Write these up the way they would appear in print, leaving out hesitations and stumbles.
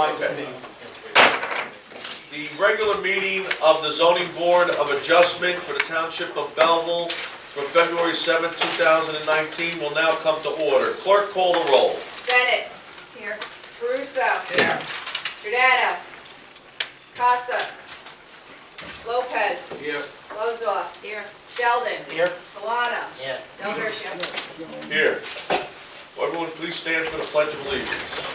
Okay. The regular meeting of the Zoning Board of Adjustment for the Township of Belleville for February 7th, 2019 will now come to order. Clerk, call the roll. Bennett. Here. Caruso. Here. Giordano. Casa. Lopez. Here. Lozoff. Here. Sheldon. Here. Milano. Yeah. Del Garcia. Here. Will everyone please stand for the Pledge of Allegiance.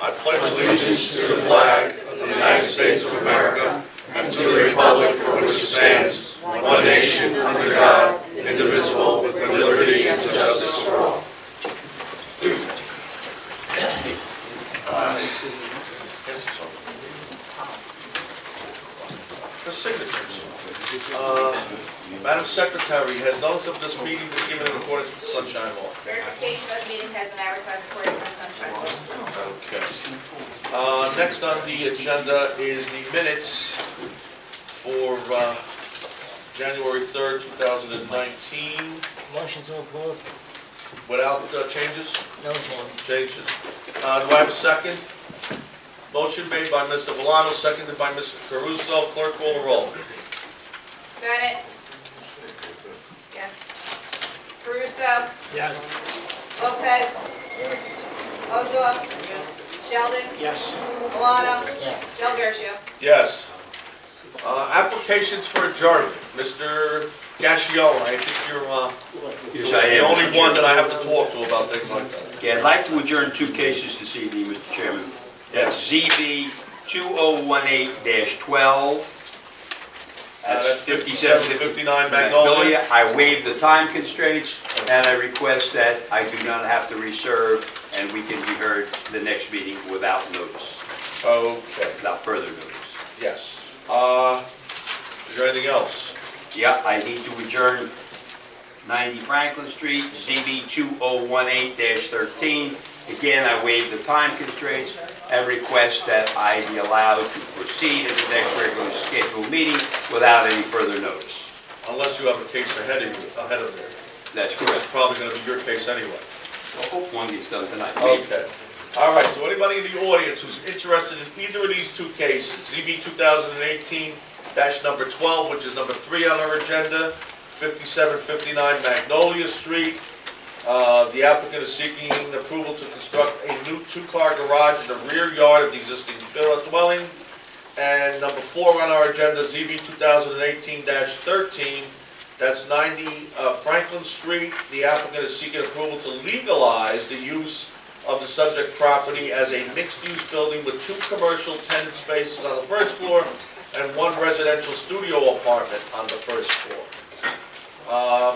I pledge allegiance to the flag of the United States of America and to the republic for which it stands, one nation, under God, indivisible, with liberty and justice for all. For signatures. Madam Secretary, has notice of this meeting been given in accordance with the Sunshine Law? Certification of meetings has been advertised according to the Sunshine Law. Okay. Next on the agenda is the minutes for January 3rd, 2019. Motion to approve. Without changes? No change. Changes. Do I have a second? Motion made by Mr. Milano, seconded by Mr. Caruso. Clerk, call the roll. Bennett. Yes. Caruso. Yes. Lopez. Lozoff. Sheldon. Yes. Milano. Yes. Del Garcia. Yes. Applications for adjournment. Mr. Gascione, I think you're Yes, I the am. only one that I have to talk to about things like that. Okay, I'd like to adjourn two cases this evening, Mr. Chairman. That's ZB 2018-12. That's 5759 Magnolia. Magnolia. I waive the time constraints, and I request that I do not have to reserve, and we can be heard the next meeting without notice, Okay, without further notice. yes. Is there anything else? Yeah, I need to adjourn 90 Franklin Street, ZB 2018-13. Again, I waive the time constraints and request that I be allowed to proceed at the next regularly scheduled meeting without any further notice. Unless you have a case ahead of you. That's It's correct. probably going to be your case anyway. I hope one gets done tonight. Okay. All right, so anybody in the audience who's interested in either of these two cases, ZB 2018-12, which is number 3 on our agenda, 5759 Magnolia Street. The applicant is seeking approval to construct a new 2-car garage in the rear yard of the existing dwelling. And number 4 on our agenda, ZB 2018-13, that's 90 Franklin Street. The applicant is seeking approval to legalize the use of the subject property as a mixed-use building with 2 commercial tenant spaces on the first floor and 1 residential studio apartment on the first floor.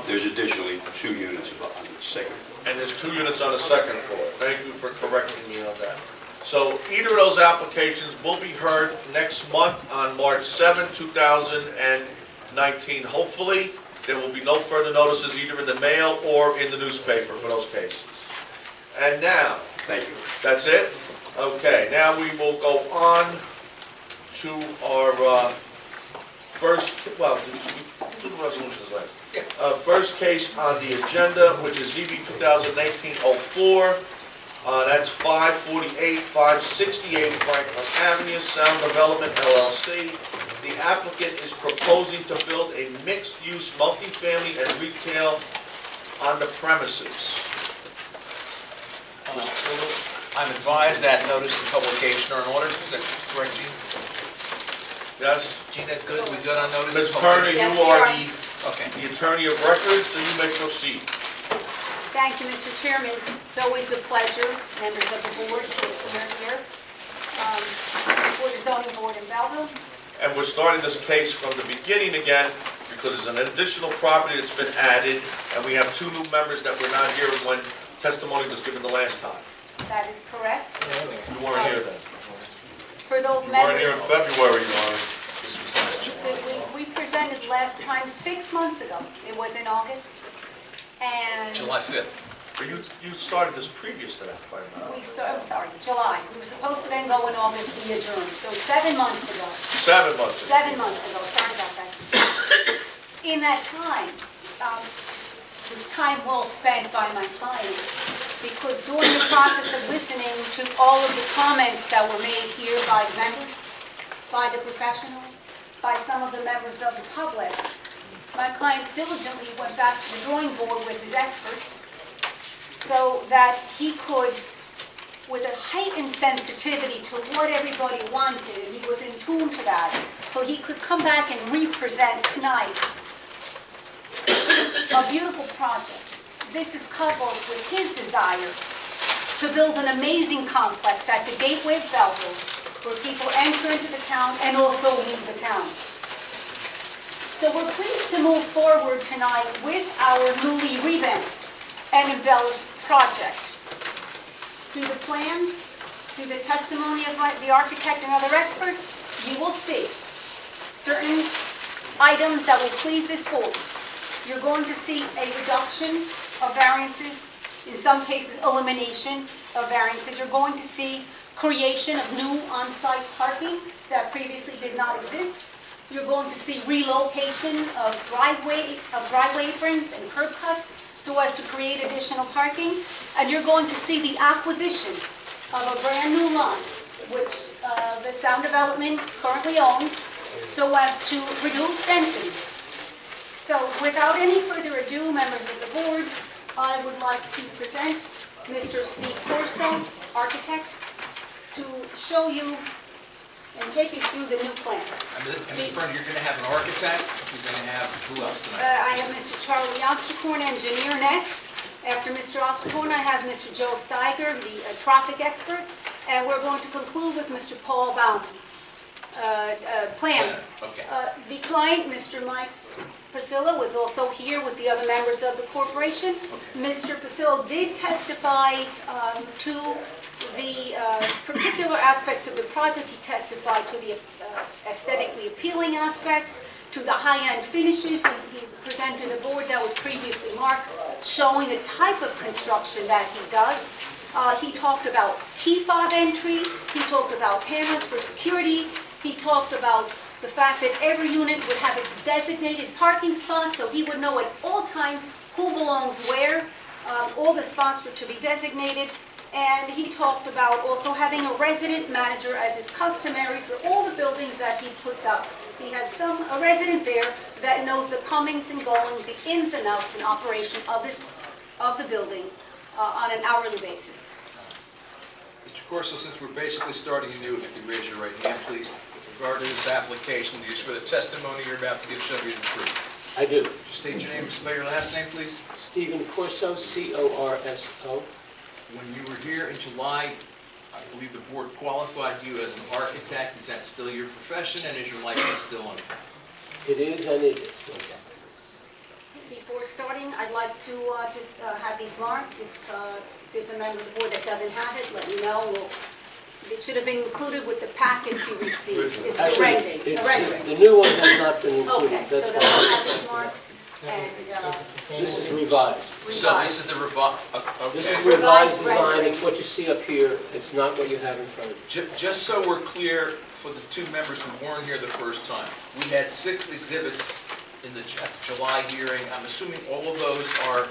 There's additionally 2 units on the second floor. And there's 2 units on the second floor. Thank you for correcting me on that. So either of those applications will be heard next month on March 7, 2019. Hopefully, there will be no further notices either in the mail or in the newspaper for those cases. And now, Thank you. that's it? Okay, now we will go on to our first, well, we do the resolutions last. First case on the agenda, which is ZB 2019-04. That's 548, 568 Franklin Avenue, Sound Development LLC. The applicant is proposing to build a mixed-use multifamily and retail on the premises. I'm advised that notice of publication are in order. Is that correct, Gene? Yes? Gene, that's good? We good on notice? Ms. of Kerner, publication? you are Okay. the attorney of record, so you may proceed. Thank you, Mr. Chairman. It's always a pleasure, members of the board, to appear here for the zoning board in Belleville. And we're starting this case from the beginning again because there's an additional property that's been added, and we have 2 new members that were not here when testimony was given the last time. That is correct. You weren't here then. For those You weren't here in members, February, Lauren. we presented last time 6 months ago. It was in August. And July 5th. But you started this previous to that, if I remember. July. We were supposed to then go in August, we adjourned. So 7 months ago. 7 months ago. 7 months ago, sorry about that. In that time, was time well spent by my client because during the process of listening to all of the comments that were made here by the members, by the professionals, by some of the members of the public, my client diligently went back to the drawing board with his experts so that he could, with a heightened sensitivity to what everybody wanted, and he was in tune to that, so he could come back and represent tonight a beautiful project. This is coupled with his desire to build an amazing complex at the gateway of Belleville, where people enter into the town and also leave the town. So we're pleased to move forward tonight with our newly revamped and embellished project. Through the plans, through the testimony of the architect and other experts, you will see certain items that will please this board. You're going to see a reduction of variances, in some cases elimination of variances. You're going to see creation of new on-site parking that previously did not exist. You're going to see relocation of driveway aprons and curb cuts so as to create additional parking. And you're going to see the acquisition of a brand new lot, which the Sound Development currently owns, so as to reduce density. So without any further ado, members of the board, I would like to present Mr. Steve Corso, architect, to show you and take you through the new plan. And Mr. Brenner, you're going to have an architect, you're going to have, who else tonight? I have Mr. Charlie Osterkorn, engineer, next. After Mr. Osterkorn, I have Mr. Joe Steiger, the traffic expert, and we're going to conclude with Mr. Paul Baum, plan. Okay. The client, Mr. Mike Pasillo, was also here with the other members of the corporation. Okay. Mr. Pasillo did testify to the particular aspects of the project. He testified to the aesthetically appealing aspects, to the high-end finishes. He presented a board that was previously marked, showing the type of construction that he does. He talked about key fob entry. He talked about cameras for security. He talked about the fact that every unit would have its designated parking spot, so he would know at all times who belongs where. All the spots were to be designated. And he talked about also having a resident manager, as is customary for all the buildings that he puts up. He has a resident there that knows the comings and goings, the ins and outs and operation of the building on an hourly basis. Mr. Corso, since we're basically starting anew, if you could raise your right hand, please. With regard to this application, do you swear the testimony you're about to give shall be the truth? I do. Would you state your name and spell your last name, please? Stephen Corso, C-O-R-S-O. When you were here in July, I believe the board qualified you as an architect. Is that still your profession, and is your license still on? It is and it is. Before starting, I'd like to just have these marked. If there's a member of the board that doesn't have it, let me know. It should have been included with the packets you received. It's a rendering. The new one has not been included. Okay, so That's then fine. I'll have these marked. And This is revised. So this is the This is okay. revised Revised design. rendering. It's what you see up here. It's not what you have in front of you. Just so we're clear, for the two members who weren't here the first time, we had 6 exhibits at the July hearing. I'm assuming all of those are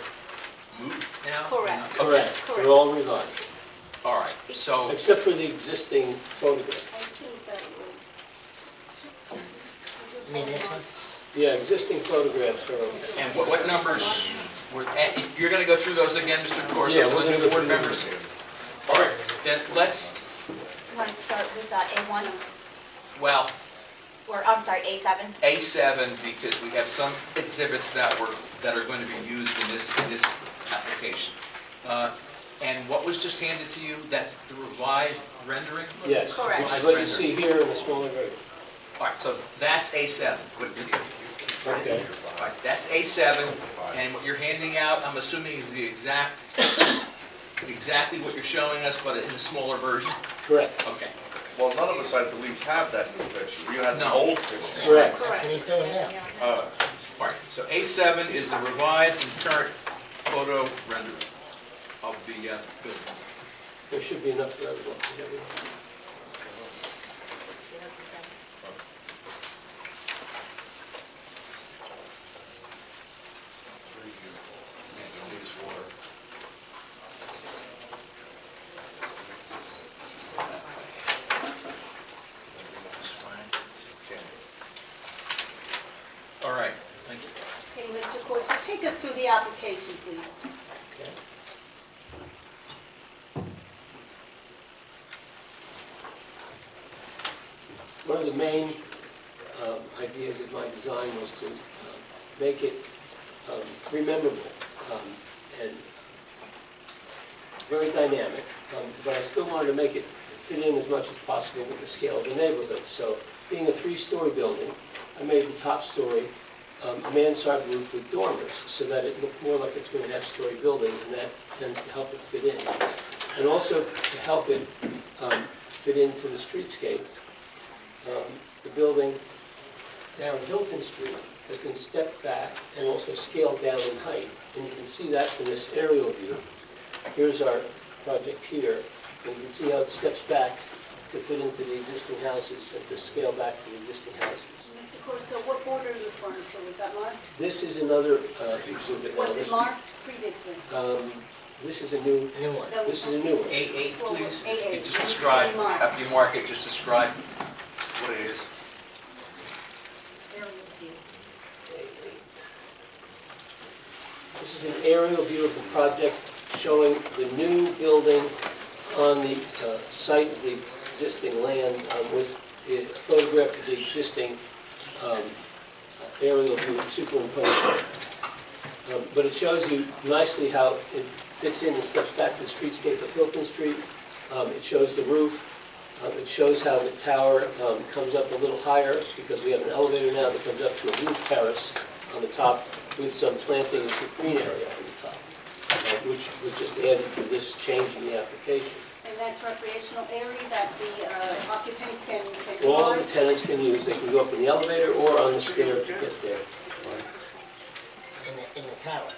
moot now? Correct. Okay. Correct. They're all revised, All right, so, except for the existing photograph. I think that You mean this one? Yeah, existing photographs are okay. and what numbers were, and you're going to go through those again, Mr. Corso, Yeah, for we're the gonna new go board through members? those. All right, then let's, You want to start with A1, well, or, I'm sorry, A7? A7, because we have some exhibits that are going to be used in this application. And what was just handed to you, that's the revised rendering? Yes. Correct. Which is what you see here in the smaller version. All right, so that's A7. Okay. All right, that's A7, and what you're handing out, I'm assuming is exactly what you're showing us, but in a smaller version? Correct. Okay. Well, none of us, I believe, have that new picture. You had the No. old picture. Correct. That's what he's doing now. All right, so A7 is the revised and current photo rendering of the building. There should be enough for everyone. the application, please. Okay. One of the main ideas of my design was to make it rememberable and very dynamic, but I still wanted to make it fit in as much as possible with the scale of the neighborhood. So, being a three-story building, I made the top story a mansard roof with dormers, so that it looked more like a 2.5-story building, and that tends to help it fit in. And also to help it fit into the streetscape, the building down Hilton Street has been stepped back and also scaled down in height. And you can see that from this aerial view. Here's our project here, and you can see how it steps back to fit into the existing houses and to scale back to the existing houses. Mr. Corso, what border are you referring to? Was that marked? This is another exhibit. Was it marked previously? This is a new, New one. That was this is a new one. A8, please. A8. Just describe, Mark. after you mark it, just describe what it is. This is an aerial view of the project showing the new building on the site of the existing land with a photograph of the existing aerial view superimposed. But it shows you nicely how it fits in and steps back to the streetscape of Hilton Street. It shows the roof. It shows how the tower comes up a little higher because we have an elevator now that comes up to a roof terrace on the top with some planting and some green area on the top, which was just added for this change in the application. And that's recreational area that the occupants can All the utilize? tenants can use, they can go up in the elevator or on the stair to get there. In the tower.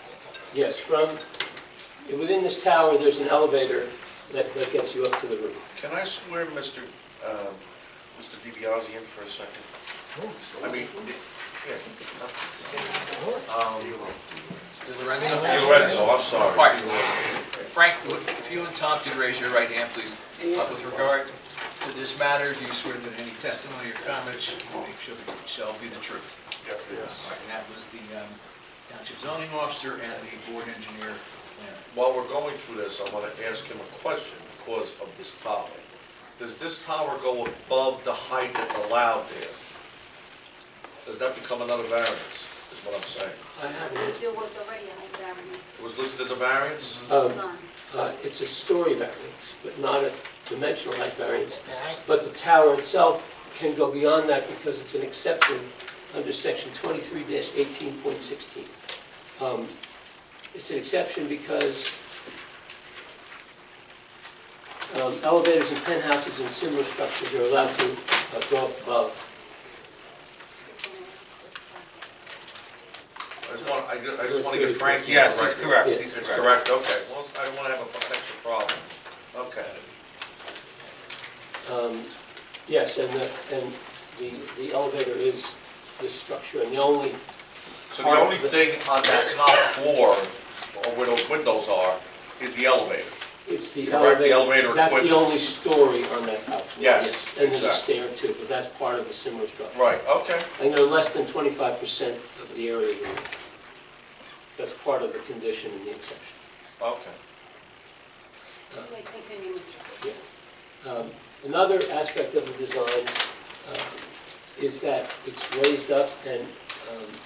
Yes, within this tower, there's an elevator that gets you up to the roof. Can I swear Mr. DiBiase in for a second? I mean, yeah. Does Lorenzo? Lorenzo, I'm sorry. All right. Frank, if you and Tom could raise your right hand, please. With regard to this matter, do you swear that any testimony or comments shall be the truth? Yes. All right, and that was the township zoning officer and the board engineer. While we're going through this, I want to ask him a question because of this tower. Does this tower go above the height that's allowed there? Does that become another variance, is what I'm saying? I have it. There was already a height variance. It was listed as a variance? It's a story variance, but not a dimensional height variance. Right? But the tower itself can go beyond that because it's an exception under section 23-18.16. It's an exception because elevators and penthouses and similar structures are allowed to go up above. I just want to get Frankie. Yes, on the he's record. correct. Yeah. He's It's correct. correct, okay. Well, I don't want to have an extra problem. Okay. Yes, and the elevator is this structure, and the only So the only thing on that top floor, or where those windows are, is the elevator? It's the Correct, the elevator, elevator that's the equipment. only story on that top floor. Yes, And there's a exactly. stair too, but that's part of a similar structure. Right, okay. And they're less than 25% of the area of the roof. That's part of the condition and the exception. Okay. You may continue, Mr. Corso. Yes. Another aspect of the design is that it's raised up and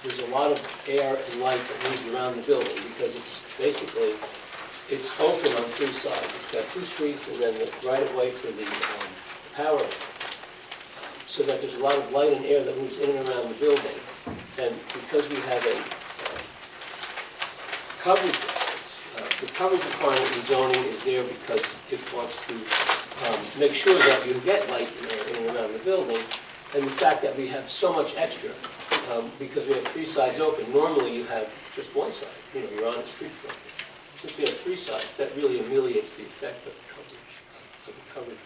there's a lot of air and light that moves around the building because it's basically, it's open on three sides. It's got two streets and then the right-of-way for the power, so that there's a lot of light and air that moves in and around the building. And because we have a coverage, the coverage requirement in zoning is there because it wants to make sure that you get light and air in and around the building. And the fact that we have so much extra, because we have three sides open, normally you have just one side, you're on the street front. Since we have three sides, that really ameliorates the effect of the coverage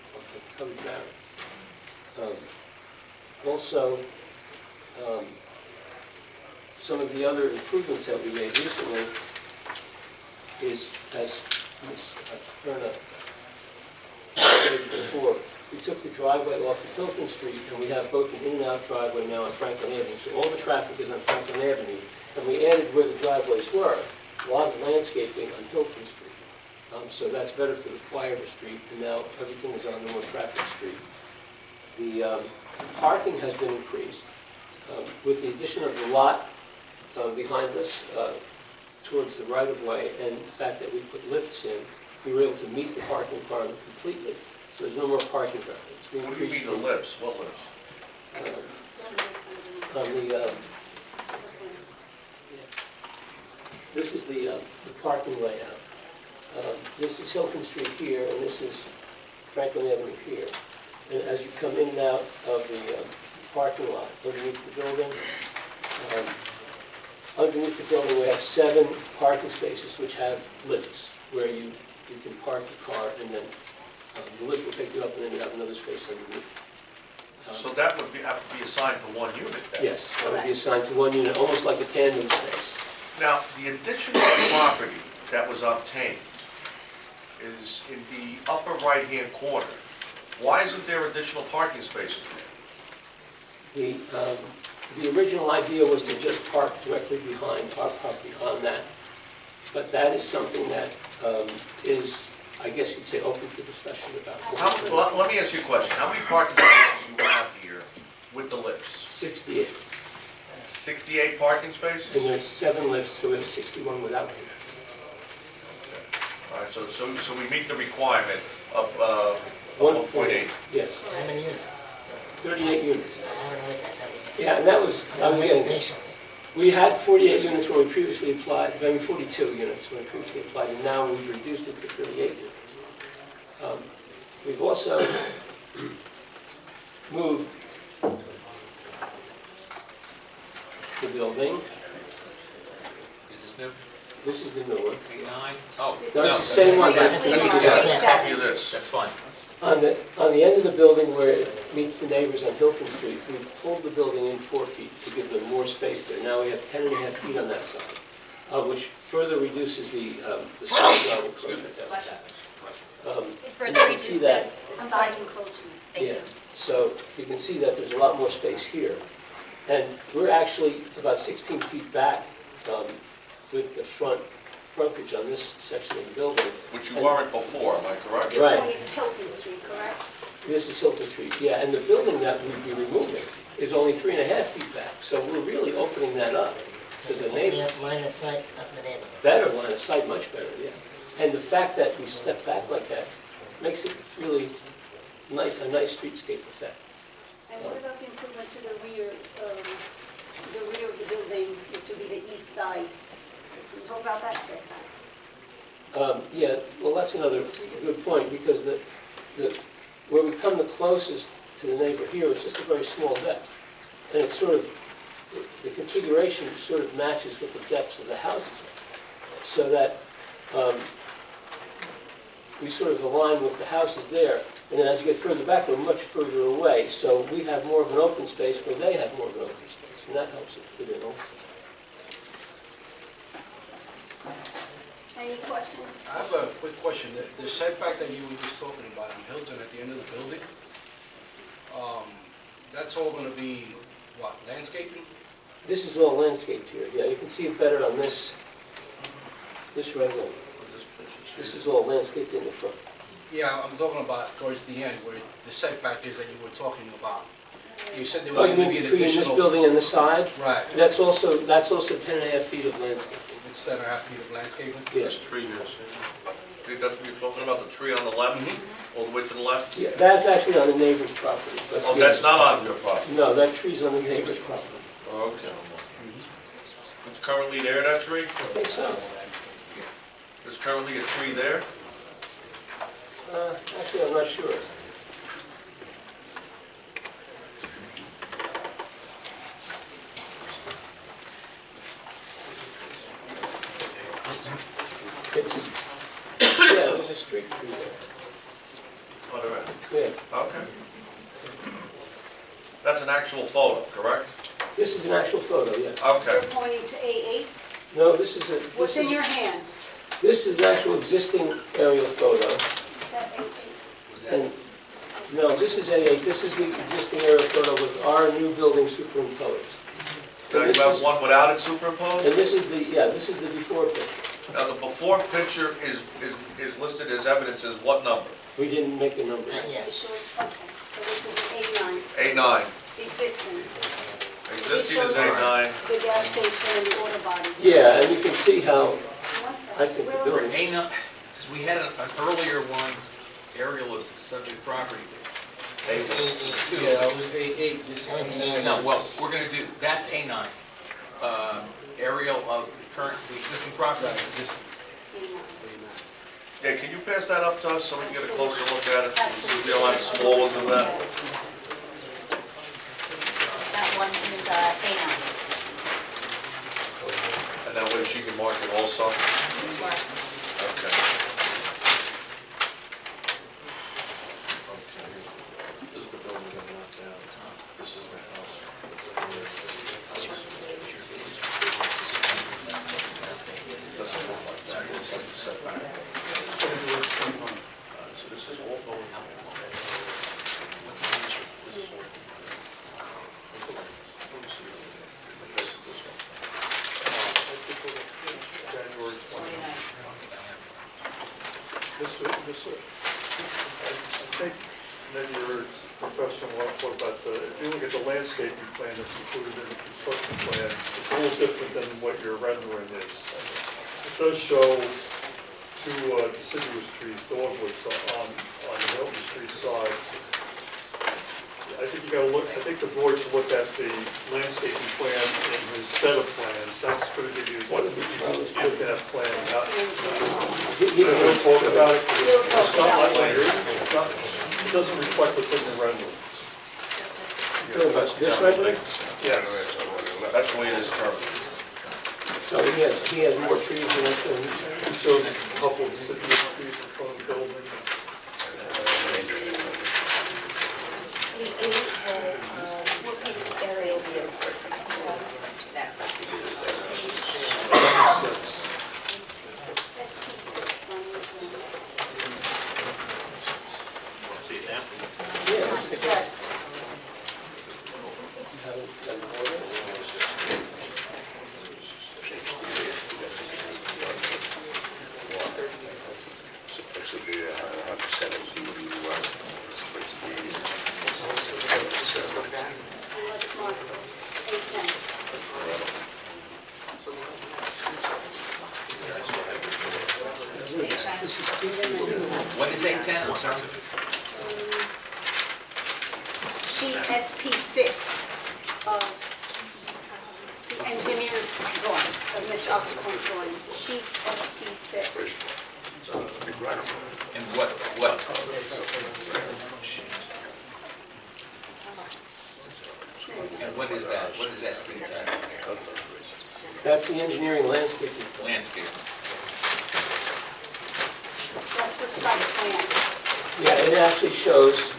variance. Also, some of the other improvements that we made recently is, as Ms. Perna stated before, we took the driveway off of Hilton Street, and we have both an in and out driveway now on Franklin Avenue. So all the traffic is on Franklin Avenue, and we added where the driveways were, a lot of landscaping on Hilton Street. So that's better for the quieter street, and now everything is on the more traffic street. The parking has been increased. With the addition of the lot behind us towards the right-of-way, and the fact that we put lifts in, we were able to meet the parking requirement completely, so there's no more parking variance. We What do you increased mean the lifts? What lifts? On the, this is the parking layout. This is Hilton Street here, and this is Franklin Avenue here. And as you come in and out of the parking lot underneath the building, we have 7 parking spaces which have lifts where you can park your car, and then the lift will pick you up, and then you have another space underneath. So that would have to be assigned to one unit then? Yes, that would be assigned to one unit, almost like a tandem space. Now, the additional property that was obtained is in the upper right-hand corner. Why isn't there additional parking spaces there? The original idea was to just park directly behind our property on that. But that is something that is, I guess you'd say, open for discussion about. Well, let me ask you a question. How many parking spaces do you have here with the lifts? 68, 68 parking spaces? and there's 7 lifts, so we have 61 without them. All right, so we meet the requirement of 1.8. Yes, How many units? 38 units. I don't know what that number is. Yeah, and that was getting, Basically. we had 48 units when we previously applied, 42 units when we previously applied, and now we've reduced it to 38 units. We've also moved the building. Is this new? This is the new one. 8-9? Oh. No, it's the same one, that's the Yeah, new let's copy of this. That's fine. On the end of the building where it meets the neighbors on Hilton Street, we've pulled the building in 4 feet to give them more space there. Now we have 10 and a half feet on that side, which further reduces the side yard encroachment. It further You can see that. reduces the side encroachment. Thank Yeah, you. so you can see that there's a lot more space here. And we're actually about 16 feet back with the frontage on this section of the building. Which you weren't before, am I correct? Right. Going into Hilton Street, correct? This is Hilton Street, yeah, and the building that we'd be removing is only 3.5 feet back. So we're really opening that up to the We neighbor. have line of sight up the neighborhood. Better line of sight, much better, yeah. And the fact that we step back like that makes it really nice, a nice streetscape effect. And what about the improvement to the rear of the building, which would be the east side? Can you talk about that setback? Yeah, well, that's another good point, because where we come the closest to the neighbor here is just a very small depth. And it's sort of, the configuration sort of matches with the depths of the houses. So that we sort of align with the houses there. And then as you get further back, we're much further away. So we have more of an open space where they have more of an open space. And that helps it fit in also. Any questions? I have a quick question. The setback that you were just talking about on Hilton at the end of the building, that's all going to be, what, landscaping? This is all landscaped here. Yeah, you can see it better on this rendering. This is all landscaped in the front. Yeah, I'm talking about towards the end where the setback is that you were talking about. You said there Oh, was you going to mean be an between this additional... building and the side? Right, That's also 10 and a half feet of landscaping. it's 7.5 feet of landscaping? This tree here, see? That's what you're talking about, the tree on the left, all the way to the left? Yeah, that's actually on the neighbor's property. Oh, that's not on your property? No, that tree's on the neighbor's property. Okay. It's currently there, that tree? I think so. There's currently a tree there? Actually, I'm not sure. Yeah, there's a street tree there. Oh, there is. Yeah. Okay. That's an actual photo, correct? This is an actual photo, yeah. Okay. You're pointing to A8. No, this is a... What's in your hand? This is an actual existing aerial photo. Is that A2? And, no, this is A8. This is the existing aerial photo with our new building superimposed. Now And you this have is- one without it superimposed? And this is the, yeah, this is the before picture. Now, the before picture is listed as evidence as what number? We didn't make the numbers. Not yet. Okay, so this will be A9, A9. existing. Existing is It shows A9. The gas station and the auto body. Yeah, and you can see how, One second. I think the Where- building- A9, because we had an earlier one, aerial is the subject property. Yeah, it was A8. That was an No, A9. well, we're gonna do, that's A9. Aerial of the current, the existing property. A9. Yeah, can you pass that up to us so we can get a closer look at it? Since we don't have small ones of that. That one is A9. And that way she can mark it also. Okay. This is the building that went down. This is the house. Doesn't look like that. It looks like the setback. So this is all going out. What's the issue? This is all. Let me see. This is this one. January 29th. Mr., I think maybe your professional report, but if you look at the landscaping plan that's included in the construction plan, it's a little different than what your rendering is. It does show two deciduous trees, dogwoods on the Hilton Street side. I think you gotta look, I think the board should look at the landscaping plan in his set of plans. That's gonna give you what you look at plan, not, we'll talk about it, because it's not like later. It's not, it doesn't reflect what's in the rendering. this rendering, Yes. That's the way it is currently. so he has more trees than us, and It shows a couple of deciduous trees in front of the building. Aerial view. I can that. SP6 on this one. Yes. Supposed to be 117, it's supposed to be 77. Let's mark this, A10. What is A10, I'm sorry? Sheet SP6 of the engineer's drawings, of Mr. Osterkorn's drawing. Sheet SP6. And what? And what is that? What is SP10? that's the engineering landscaping plan. Landscape. That's for site plan. Yeah, it actually shows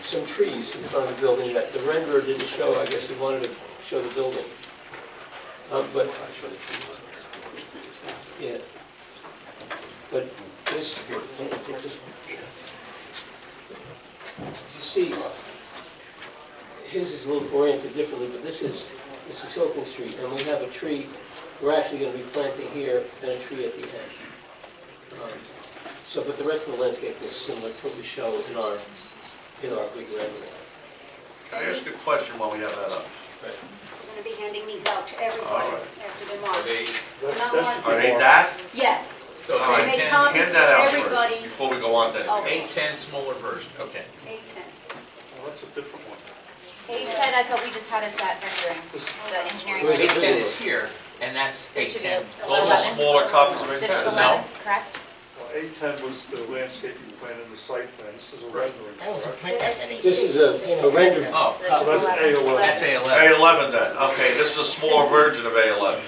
some trees in front of the building that the renderer didn't show. I guess he wanted to show the building. But, yeah. But this, you see, his is a little oriented differently, but this is Hilton Street, and we have a tree, we're actually gonna be planting here, and a tree at the end. So, but the rest of the landscape is similar to what we show in our big rendering. Can I ask a question while we have that up? We're going to be handing these out to everybody All right. after they're Are marked. they, They're not That marked. Are they that? Yes, so All right, Make A10, comments. hand that out Everybody. first, before we go on to Oh. anything. A10 smaller version, okay. A10. Well, that's a different one. A10, I thought we just had as that rendering, the engineering Where's it? rendering. A10 is here, and that's This should be A10. Those are 11. smaller copies of This is A10. 11, correct? Well, A10 was the landscaping plan and the site plan. This is a rendering. That was a correct? print that he. This is a render. Oh, So this So is that's 11. A11. that's A11. A11 then, okay, this is a smaller version of A11.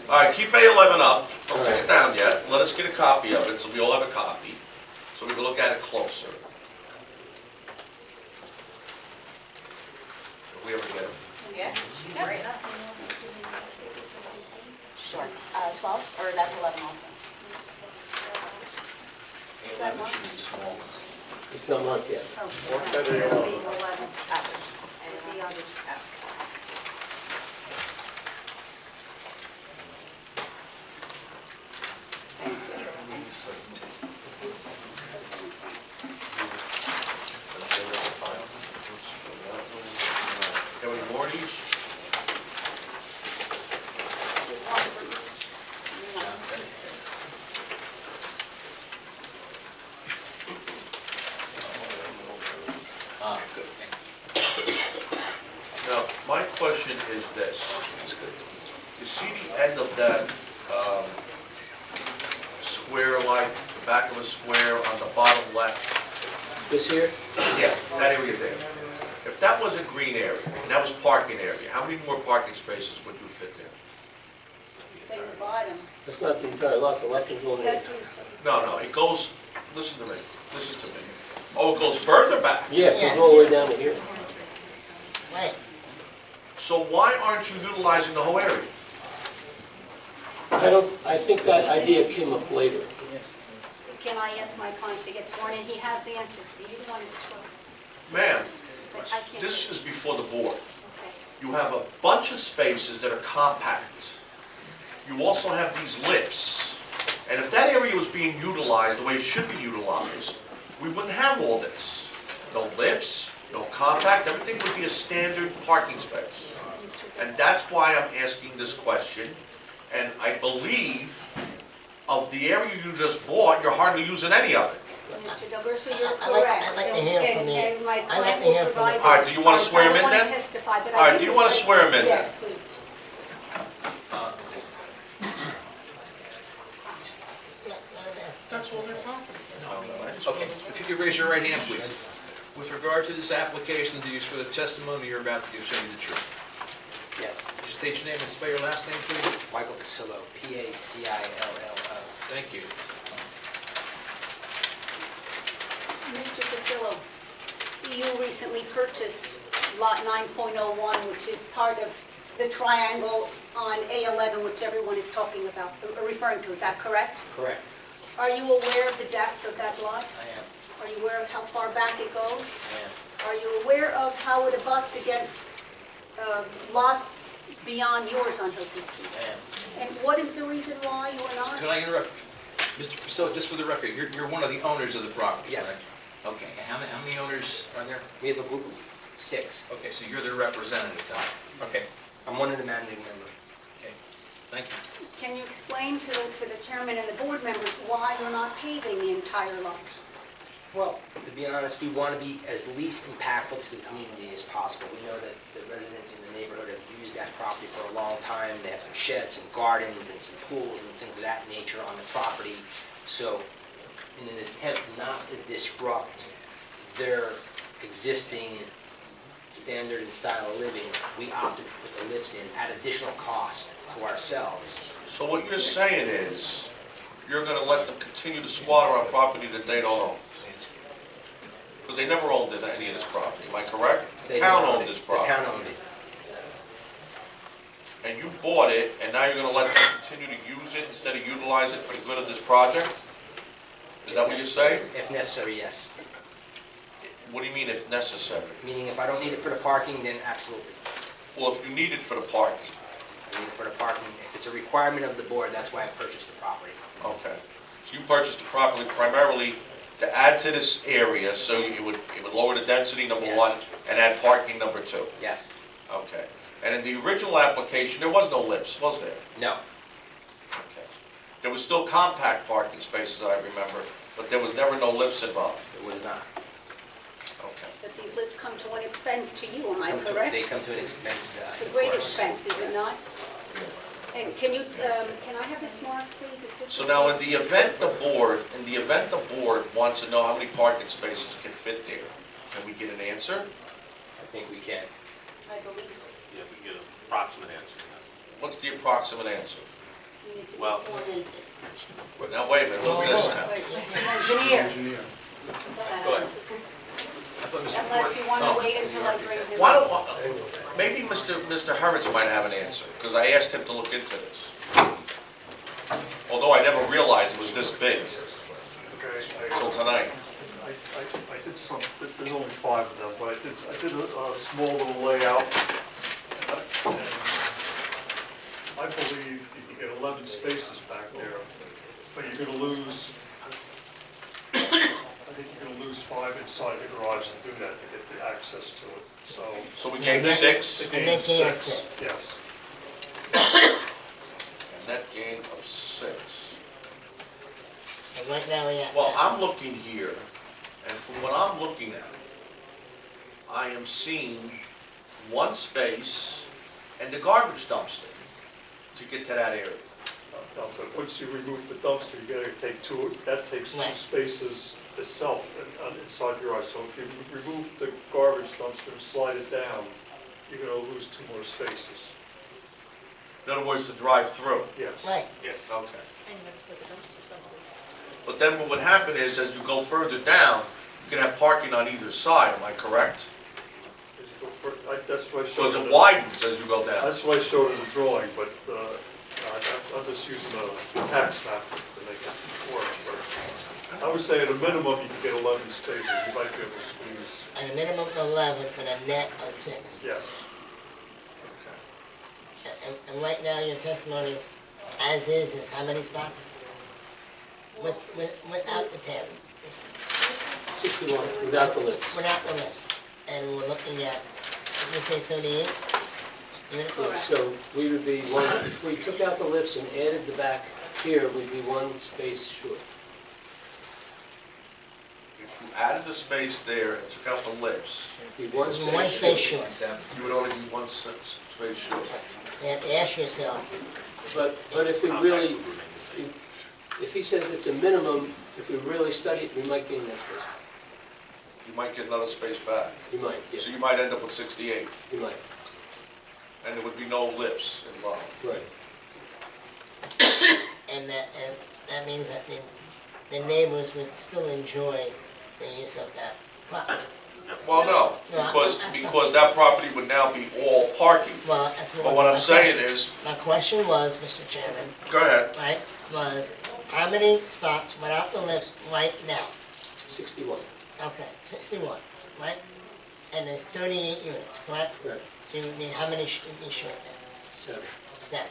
All right, keep A11 up, don't take it down yet, let us get a copy of it, so we all have a copy, so we can look at it closer. If we ever get it. Yeah, right. Sure. 12, or that's 11 also? A11 should be the small ones. It's not marked yet. Oh, Mark that so it'll be A11. 11. And The others. question is this. You see the end of that square, like the back of a square on the bottom left? This here, Yeah, that area there. If that was a green area, and that was parking area, how many more parking spaces would you fit there? Say the bottom, that's not the entire lot, the lot comes all the way. that's what he's talking No, no, it goes, listen to me, Oh, it goes further back. Yeah, it goes all the way down to here. Right. So why aren't you utilizing the whole area? I think that idea came up later. Can I ask my client to get sworn in? He has the answer. He didn't want it sworn. Ma'am, But I can't. this is before the board. Okay. You have a bunch of spaces that are compact. You also have these lifts. And if that area was being utilized the way it should be utilized, we wouldn't have all this. No lifts, no compact, everything would be a standard parking space. And that's why I'm asking this question. And I believe of the area you just bought, you're hardly using any of it. Mr. Del Verso, you're I'd like- correct. I'd like to hear from you. And my I'd like client to will hear from provide. you. All right, do you want to swear him in I don't then? want to testify, but All right, I do you want to swear him in then? Yes, please. Let him ask. That's all their property. Okay, if you could raise your right hand, please. With regard to this application, do you swear the testimony you're about to give shall be the truth? Yes, Just state your name and spell your last name, please. Michael Pasillo, P-A-C-I-L-L-O. Thank you. Mr. Pasillo, you recently purchased Lot 9.01, which is part of the triangle on A11, which everyone is talking about, referring to. Is that correct? Correct, Are you aware of the depth of that lot? I am, Are you aware of how far back it goes? I am, Are you aware of how it abuts against lots beyond yours on Hilton Street? I am. And what is the reason why you are not? Can I interrupt? Mr. Priscilla, just for the record, you're one of the owners of the property, Yes. correct? Okay, and how many owners are there? We have a group of 6. Okay, so you're their representative, then? Okay, I'm one of the managing members. okay, thank you. Can you explain to the chairman and the board members why you're not paving the entire lot? Well, to be honest, we want to be as least impactful to the community as possible. We know that the residents in the neighborhood have used that property for a long time. They have some sheds and gardens and some pools and things of that nature on the property. So in an attempt not to disrupt their existing standard and style of living, we opted to put the lifts in at additional cost to ourselves. So what you're saying is, you're gonna let them continue to squatter on property that they don't own? Because they never owned any of this property, am I correct? The They town owned owned it. this property. The town owned it. And you bought it, and now you're gonna let them continue to use it instead of utilize it for the good of this project? Is that what you're saying? If necessary, yes. What do you mean if necessary? Meaning if I don't need it for the parking, then absolutely. Well, if you need it for the parking, I need it for the parking. If it's a requirement of the board, that's why I purchased the property. okay. So you purchased the property primarily to add to this area, so it would lower the density, number Yes. one, and add parking, number two? Yes. Okay. And in the original application, there was no lifts, was there? No. Okay. There was still compact parking spaces, I remember, but there was never no lifts involved. It was not. Okay. That these lifts come to an expense to you, am I They correct? come to an expense to us. It's a of great course. expense, is it not? And can I have this mark, please? It's just So a now, small- in the event the board wants to know how many parking spaces can fit there, can we get an answer? I think we can. I believe so. Yeah, we get an approximate answer. What's the approximate answer? You need to be Well- sworn in. Now, wait a minute, what's this now? Wait, engineer. Go ahead. I thought Mr. Unless you want Oh, to wait until I bring him Why up. don't, maybe Mr. Hurwitz might have an answer, because I asked him to look into this. Although I never realized it was this big Okay, until tonight. I did some, there's only 5 of them, but I did a small little layout. And I believe you can get 11 spaces back there, but you're gonna lose, I think you're gonna lose 5 inside the garage to do that, to get the access to it, so. So we gained 6, The And gain then gain is of 6, six. yes. a net gain of 6. And right now, we have, Well, I'm looking here, and from what I'm looking at, I am seeing one space and the garbage dumpster to get to that area. No, but once you remove the dumpster, you gotta take two, that takes two Right. spaces itself inside your eyes. So if you remove the garbage dumpster and slide it down, you're gonna lose two more spaces. In other words, to drive through. Yes. Right, Yes. Okay. And you have to put the dumpster someplace. But then what would happen is, as you go further down, you can have parking on either side, am I correct? As you go that's why I showed Because it. it widens as you go down. That's why I showed it in the drawing, but I'm just using a tax map to make it work. But I would say at a minimum, you can get 11 spaces. You might be able to squeeze, and a minimum of 11 with a net of 6. yes. And right now, your testimony is, as is how many spots? Without the 10, 61, without the lift. without the lifts. And we're looking at, you say 38 units? So we would be one, if we took out the lifts and added the back here, we'd be one space short. If you added the space there and took out the lifts, Be one One space space short. short. you would only be one space short. So you have to ask yourself, But if we really, if he says it's a minimum, if we really study it, we might gain that space. You might get another space back. You might, yeah, So you might end up with 68, you might. and there would be no lifts involved. Right. and that means that the neighbors would still enjoy the use of that property. Well, no, because that property would now be all parking. Well, that's But what I'm saying question. is, My question was, Mr. Chairman, go ahead. right, was how many spots without the lifts right now? 61, Okay, 61, right? And there's 38 units, correct? right, So you need how many should be short then? 7. 7.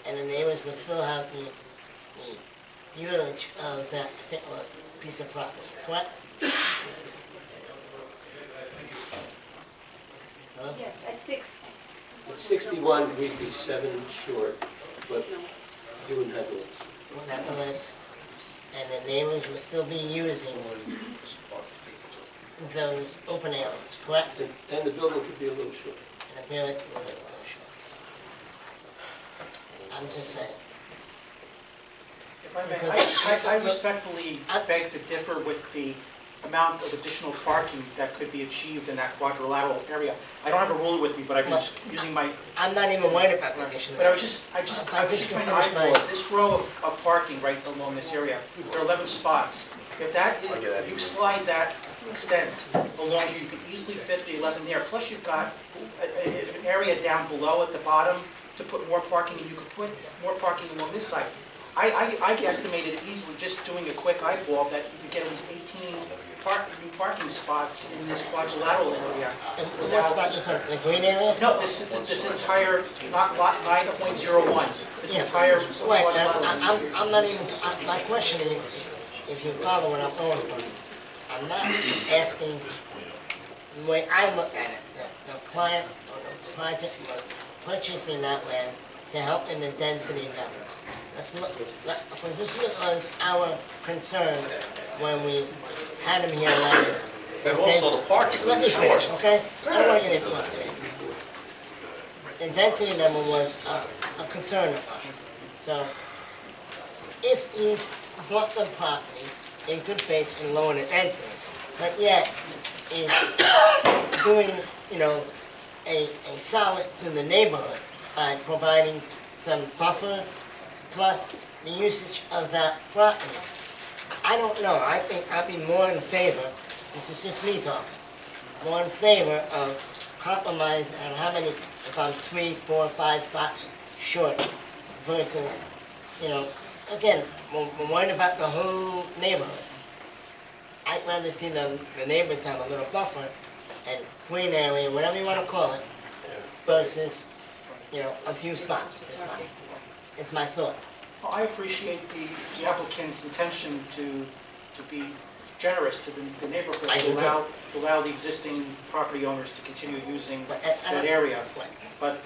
And the neighbors would still have the usage of that particular piece of property, correct? Huh? Yes, at 6. At 61, we'd be 7 short, but you wouldn't have the lifts. Without the lifts, and the neighbors would still be using those open areas, correct? And the building could be a little short. And apparently, short. I'm just saying. If I may, Because- I respectfully beg to differ with the amount of additional parking that could be achieved in that quadrilateral area. I don't have a ruler with me, but I've been just using my, I'm not even worried about the addition. but I was just trying to eyeball this row of parking right along this area. There are 11 spots. If you slide that extent along, you could easily fit the 11 there. Plus you've got an area down below at the bottom to put more parking, and you could put more parking along this side. I estimated easily, just doing a quick eyeball, that you could get at least 18 new parking spots in this quadrilateral area. And what's about the green area? No, this entire, not lot 9.01, this Yeah. entire Right, quadrilateral. I'm not even, my question is, if you follow what I'm going for, I'm not asking, the way I look at it, the client or the project was purchasing that land to help in the density number. Let's look, because this was our concern when we had him here last time. And also the parking Let me is finish, short. okay? I don't want to get interrupted. The density number was a concern of ours. So if he's bought the property in good faith and lowered the density, but yet is doing, a solid to the neighborhood by providing some buffer plus the usage of that property, I don't know, I think I'd be more in favor, this is just me talking, more in favor of compromise on how many, if I'm 3, 4, 5 spots short versus, again, we're worried about the whole neighborhood. I'd rather see the neighbors have a little buffer and green area, whatever you want to call it, versus, a few spots. It's my thought. Well, I appreciate the applicant's intention to be generous to the neighborhood, I do to allow the existing property owners to continue using that area. But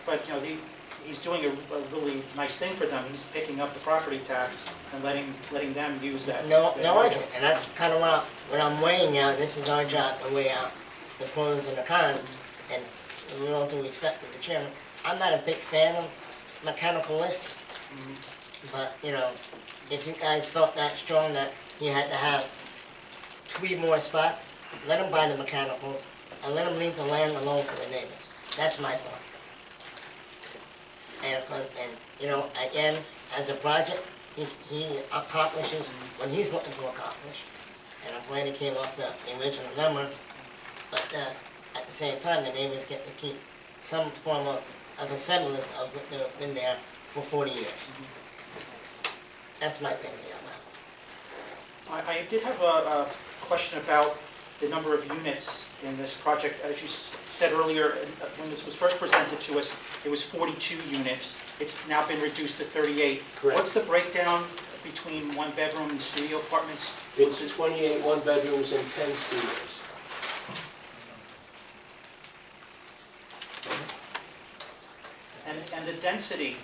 he's doing a really nice thing for them. He's picking up the property tax and letting them use that. No argument, and that's kind of what I'm weighing out, and this is our job to weigh out the pros and the cons, and with all due respect to the chairman, I'm not a big fan of mechanical lifts, but, you know, if you guys felt that strong that you had to have 3 more spots, let them buy the mechanicals and let them leave the land alone for the neighbors. That's my thought. And you know, again, as a project, he accomplishes what he's looking to accomplish. And I'm glad he came off the original number, but at the same time, the neighbors get to keep some form of a semblance of what they've been there for 40 years. That's my thinking on that. I did have a question about the number of units in this project. As you said earlier, when this was first presented to us, it was 42 units. It's now been reduced to 38. Correct. What's the breakdown between one-bedroom and studio apartments? It's 28 one-bedrooms and 10 studios. And the density,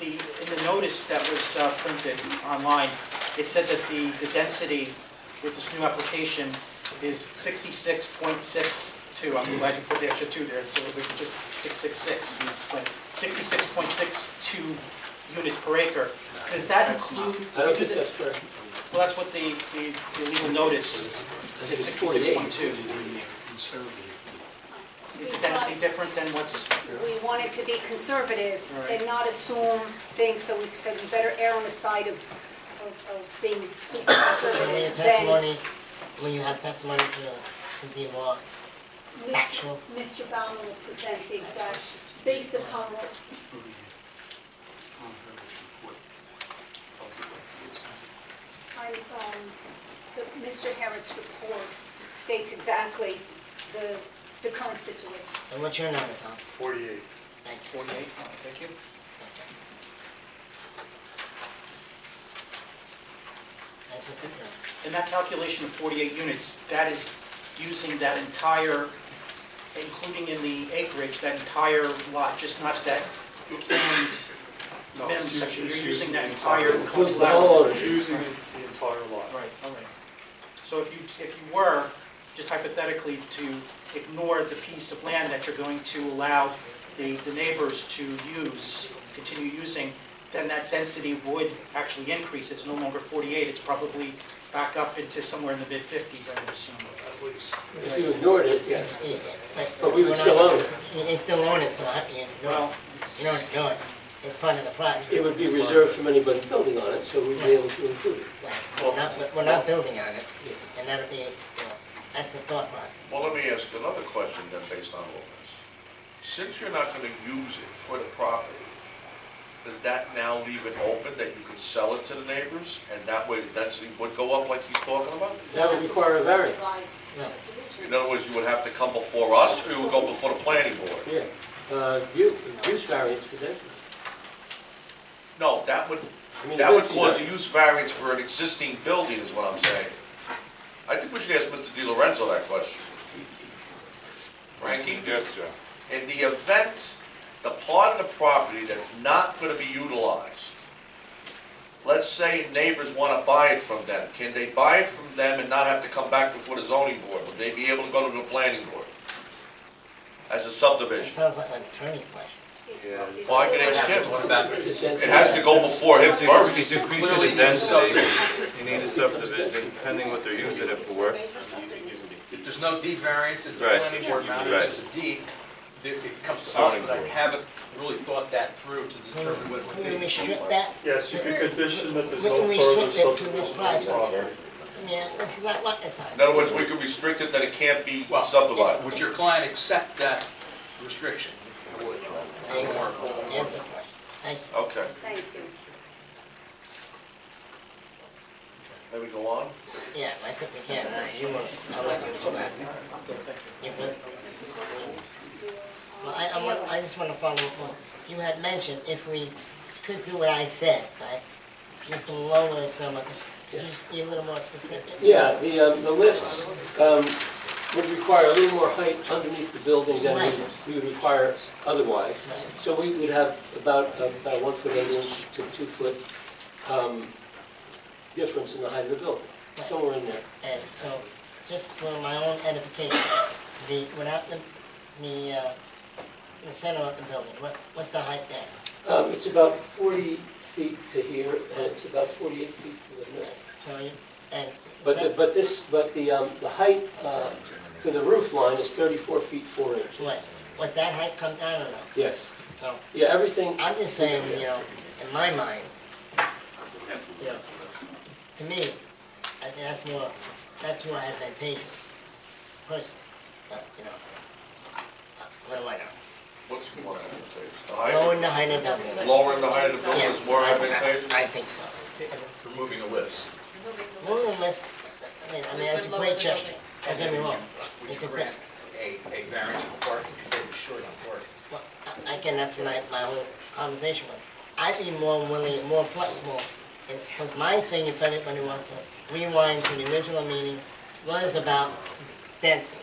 in the notice that was printed online, it said that the density with this new application is 66.62. I'm glad you put the extra 2 there, so it was just 666. But 66.62 units per acre. Does that include? I don't think that's correct. Well, that's what the legal notice said, 66.2. Is the density different than what's? We wanted to be conservative Right. and not assume things, so we said we better err on the side of being super So when your conservative than... testimony, when you have testimony to be more actual, Mr. Baumann will present the exact, based upon what... Mr. Harrod's report states exactly the current situation. and what's your number, Tom? 48. Thank you. 48, thank you. That's just it. In that calculation of 48 units, that is using that entire, including in the acreage, that entire lot, just not that minimum section, you're using that entire Includes the lateral. whole ownership. Using the entire lot. Right, all right. So if you were, just hypothetically, to ignore the piece of land that you're going to allow the neighbors to use, continue using, then that density would actually increase. It's no longer 48, it's probably back up into somewhere in the mid-50s, I would assume. At least. If you ignored it, yes. Yeah, But we would we're still not- own it. They still own it, so Well, you don't do it. It's part of the project. It would be reserved from anybody building on it, so we'd be able to include it. We're not building on it, and that'll be, you know, that's the thought process. Well, let me ask another question then, based on all this. Since you're not gonna use it for the property, does that now leave it open that you could sell it to the neighbors? And that way the density would go up like he's talking about? That would require a variance. In other words, you would have to come before us, or you would go before the planning board? Yeah. Use variance for density. No, that would I mean, That would density cause a variance. use variance for an existing building, is what I'm saying. I think we should ask Mr. Di Lorenzo that question. Frankie? Yes, sir. In the event, the part of the property that's not gonna be utilized, let's say neighbors wanna buy it from them, can they buy it from them and not have to come back before the zoning board? Would they be able to go to the planning board as a It subdivision? sounds like an attorney question. Well, I can ask him. What about It's a It density. has to go before him first. It's increasing the density, you need a subdivision, depending what they're using it for. If there's no deed variance, it's a Right. planning board matter, Right. it's just a deed, it comes to us, Zoning but I board. haven't really thought that through to determine what it Can we would be. restrict that? Yes, you could condition that there's We no can further restrict it to this subdivision of the project. property. Yeah, this is not rocket In science. other words, we could restrict it that it can't be Well, subdivided. would your client accept that restriction? There you go. Answer the question. Thank you. Okay, Thank you. let me go on. Yeah, I think we can. You want, I'll let you go back. You good? Well, I just want to follow up on, you had mentioned if we could do what I said, right? You can lower some of the, just be a little more specific. Yeah, the lifts would require a little more height underneath the building than we would require otherwise. So we would have about 1 foot 8 inch to 2 foot difference in the height of the building, somewhere in there. And so, just for my own edification, without the the center of the building, what's the height there? It's about 40 feet to here, and it's about 48 feet to the middle. So you, and. But the height to the roof line is 34 feet 4 inches. What, would that height come down or no? Yes. So, Yeah, everything, I'm just saying, you know, in my mind, you know, to me, I think that's more advantageous, personally, you know. What do I know? What's more advantageous? The height? Lowering the height of the building. Lowering the height of the building Yes, is more advantageous? I think so. Removing the lifts. More than less, I mean, it's a great gesture, don't get me wrong. Would It's you a great, grant a variance for parking, because they were short on parking? well, again, that's my whole conversation with. I'd be more willing, more flexible, because my thing, if anybody wants to rewind to the original meeting, was about density,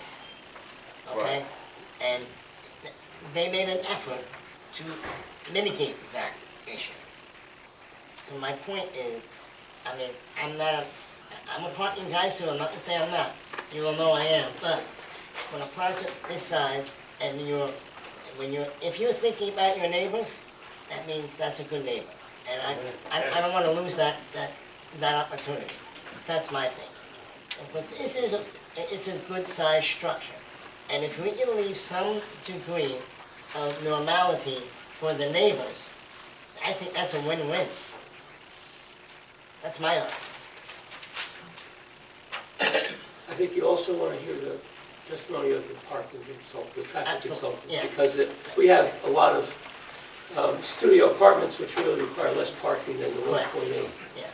okay? And they made an effort to mitigate that issue. So my point is, I mean, I'm a parking guy too, I'm not gonna say I'm not, you all know I am, but when a project this size, and if you're thinking about your neighbors, that means that's a good neighbor. And I don't wanna lose that opportunity, that's my thing. Because it's a good sized structure, and if we can leave some degree of normality for the neighbors, I think that's a win-win. That's my argument. I think you also want to hear the testimony of the parking consultant, the traffic Absolutely, consultant. yeah. Because we have a lot of studio apartments which really require less parking than the Correct. 1.8. Yeah,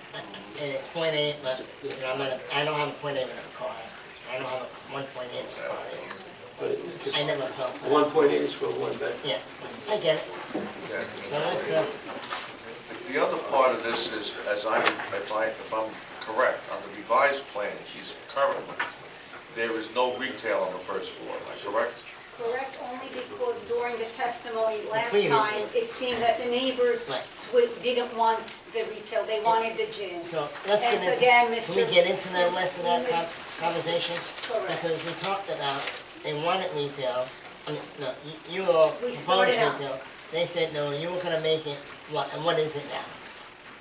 and it's .8, but, you know, I don't have a .8 in a car. I don't have a 1.8 in a car. But it's just, I never felt that. 1.8 is for a one-bed. Yeah, I get it. So let's, The other part of this is, if I'm correct, on the revised plan, she's currently, there is no retail on the first floor, am I correct? Correct, only because during the testimony last Previously. time, it seemed that the neighbors Right. didn't want the retail, they wanted the gym. so let's And get so into, again, can we get into the rest of that Miss- conversation? Correct. Because we talked about, they wanted retail, I mean, no, you all We proposed started out. retail. They said, no, you were gonna make it, what, and what is it now?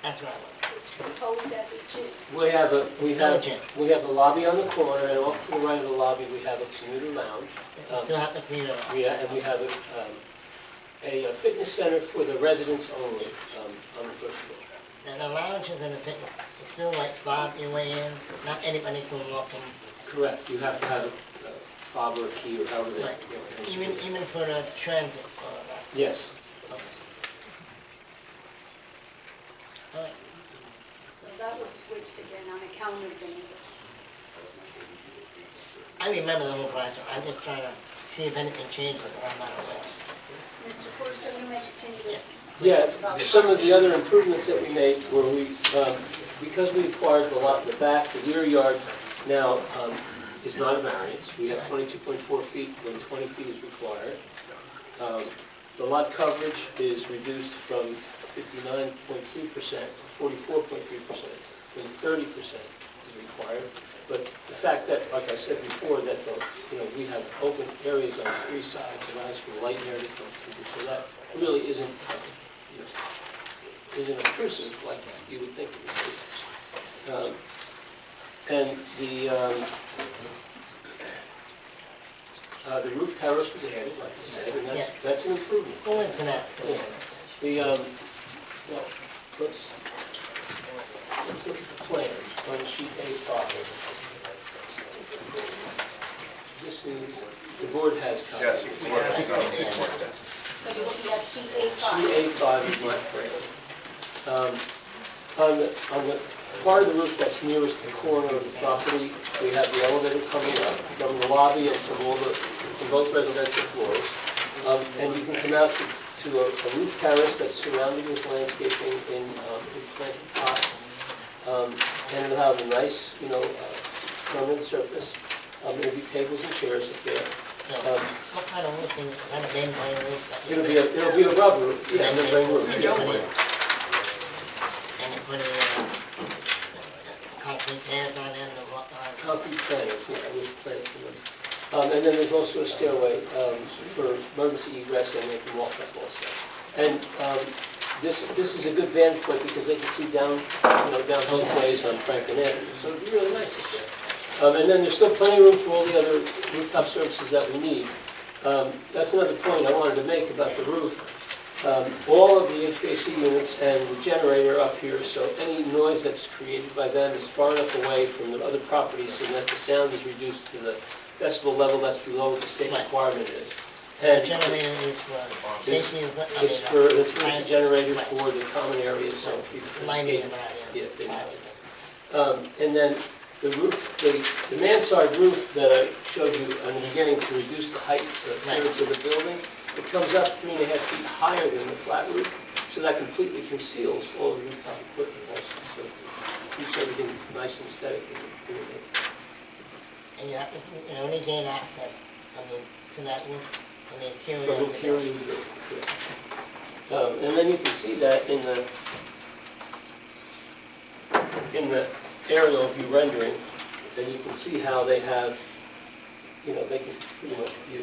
That's what I want. It's proposed as a gym. We have still a gym. we have a lobby on the corner, and off to the right of the lobby, we have a commuter lounge. You still have to clean it up. And we have a fitness center for the residents only on the first floor. Now, the lounges and the fitness, it's still like fob your way in, not anybody can walk in. Correct, you have to have a fob or a key or however they. Right. Even for the transit or that. Yes. Okay. All right. So that was switched again on account of the neighbors. I remember the whole project, I'm just trying to see if anything changes that I'm not aware of. Mr. Corso, you may continue. Yeah, some of the other improvements that we made were because we acquired the lot in the back, the rear yard now is not a variance. We have 22.4 feet when 20 feet is required. The lot coverage is reduced from 59.3% to 44.3%, when 30% is required. But the fact that, like I said before, that we have open areas on 3 sides allows for light air to come through, so that really isn't intrusive like you would think it would be. And the roof terrace was added, like I said, and that's an improvement. Go into that. Yeah. Well, let's look at the plans on sheet A5. This is, the board has copies. Yes, the board has got it. So you're looking at sheet A5. Sheet A5 is my plan. On the part of the roof that's nearest the corner of the property, we have the elevator coming up from the lobby and from both residential floors. And you can come out to a roof terrace that's surrounded with landscaping in planted pots. And it'll have a nice, permanent surface. There'll be tables and chairs up there. So, what kind of roofing, kind of membrane roof? It'll be a rubber roof, yeah, membrane roof. And you're putting concrete pads on them to walk on? Concrete planters, yeah, with plants in them. And then there's also a stairway for emergency egress, and they can walk up also. And this is a good vantage point because they can see down, down both ways on Franklin Avenue. So it'd be really nice to see. And then there's still plenty of room for all the other rooftop services that we need. That's another point I wanted to make about the roof. All of the HVAC units and the generator up here, so any noise that's created by them is far enough away from the other properties so that the sound is reduced to the decibel level that's below what the state requirement is. The And generator is for safety of, it's for, it's a generator for the common areas, so people can Lighting escape. around Yeah, if they need to. And then the roof, the mansard roof that I showed you in the beginning to reduce the height, the appearance of the building, it comes up 3.5 feet higher than the flat roof, so that completely conceals all the rooftop equipment also, so it keeps everything nice and aesthetic. and you only gain access, to that roof from the interior. From of the interior building. to the building. And then you can see that in the aerial view rendering, and you can see how they have, they can pretty much view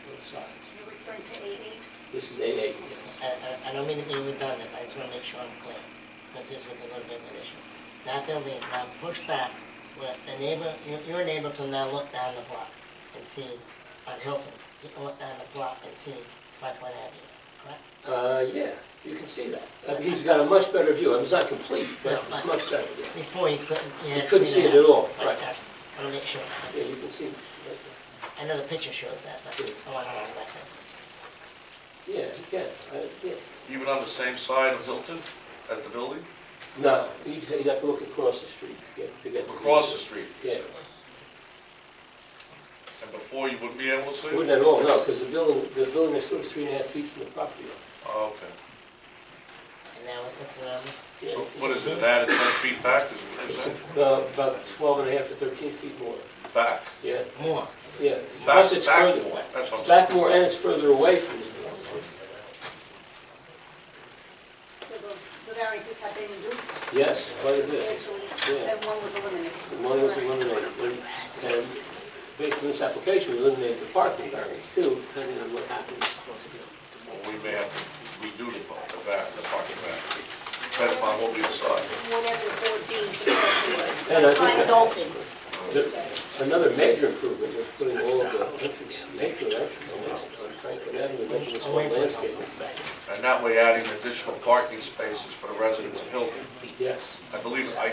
both sides. You're referring to 88? This is A8, yes. I don't mean to be redundant, I just want to make sure I'm clear, because this was a little bit of an issue. That building is now pushed back, where the neighbor, your neighbor can now look down the block and see, on Hilton, you can look down the block and see Franklin Avenue, correct? Yeah, you can see that. He's got a much better view. It's not complete, but it's much better, yeah. Before you couldn't. You couldn't see it at all, right. I want to make sure. Yeah, you can see it right I know the picture shows that, but I want to know that. there. Yeah, you can, yeah. Even on the same side of Hilton as the building? No, you'd have to look across the street to get. Across the street? Yeah. And before you wouldn't be able to see it? Wouldn't at all, no, because the building next door is 3.5 feet from the property line. Oh, okay. And now what's the number? Yeah. So what is it, an added 10 feet back, is what you're It's saying? about 12.5 to 13 feet more, Back? yeah, More. yeah. Back, Plus it's back further, more. That's what I'm back more and it's further away from the building. So the variances have been reduced Yes, quite a bit. substantially, Yeah. and one was eliminated. One was eliminated, and based on this application, we eliminated the parking variance too, depending on what happens. We may have to redo the parking back, depending upon what we decide. Whatever the board deems appropriate. And I think Mine is that- open. Another major improvement was putting all of the entrance, major entrance and exit on Franklin Avenue, making this whole landscape. And that way adding additional parking spaces for the residents of Hilton. Yes, I believe I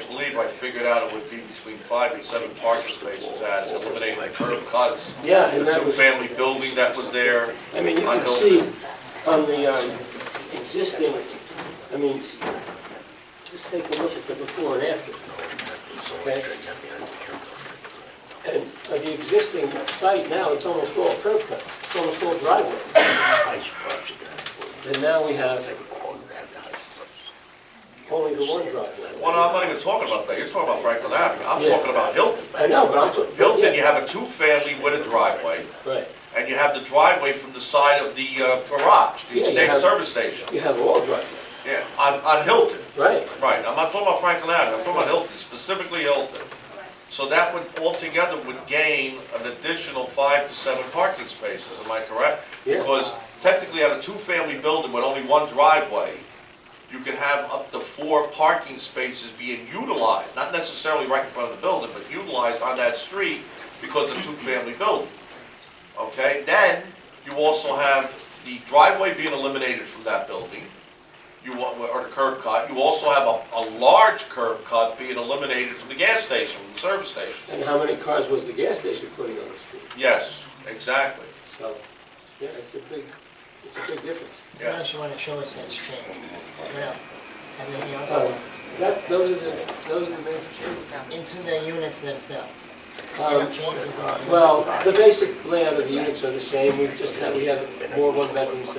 figured out it would be between 5 and 7 parking spaces as eliminating the curb cuts. yeah, and The that was, two-family building that was there. I mean, you on can Hilton. see on the existing, just take a look at the before and after, okay? And the existing site now, it's almost all curb cuts, it's almost all driveway. And now we have only the one driveway. Well, no, I'm not even talking about that. You're talking about Franklin Avenue. I'm Yeah. talking about Hilton. I know, but I'm. Hilton, you yeah, have a two-family with a driveway, right, and you have the driveway from the side of the garage, the Yeah, you state have- service station. you have all driveways, Yeah, on Hilton. right? Right, I'm not talking about Franklin Avenue, I'm talking about Hilton, specifically Hilton. So that would, altogether, would gain an additional 5 to 7 parking spaces, am I correct? Yeah. Because technically, on a two-family building with only one driveway, you can have up to 4 parking spaces being utilized, not necessarily right in front of the building, but utilized on that street because of two-family building. Okay, then you also have the driveway being eliminated from that building, or the curb cut. You also have a large curb cut being eliminated from the gas station, from the service station. And how many cars was the gas station putting on the street? Yes, exactly. So, yeah, it's a big difference. What else you want to show us that's changed? What else? Anything else? Those are the major changes. Into the units themselves. Um, Any changes in the- Well, the basic layout of the units are the same, we have more one-bedrooms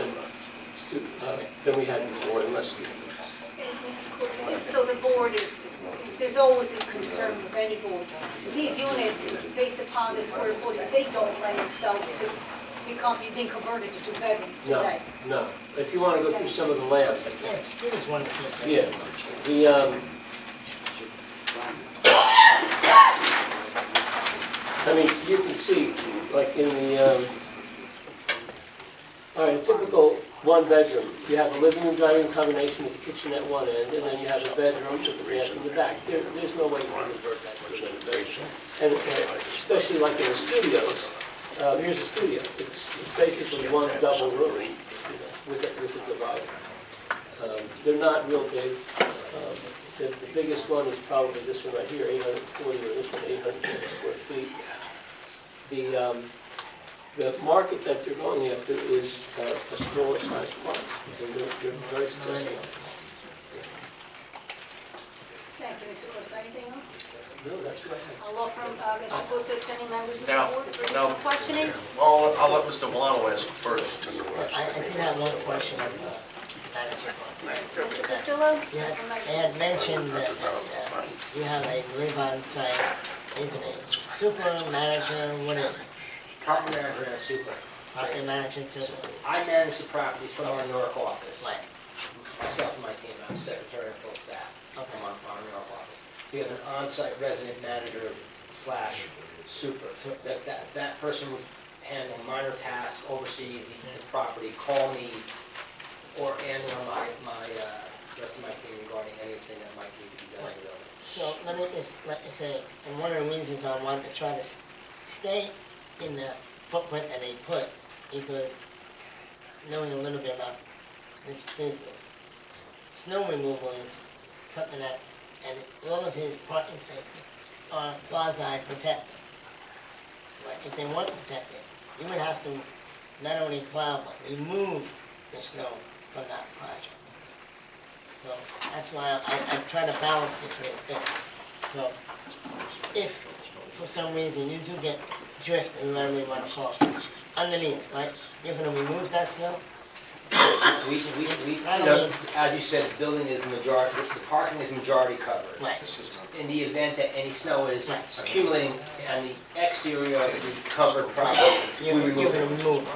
than we had before, and less studios. And Mr. Corsi, just so the board is, there's always a concern with any board. These units, based upon the square footage, they don't lend themselves to being converted to 2 bedrooms, do No, they? no. If you want to go through some of the layouts, I Yeah, can. give us one. please. Yeah, I mean, you can see, like in the, all right, a typical one-bedroom, you have a living room, dining room combination with a kitchen at one end, and then you have a bedroom with a bathroom in the back. There's no way you can convert that to another bedroom. And especially like in the studios, here's a studio. It's basically one double room, you know, with a divider. They're not real big. The biggest one is probably this one right here, 840, or this one 850 square feet. The market that they're going after is a smaller sized park, and they're very successful. Thank you, Mr. Corso. Anything else? No, that's right. I'll offer Mr. Corso to any members of the Now- board for now- additional questioning. I'll let Mr. Milano ask first. I did have one question of manager. Mr. Pasillo? I had mentioned that you have a live-on site, isn't it? Super manager, what is it? Property manager and super. Property manager, super? I manage the property from our Newark office. Right. Myself and my team, I'm secretary and full staff. Okay. From our Newark office. We have an on-site resident manager slash super. That person would handle minor tasks, oversee the property, call me, or handle my rest of my team regarding anything that might need to be done in the building. So let me just, like I say, and one of the reasons I wanted to try to stay in the footprint that they put, because knowing a little bit about this business, snow removal is something that's, and all of his parking spaces are quasi-protected. Right? If they weren't protected, you would have to not only plow, but remove the snow from that project. So that's why I try to balance between things. So if for some reason you do get drift, or whatever you want to call it, underneath, right, you're going to remove that snow? As you said, the building is majority, the parking is majority covered. Right. In the event that any snow is Right. accumulating on the exterior of the covered property, You're we going remove to it. remove it.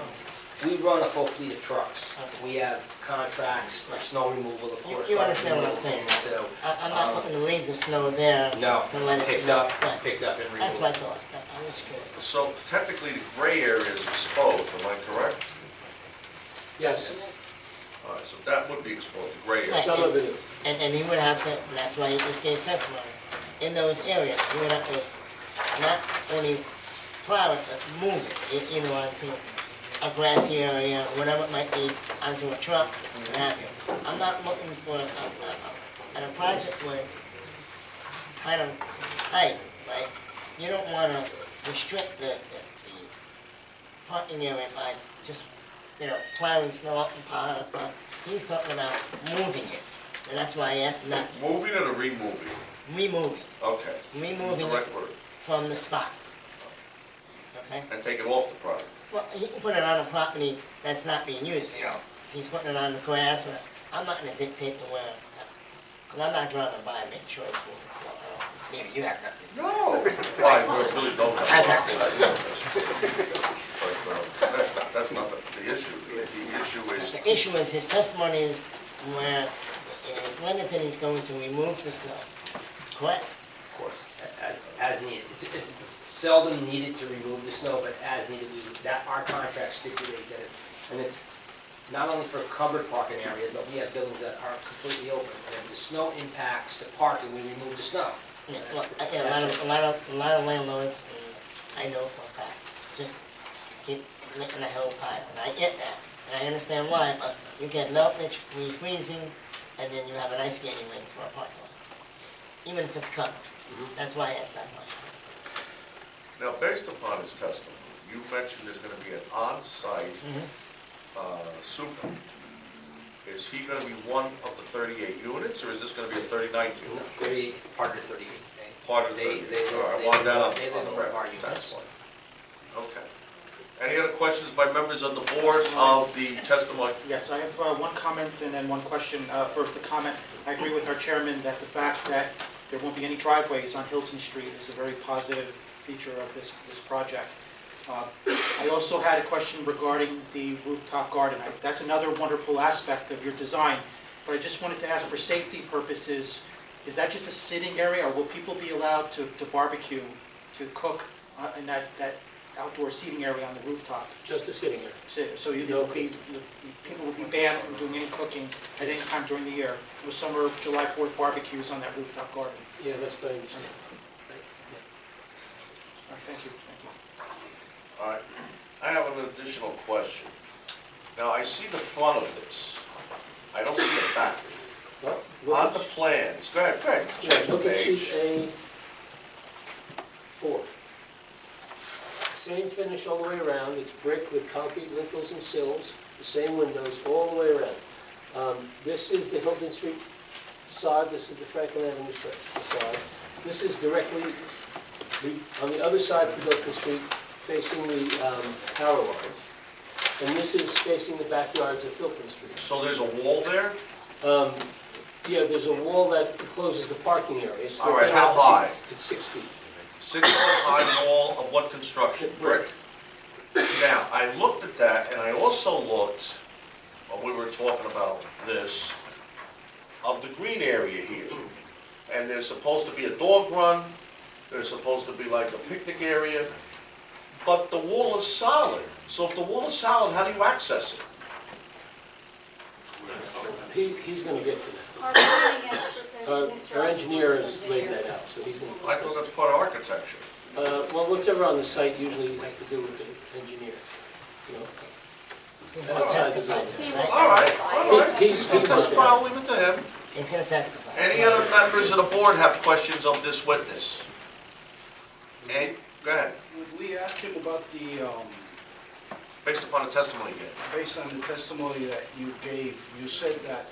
We run a full fleet of trucks. Okay. We have contracts for snow removal, of course. You understand what I'm saying? So, I'm not looking to leave the snow there no, to let it... picked no, up, right. picked up and removed. That's my thought. I was curious. So technically, the gray area is exposed, am I correct? Yes, All right, so that would be exposed, the gray area. Right. some of it is. And he would have to, and that's why he just gave testimony, in those areas, he would have to not only plow it, but move it, either onto a grassy area, whatever it might be, onto a truck, what have you. I'm not looking for, on a project where it's kind of tight, right? You don't want to restrict the parking area by just, plowing snow up and piling up. He's talking about moving it, and that's why I asked him that, Moving it or removing? removing, Okay. removing The it right word. from the spot. Okay? And take it off the product. Well, he can put it on a property that's not being used, If he's putting it on the grass, or, I'm not gonna dictate to where, because I'm not driving by and making sure he's moving snow. Maybe you have nothing. No. Why, we really don't I got have this. But that's not the issue. The issue is, The issue is, his testimony is where it is limited, he's going to remove the snow. Correct? of course, As needed. It's seldom needed to remove the snow, but as needed, our contract stipulate that, and it's not only for covered parking areas, but we have buildings that are completely open. And if the snow impacts the parking, we remove the snow. So Yeah, that's- a lot of landlords, I know for a fact, just keep making the hills higher, and I get that, and I understand why, but you get meltage, refreezing, and then you have an ice skating rink for a parking lot, even if it's covered. That's why I asked that question. now, based upon his testimony, you mentioned there's gonna be an on-site super. Is he gonna be one of the 38 units, or is this gonna be a 39th unit? 38, part of the 38. Part of the They 38? All right, I live wanted that on they live the in one of our record. That's units. fine. Okay. Any other questions by members of the board of the testimony? Yes, I have one comment and then one question. First, the comment, I agree with our chairman that the fact that there won't be any driveways on Hilton Street is a very positive feature of this project. I also had a question regarding the rooftop garden. That's another wonderful aspect of your design, but I just wanted to ask, for safety purposes, is that just a sitting area, or will people be allowed to barbecue, to cook in that outdoor seating area on the rooftop. Just a sitting area. So people will be banned from doing any cooking at any time during the year, with summer July 4th barbecues on that rooftop garden. Yeah, that's what I understand. All right, thank you. All right, I have an additional question. Now, I see the front of this. I don't see the back. Well, look On at the plans, go ahead, yeah, change the look at sheet page. A4. Same finish all the way around, it's brick with concrete lintels and sills, the same windows all the way around. This is the Hilton Street facade, this is the Franklin Avenue facade. This is directly on the other side from Hilton Street, facing the power lines. And this is facing the backyards of Hilton Street. So there's a wall there? Yeah, there's a wall that encloses the parking area. So All right, they're how opposite. high? It's 6 feet. 6-foot high wall of what construction? Brick? Now, I looked at that, and I also looked, when we were talking about this, of the green area here. And there's supposed to be a dog run, there's supposed to be like a picnic area, but the wall is solid. So if the wall is solid, how do you access it? He's going to get to that. Our building expert, Mr. Our engineer has Osborne, laid engineer. that out, so he's going to I thought that's part of architecture. well, whatever on the site usually has to do with the engineer, you know. He's gonna testify to He it, will right? All right, all right. He's That's going fine, I'll leave it to him. He's gonna testify. Any other members of the board have questions of this witness? Okay, go ahead. Would we ask him about the, Based upon the testimony you gave. based on the testimony that you gave, you said that,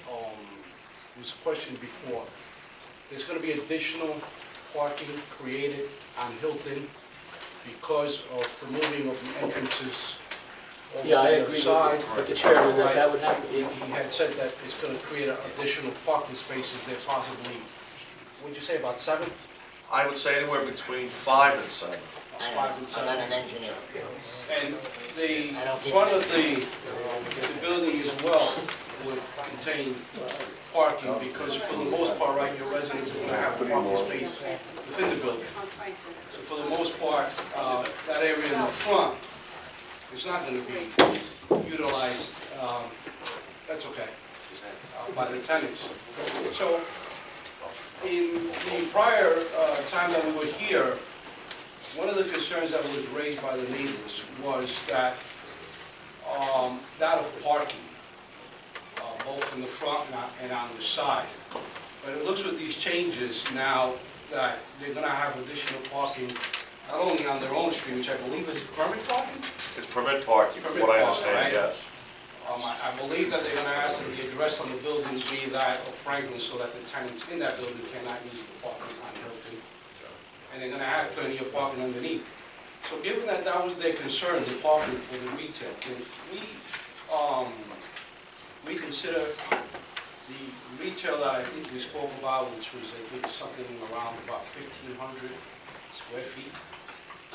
it was questioned before, there's going to be additional parking created on Hilton because of the moving of the entrances over to Yeah, I the other agree side. with the chairman that that would happen. He had said that it's going to create additional parking spaces there possibly, would you say about 7? I would say anywhere between 5 and 7. I don't know, I'm not an engineer. And the I don't give front of estimates. the building as well would contain parking, because for the most part, right, your residents are gonna have a parking space within the building. So for the most part, that area in the front is not gonna be utilized, that's okay, by the tenants. So, in the prior time that we were here, one of the concerns that was raised by the neighbors was that, that of parking, both in the front and on the side. But it looks with these changes now that they're gonna have additional parking, not only on their own street, which I believe is permit parking? It's permit parking, from what I understand, yes. I believe that they're gonna ask that the address on the building be that of Franklin, so that the tenants in that building cannot use the parking on Hilton. And they're gonna have plenty of parking underneath. So given that that was their concern, the parking for the retail, can we reconsider the retail that I think we spoke about, which was, I think, something around about 1,500 square feet?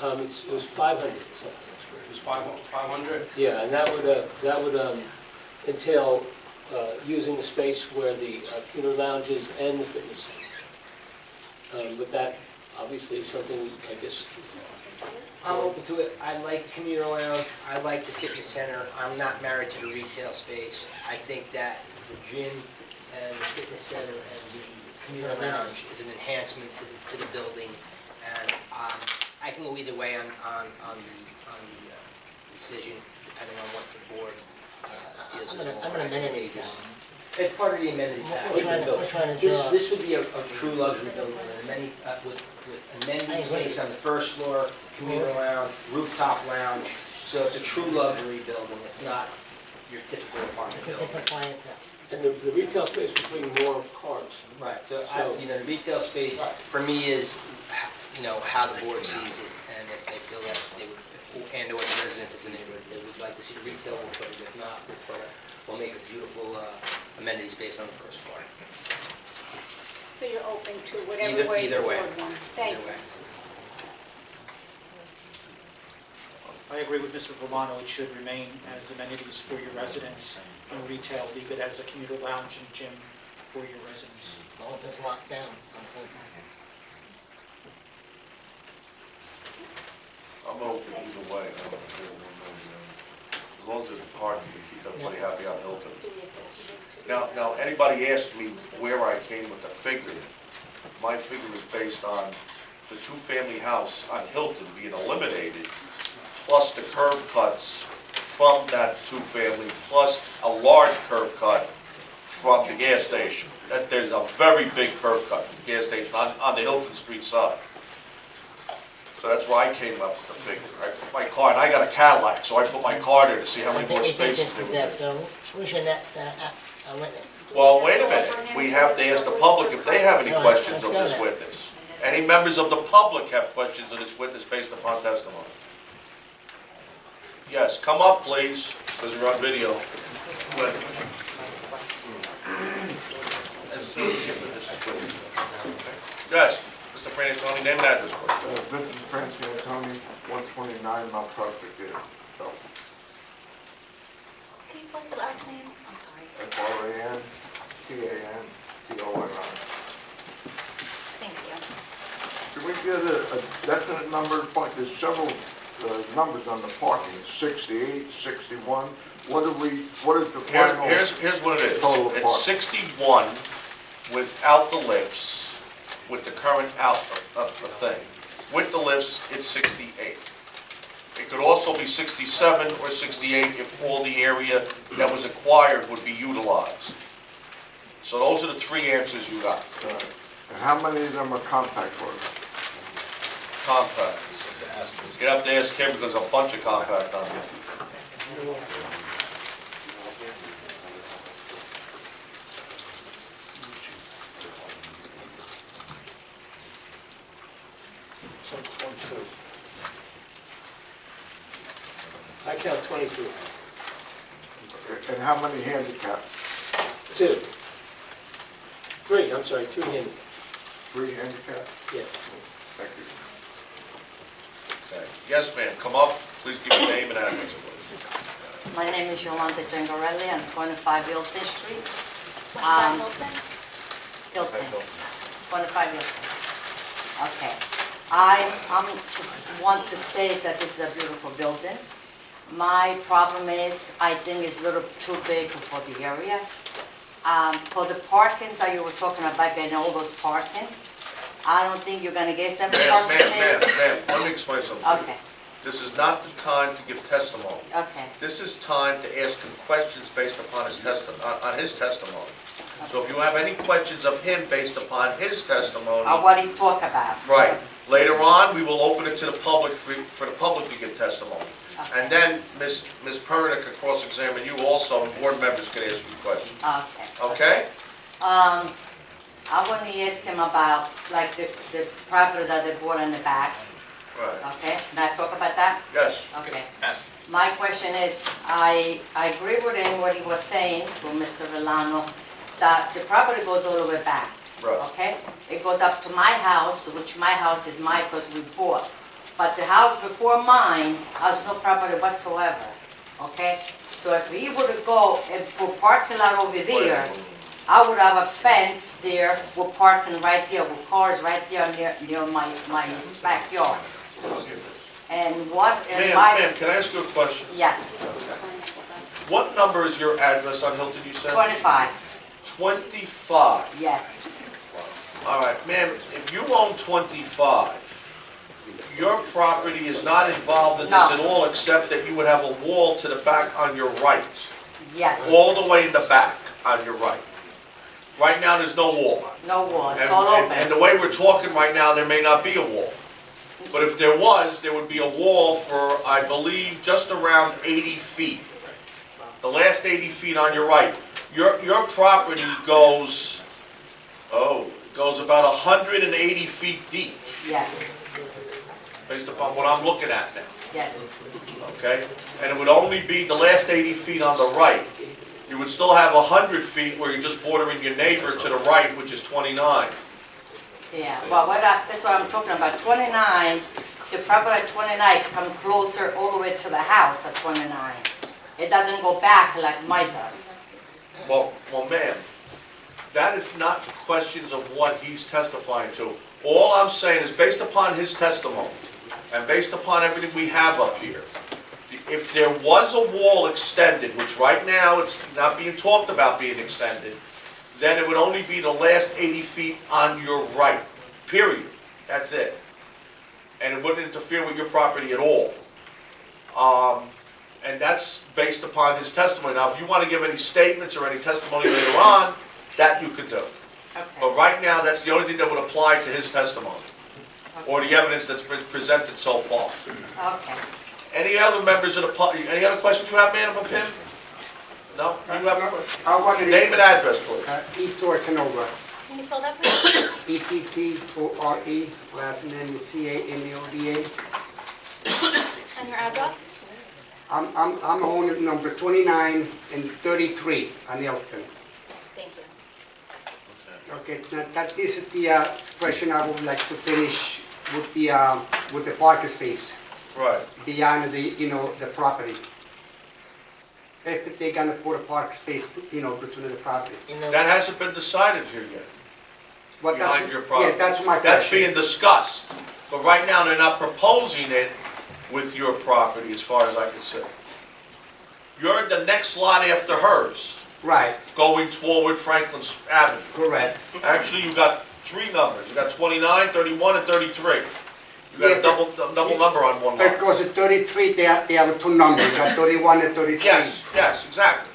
It was 500 something. It was 500? Yeah, and that would entail using the space where the commuter lounge is and the fitness center. But that obviously is something, I guess. I'm open to it. I like the commuter lounge, I like the fitness center. I'm not married to the retail space. I think that the gym and the fitness center and the commuter lounge is an enhancement to the building. And I can go either way on the decision, depending on what the board feels is more I'm gonna amendment advantageous. it. It's part of the amenity package. We're trying to draw. This would be a true luxury building, with amenity space on the first floor, commuter lounge, rooftop lounge. So it's a true luxury building. It's not your typical apartment It's a building. different clientele. And the retail space would bring more cars. Right, so, So- the retail space, for me, is, how the board sees it, and if they feel that they would, and or the residents of the neighborhood, they would like to see the retail, we'll put it. If not, we'll make a beautiful amenity space on the first floor. So you're open to whatever way the Either way. board wants. Thank Either you. way. I agree with Mr. Romano, it should remain as amenities for your residents, and retail, leave it as a commuter lounge and gym for your residents. As long as it's locked down, I'm good. I'm open either way. I don't care one way or the other. As long as it's parking, we keep everybody happy on Hilton. Now, anybody asked me where I came with the figure. My figure was based on the two-family house on Hilton being eliminated, plus the curb cuts from that two-family, plus a large curb cut from the gas station. There's a very big curb cut from the gas station on the Hilton Street side. So that's where I came up with the figure. I put my car, and I got a Cadillac, so I put my car there to see how I many think more we did spaces this there to would death, be. so who's your next witness? Well, wait a minute. We have to ask the public if they have any All right, questions let's of go this then. witness. Any members of the public have questions of this witness based upon testimony? Yes, come up, please, because you're on video. Go ahead. Yes, Mr. Frantantoni, name and address, please. Vincent Frantantoni, 129 Mount Prospect Ave. Can you spell your last name? I'm sorry. Frantantoni. Thank you. Can we get a definite number? There's several numbers on the parking, 68, 61. What is the final? Here's what it is. Total It's parking. 61 without the lifts, with the current out of the thing. With the lifts, it's 68. It could also be 67 or 68 if all the area that was acquired would be utilized. So those are the three answers you got. And how many of them are compact roads? Compact. You have to ask him because there's a bunch of compact on there. I count 22. And how many handicap? 2. 3, I'm sorry, 3 handicap. 3 handicap? Yeah. Thank you. Okay. Yes, ma'am, come up. Please give your name and address, please. My name is Yolanda Gengarelli, I'm 25 Hilton Street. Hilton, 25 Hilton. Okay. I want to state that this is a beautiful building. My problem is, I think it's a little too big for the area. For the parking that you were talking about, getting all those parking, I don't think you're gonna get 7 parking spaces. Ma'am, let me explain something to you. Okay, This is not the time to give testimony. okay. This is time to ask him questions based upon his testimony. So if you have any questions of him based upon his testimony, What he talk about. right, later on, we will open it to the public for the public to give testimony. Okay. And then Ms. Perna could cross-examine you also, and board members could ask you questions. Okay. Okay? I want to ask him about, like, the property that they bought in the back, Right. okay? Can I talk about that? Yes. Okay. Yes. My question is, I agree with him what he was saying, to Mr. Villano, that the property goes all the way back, Right. okay? It goes up to my house, which my house is mine because we bought. But the house before mine has no property whatsoever, okay? So if he were to go and put parking lot over there, I would have a fence there with parking right there, with cars right there near my backyard. And what, and Ma'am, can I ask you a question? yes, What number is your address on Hilton, you said? 25, 25. yes. All right, ma'am, if you own 25, your property is not involved in this No. at all, except that you would have a wall to the back on your right, Yes, all the way in the back on your right. Right now, there's no wall. no wall, it's And- all and the open. way we're talking right now, there may not be a wall. But if there was, there would be a wall for, I believe, just around 80 feet. The last 80 feet on your right. Your property goes about 180 feet deep, Yes, based upon what I'm looking at now, yes, okay? And it would only be the last 80 feet on the right. You would still have 100 feet where you're just bordering your neighbor to the right, which is 29. yeah. Well, that's what I'm talking about, 29, the property at 29 come closer all the way to the house at 29. It doesn't go back like mine does. Well, ma'am, that is not questions of what he's testifying to. All I'm saying is, based upon his testimony, and based upon everything we have up here, if there was a wall extended, which right now it's not being talked about being extended, then it would only be the last 80 feet on your right, period. That's it. And it wouldn't interfere with your property at all. And that's based upon his testimony. Now, if you want to give any statements or any testimony later on, that you could do. But right now, that's the only thing that would apply to his testimony, or the evidence that's been presented so far. Okay. Any other members of the public, any other questions you have, ma'am, of him? No? You have a question? Name and address, please. Ettore Canova, Can you spell that, please? E-T-T-O-R-E, last name is C-A-N-O-V-A. And your address? I'm on number 29 and 33 on Elton. Thank you. Okay, that is the question I would like to finish with the parking space Right. beyond the, the property. If they're gonna put a park space, between the property. That hasn't been decided here yet, But that's- behind your property. Yeah, that's my That's question. being discussed, but right now, they're not proposing it with your property, as far as I can see. You're the next lot after hers, Right, going toward Franklin Avenue. correct. Actually, you got three numbers, you got 29, 31, and 33. You got a Yeah, double number on one lot. Because at 33, they have two numbers, 31 and 33. Yes, yes, exactly.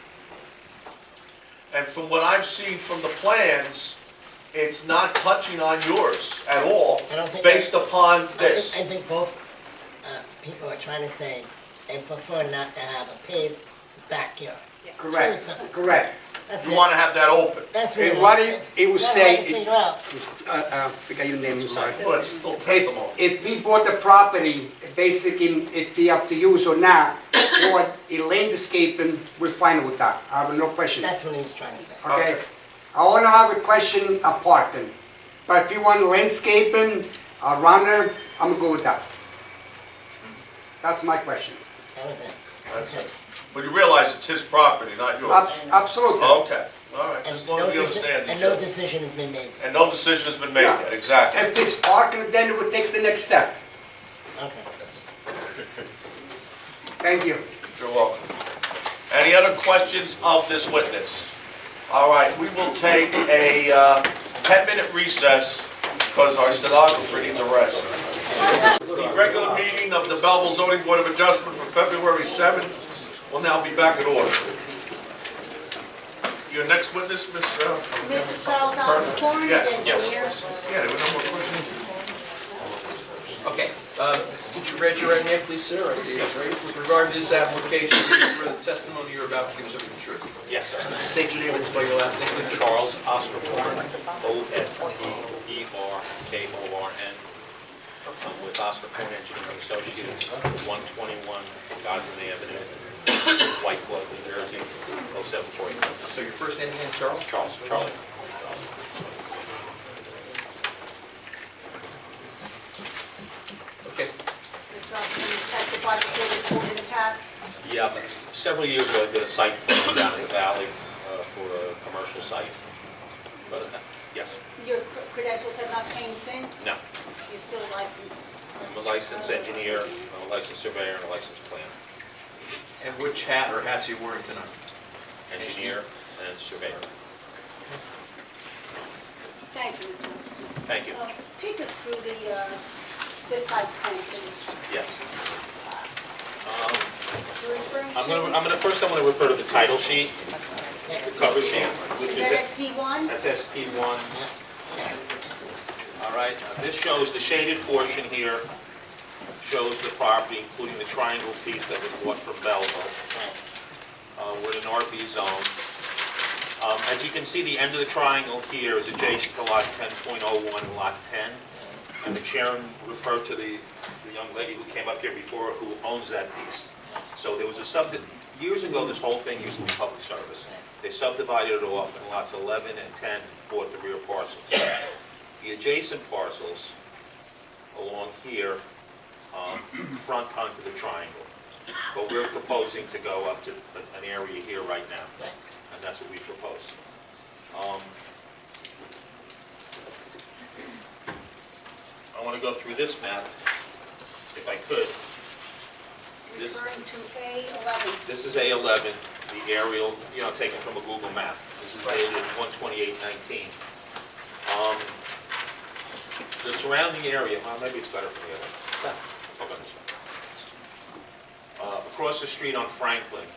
And from what I'm seeing from the plans, it's not touching on yours at all, I don't think based upon this. I think both people are trying to say they prefer not to have a paved backyard. It's really Correct, simple. correct. That's You it. want to have that open. That's And really what it. it was It's not hard to saying, figure out. forget your name, I'm sorry. Well, it's still testimony. If we bought the property, basically, if we have to use or not, or a landscaping, we're fine with that. I have no question. That's what he was trying to say. Okay? I only have a question of parking. But if you want landscaping around there, I'm good with that. That's my question. That was it. That's it. But you realize it's his property, not yours. Absolutely. Okay, all right, And just as long as you understand and each no other. decision has been made. And no decision has been made Yeah. yet, exactly. If it's parking, then we'll take the next step. Okay. Thank you. You're welcome. Any other questions of this witness? All right, we will take a 10-minute recess because our stenographer needs a rest. The regular meeting of the Belleville Zoning Board of Adjustment for February 7th will now be back in order. Your next witness, Ms. Mr. Charles Osborne, Yes. engineer. Yeah, there were no more questions. Okay, could you raise your right hand, please, sir? I see it's raised. With regard to this application, for the testimony you're about to give us the truth. Yes, sir. State your name and spell your last name, please. Charles Osborne, O-S-T-E-R-K-O-R-N. I'm with Osborne Engineering Associates, 121 Gosden Avenue, White Cliff, New Jersey, 07480. So your first name again, Charles? Charlie. Okay. Mr. Osborne, you testified before this board in the past. Yeah, but several years ago, I did a site plan down in the valley for a commercial site. But, yes, Your credentials have not changed since? no. You're still licensed? I'm a licensed engineer, I'm a licensed surveyor, and a licensed planner. And which hat or hats are you wearing tonight? Engineer and surveyor. Thank you, Mr. Osborne. Thank you. Take us through this site plan, please. Yes. You're referring to? I'm gonna refer to the title sheet, the cover sheet. Is that SP1? That's SP1. All right, this shows the shaded portion here, shows the property, including the triangle piece that was bought from Belleville. We're in an RB zone. As you can see, the end of the triangle here is adjacent to lot 10.01 and lot 10. And the chairman referred to the young lady who came up here before, who owns that piece. So there was a years ago, this whole thing used to be public service. They subdivided it off, and lots 11 and 10 bought the rear parcels. The adjacent parcels along here front onto the triangle. But we're proposing to go up to an area here right now, and that's what we propose. I want to go through this map, if I could. This, Referring to A11. this is A11, the aerial, taken from a Google map. This is dated 1/28/19. The surrounding area, well, maybe it's better from the other. Hold on this one. Across the street on Franklin,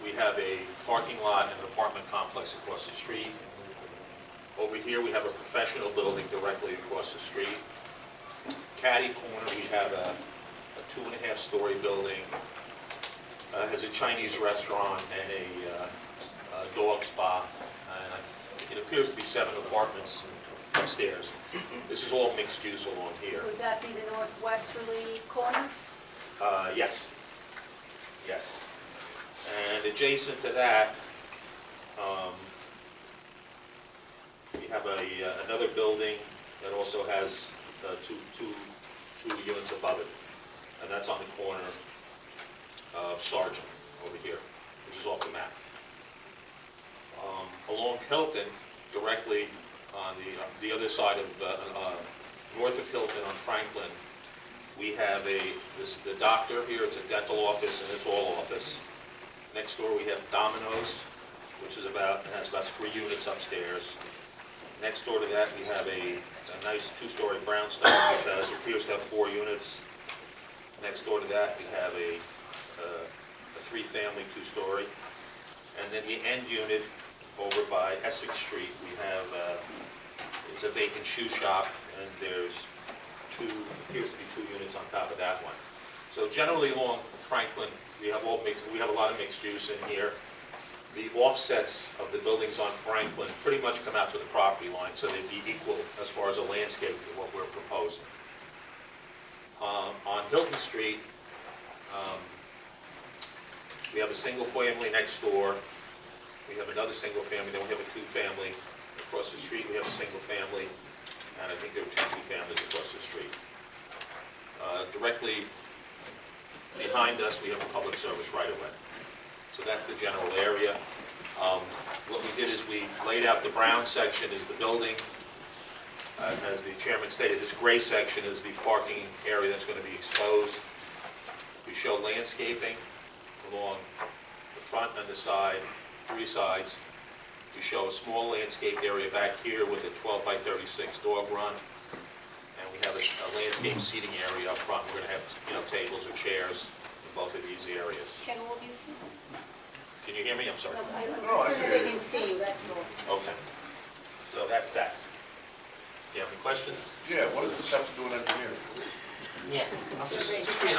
we have a parking lot and an apartment complex across the street. Over here, we have a professional building directly across the street. Catty corner, we have a 2.5-story building. Has a Chinese restaurant and a dog spa, and it appears to be 7 apartments upstairs. This is all mixed use along here. Would that be the northwesterly corner? Yes. Yes. And adjacent to that, we have another building that also has two units above it. And that's on the corner of Sargent over here, which is off the map. Along Hilton, directly on the other side of, north of Hilton on Franklin, we have the doctor here. It's a dental office and it's all office. Next door we have Domino's, which has about 3 units upstairs. Next door to that we have a nice 2-story brownstone which appears to have 4 units. Next door to that we have a 3-family 2-story. And then the end unit over by Essex Street, we have, it's a vacant shoe shop, and there's appears to be 2 units on top of that one. So generally along Franklin, we have a lot of mixed use in here. The offsets of the buildings on Franklin pretty much come out to the property line, so they'd be equal as far as a landscape to what we're proposing. On Hilton Street, we have a single family next door. We have another single family, then we have a 2-family. Across the street, we have a single family, and I think there are 2 2-families across the street. Directly behind us, we have a public service right-of-way. So that's the general area. What we did is we laid out the brown section is the building. As the chairman stated, this gray section is the parking area that's going to be exposed. We show landscaping along the front and the side, 3 sides. We show a small landscape area back here with a 12-by-36 dog run. And we have a landscape seating area up front. We're going to have, tables or chairs in both of these areas. Can all of you see? Can you hear me? I'm sorry. I'm concerned that they can see you, that's all. Okay. So that's that. Do you have any questions? Yeah, what does this have to do with engineering? Yeah.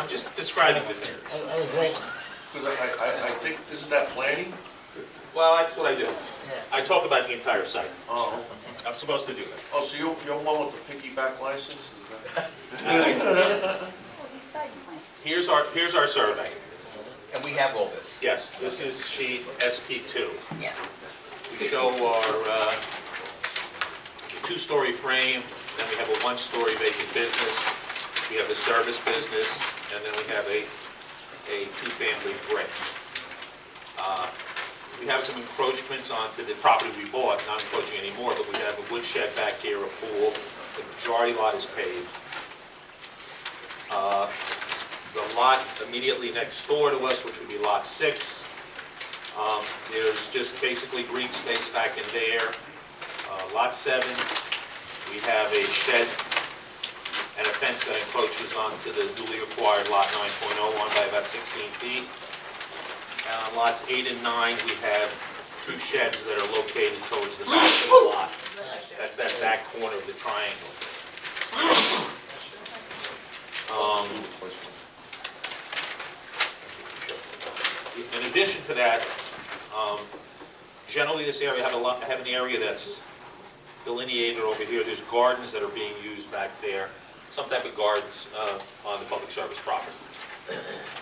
I'm just describing the thing. I was waiting. Because I think, isn't that planning? Well, that's what I do. Yeah. I talk about the entire site. Oh. I'm supposed to do that. Oh, so you're one with the piggyback license? Is that? Oh, he's side plan. Here's our survey. And we have all this. Yes, this is sheet SP2. Yeah. We show our 2-story frame, then we have a 1-story vacant business, we have a service business, and then we have a 2-family brick. We have some encroachments onto the property we bought, not encroaching anymore, but we have a woodshed back here, a pool. The majority lot is paved. The lot immediately next door to us, which would be lot 6, there's just basically green space back in there. Lot 7, we have a shed and a fence that encroaches onto the newly acquired lot 9.01 by about 16 feet. And on lots 8 and 9, we have 2 sheds that are located towards the back of the lot. That's that back corner of the triangle. In addition to that, generally this area have an area that's delineated over here. There's gardens that are being used back there, some type of gardens on the public service property.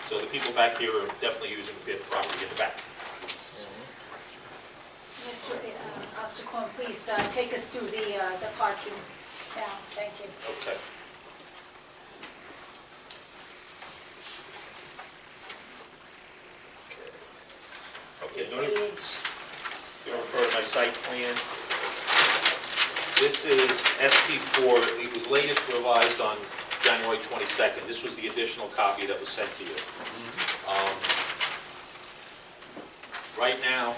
So the people back here are definitely using the property in the back. Mr. Osterkorn, please take us through the parking now. Thank you. Okay. Okay, I'm going to refer to my site plan. This is SP4. It was latest revised on January 22nd. This was the additional copy that was sent to you. Right now,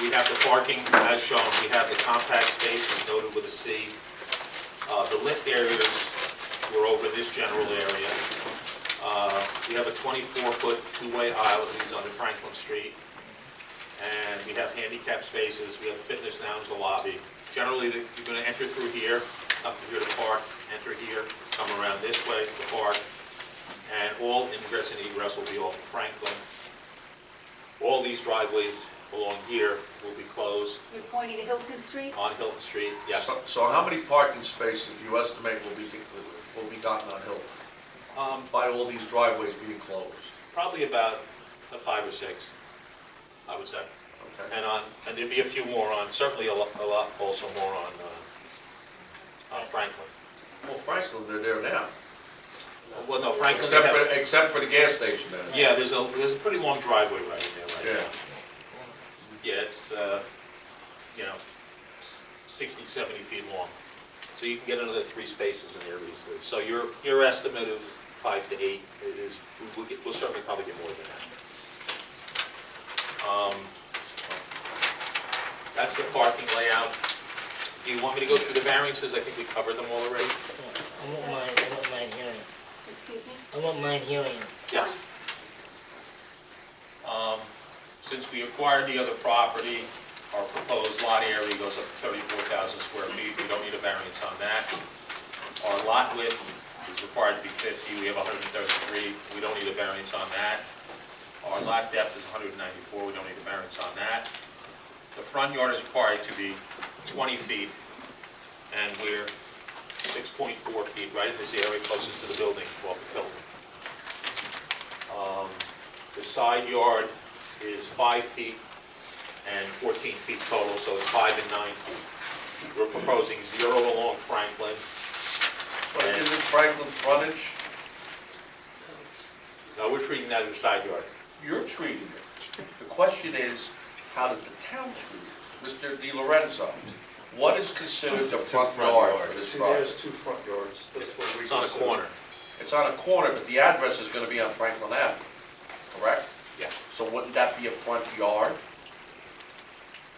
we have the parking as shown. We have the compact spaces noted with a C. The lift areas were over this general area. We have a 24-foot two-way aisle that leads onto Franklin Street. And we have handicap spaces. We have a fitness lounge, the lobby. Generally, you're going to enter through here, up to here to park, enter here, come around this way to park, and all ingress and egress will be off of Franklin. All these driveways along here will be closed You're pointing to Hilton Street? on Hilton Street, yes. So how many parking spaces do you estimate will be gotten on Hilton by all these driveways being closed? Probably about 5 or 6, I would say. Okay. And there'd be a few more on, certainly a lot also more on Franklin. Well, Franklin, they're there now. Well, no, Franklin. Except for the gas station there. Yeah, there's a pretty long driveway right in there right Yeah. now. Yeah, it's, 60, 70 feet long. So you can get another 3 spaces in there easily. So your estimate of 5 to 8 is, we'll certainly probably get more than that. That's the parking layout. Do you want me to go through the variances? I think we covered them all already. I won't mind hearing it. Excuse me? I won't mind hearing it. Yes. Since we acquired the other property, our proposed lot area goes up to 34,000 square feet. We don't need a variance on that. Our lot width is required to be 50. We have 133. We don't need a variance on that. Our lot depth is 194. We don't need a variance on that. The front yard is required to be 20 feet, and we're 6.4 feet right in this area closest to the building off of Hilton. The side yard is 5 feet and 14 feet total, so it's 5 and 9 feet. We're proposing 0 along Franklin. But isn't Franklin frontage? No, we're treating that as a side yard. You're treating it. The question is, how does the town treat it? Mr. Di Lorenzo, what is considered the front yard for this See, project? there's 2 front yards. That's what we It's on a consider. corner. It's on a corner, but the address is going to be on Franklin Avenue, correct? Yeah. So wouldn't that be a front yard?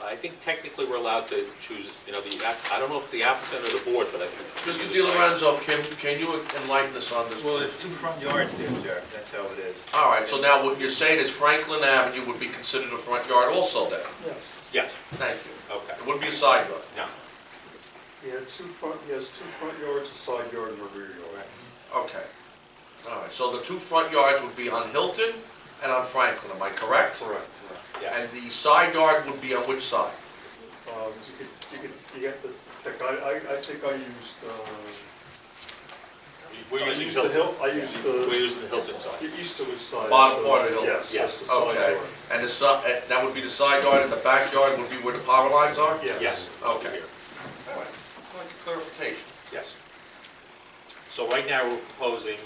I think technically we're allowed to choose, I don't know if it's the applicant or the board, but I think. Mr. Di Lorenzo, can you enlighten us on this? Well, there's 2 front yards there, Jared, that's how it is. All right, so now what you're saying is Franklin Avenue would be considered a front yard also then? Yes. Yes, Thank you. okay. It wouldn't be a side yard? No. He has 2 front yards, a side yard, and a rear yard. Okay. All right, so the 2 front yards would be on Hilton and on Franklin, am I correct? Correct. Yes. And the side yard would be on which side? You get the pick. I think I used, We're I using used the Hilton. Hill, I used We're the using the Hilton side. easterly side. Bottom part of Hilton? Yes, Yes. that's the side Okay, yard. and that would be the side yard, and the backyard would be where the power lines are? Yes. Okay. All right, I'd like a clarification. Yes. So right now, we're proposing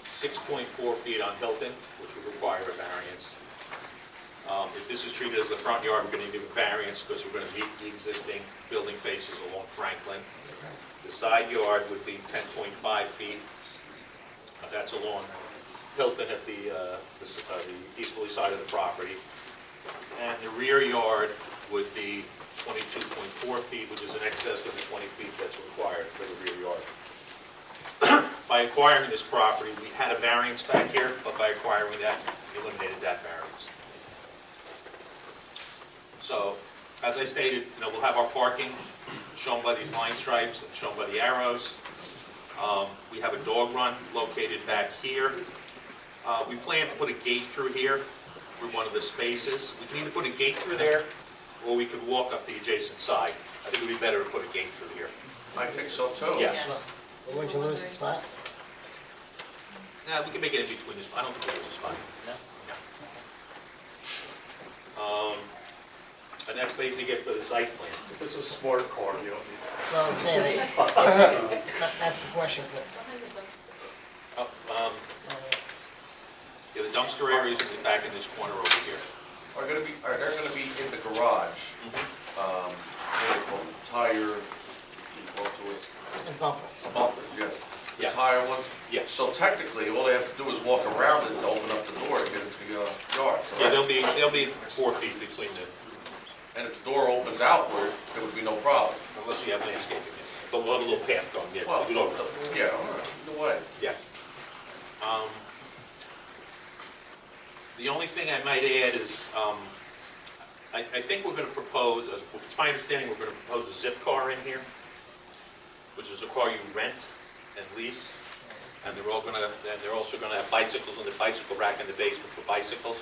6.4 feet on Hilton, which would require a variance. If this is treated as the front yard, we're going to give a variance because we're going to meet the existing building faces along Franklin. The side yard would be 10.5 feet. That's along Hilton at the easterly side of the property. And the rear yard would be 22.4 feet, which is in excess of the 20 feet that's required for the rear yard. By acquiring this property, we had a variance back here, but by acquiring that, we eliminated that variance. So, as I stated, we'll have our parking shown by these line stripes and shown by the arrows. We have a dog run located back here. We plan to put a gate through here, through one of the spaces. We can either put a gate through there, or we could walk up the adjacent side. I think it would be better to put a gate through here. I think so too. Yes. Well, wouldn't you lose the spot? Nah, we can make it in between this, I don't think we'll lose a spot. No? The next place you get for the site plan. If it's a smart car, you don't need that. No, I'm saying, that's the question for. Yeah, the dumpster area is back in this corner over here. Are there gonna be in the garage, tire, The bumpers. bumpers, yes. the Yeah. tire ones? Yeah. So technically, all they have to do is walk around it to open up the door to get into the yard, Yeah, correct? there'll be 4 feet between the, And if the door opens outward, it would be no problem. unless you have landscaping in it. But we'll have a little path going, yeah, Well, we don't. yeah, all right, either way. Yeah. The only thing I might add is, I think we're gonna propose, it's my understanding, we're gonna propose a zip car in here, which is a car you rent and lease, and they're also gonna have bicycles in the bicycle rack in the basement for bicycles,